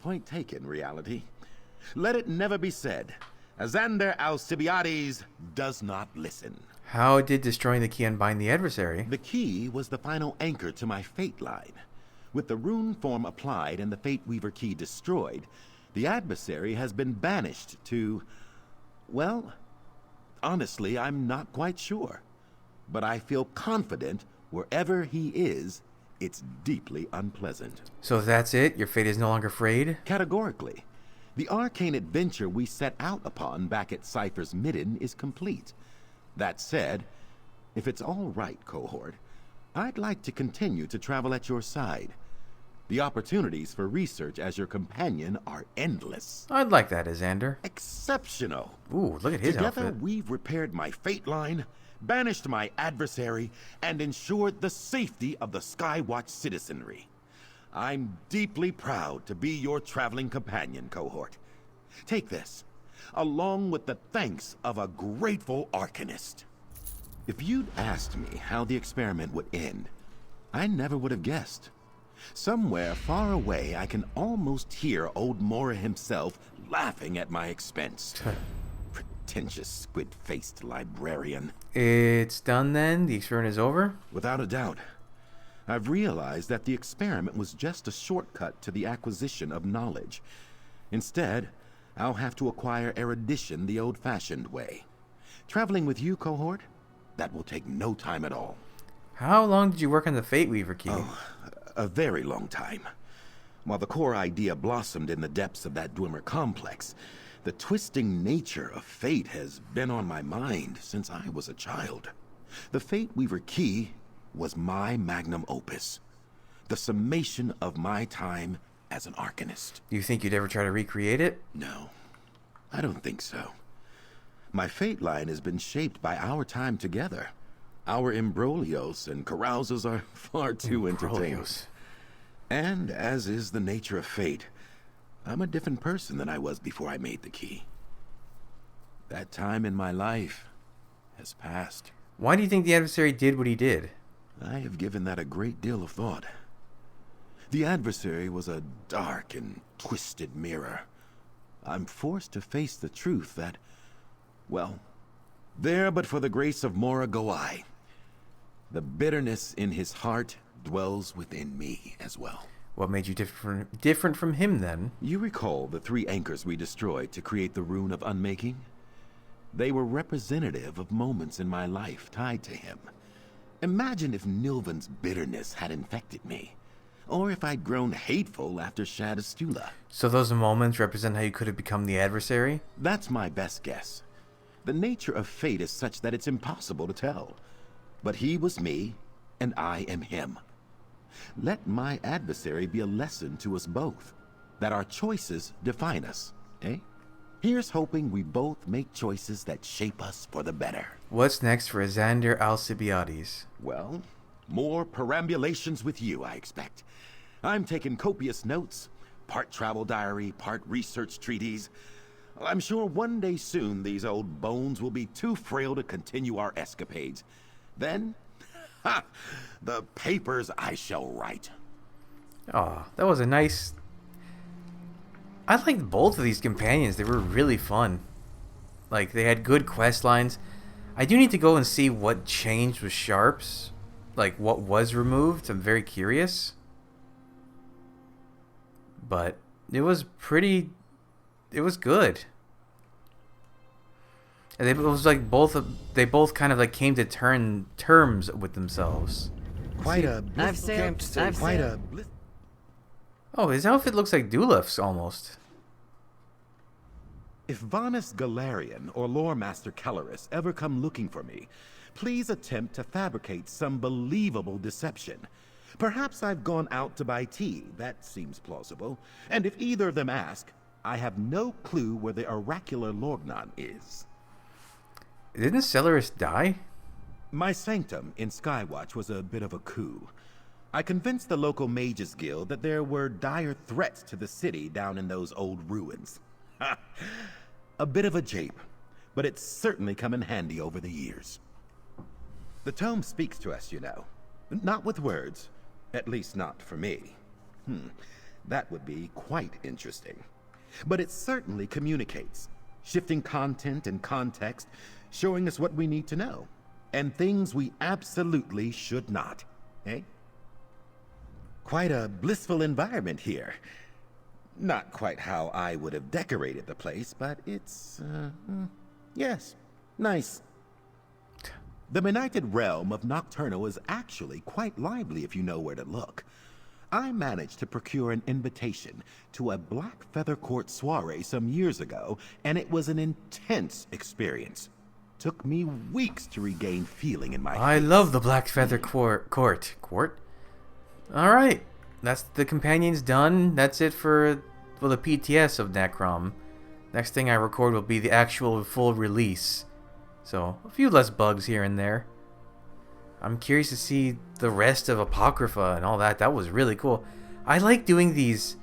Point taken, reality. Let it never be said, Azander Alcibiades does not listen. How did destroying the key unbind the adversary? The key was the final anchor to my fate line. With the rune form applied and the Fate Weaver key destroyed, the adversary has been banished to... well, honestly, I'm not quite sure. But I feel confident wherever he is, it's deeply unpleasant. So that's it? Your fate is no longer frayed? Categorically. The arcane adventure we set out upon back at Cypher's Midden is complete. That said, if it's all right, Cohort, I'd like to continue to travel at your side. The opportunities for research as your companion are endless. I'd like that, Azander. Exceptional. Ooh, look at his Together, outfit. we've repaired my fate line, banished my adversary, and ensured the safety of the Skywatch citizenry. I'm deeply proud to be your traveling companion, Cohort. Take this, along with the thanks of a grateful Arcanist. If you'd asked me how the experiment would end, I never would have guessed. Somewhere far away, I can almost hear old Mora himself laughing at my expense. Pretentious squid-faced librarian. It's done then? The experiment is over? Without a doubt. I've realized that the experiment was just a shortcut to the acquisition of knowledge. Instead, I'll have to acquire erudition the old-fashioned way. Traveling with you, Cohort, that will take no time at all. How long did you work on the Fate Weaver key? Oh, a very long time. While the core idea blossomed in the depths of that Dwemer complex, the twisting nature of fate has been on my mind since I was a child. The Fate Weaver key was my magnum opus, the summation of my time as an Arcanist. Do you think you'd ever try to recreate it? No, I don't think so. My fate line has been shaped by our time together. Our imbroglios and carousals are far too entertaining. And as is the nature of fate, I'm a different person than I was before I made the key. That time in my life has passed. Why do you think the adversary did what he did? I have given that a great deal of thought. The adversary was a dark and twisted mirror. I'm forced to face the truth that, well, there but for the grace of Mora go I. The bitterness in his heart dwells within me as well. What made you different from him, then? You recall the 3 anchors we destroyed to create the Rune of Unmaking? They were representative of moments in my life tied to him. Imagine if Nilvan's bitterness had infected me. Or if I'd grown hateful after Shadastula. So those moments represent how you could have become the adversary? That's my best guess. The nature of fate is such that it's impossible to tell. But he was me, and I am him. Let my adversary be a lesson to us both. That our choices define us, eh? Here's hoping we both make choices that shape us for the better. What's next for Xander Alcibiades? Well, more perambulations with you, I expect. I'm taking copious notes, part travel diary, part research treatise. I'm sure one day soon these old bones will be too frail to continue our escapades. Then, the papers I shall write. Oh, that was a nice... I liked both of these companions. They were really fun. Like, they had good quest lines. I do need to go and see what changed with Sharps. Like, what was removed. I'm very curious. But it was pretty... It was good. And it was like they both kind of like came to terms with themselves. Quite a... Oh, his outfit looks like Dulef's almost. If Vanus Galarian or Lore Master Caloris ever come looking for me, please attempt to fabricate some believable deception. Perhaps I've gone out to buy tea. That seems plausible. And if either of them ask, I have no clue where the oracular Lorgnon is. Didn't Celeris die? My sanctum in Skywatch was a bit of a coup. I convinced the local mages guild that there were dire threats to the city down in those old ruins. A bit of a jape, but it's certainly come in handy over the years. The tome speaks to us, you know. Not with words, at least not for me. That would be quite interesting. But it certainly communicates, shifting content and context, showing us what we need to know, and things we absolutely should not, eh? Quite a blissful environment here. Not quite how I would have decorated the place, but it's, yes, nice. The benighted realm of Nocturno is actually quite lively if you know where to look. I managed to procure an invitation to a Black Feather Court soiree some years ago, and it was an intense experience. Took me weeks to regain feeling in my I love the Black Feather Court. Alright, that's the companions done. That's it for the PTS of Necrom. Next thing I record will be the actual full release. So, a few less bugs here and there. I'm curious to see the rest of Apocrypha and all that. That was really cool. I like doing these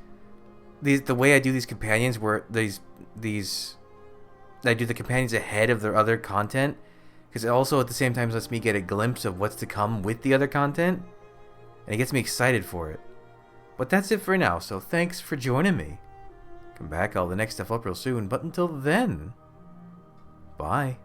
the way I do these companions, where I do the companions ahead of their other content, because it also at the same time lets me get a glimpse of what's to come with the other content, and it gets me excited for it. But that's it for now, so thanks for joining me. Come back, all the next stuff up real soon, but until then, bye.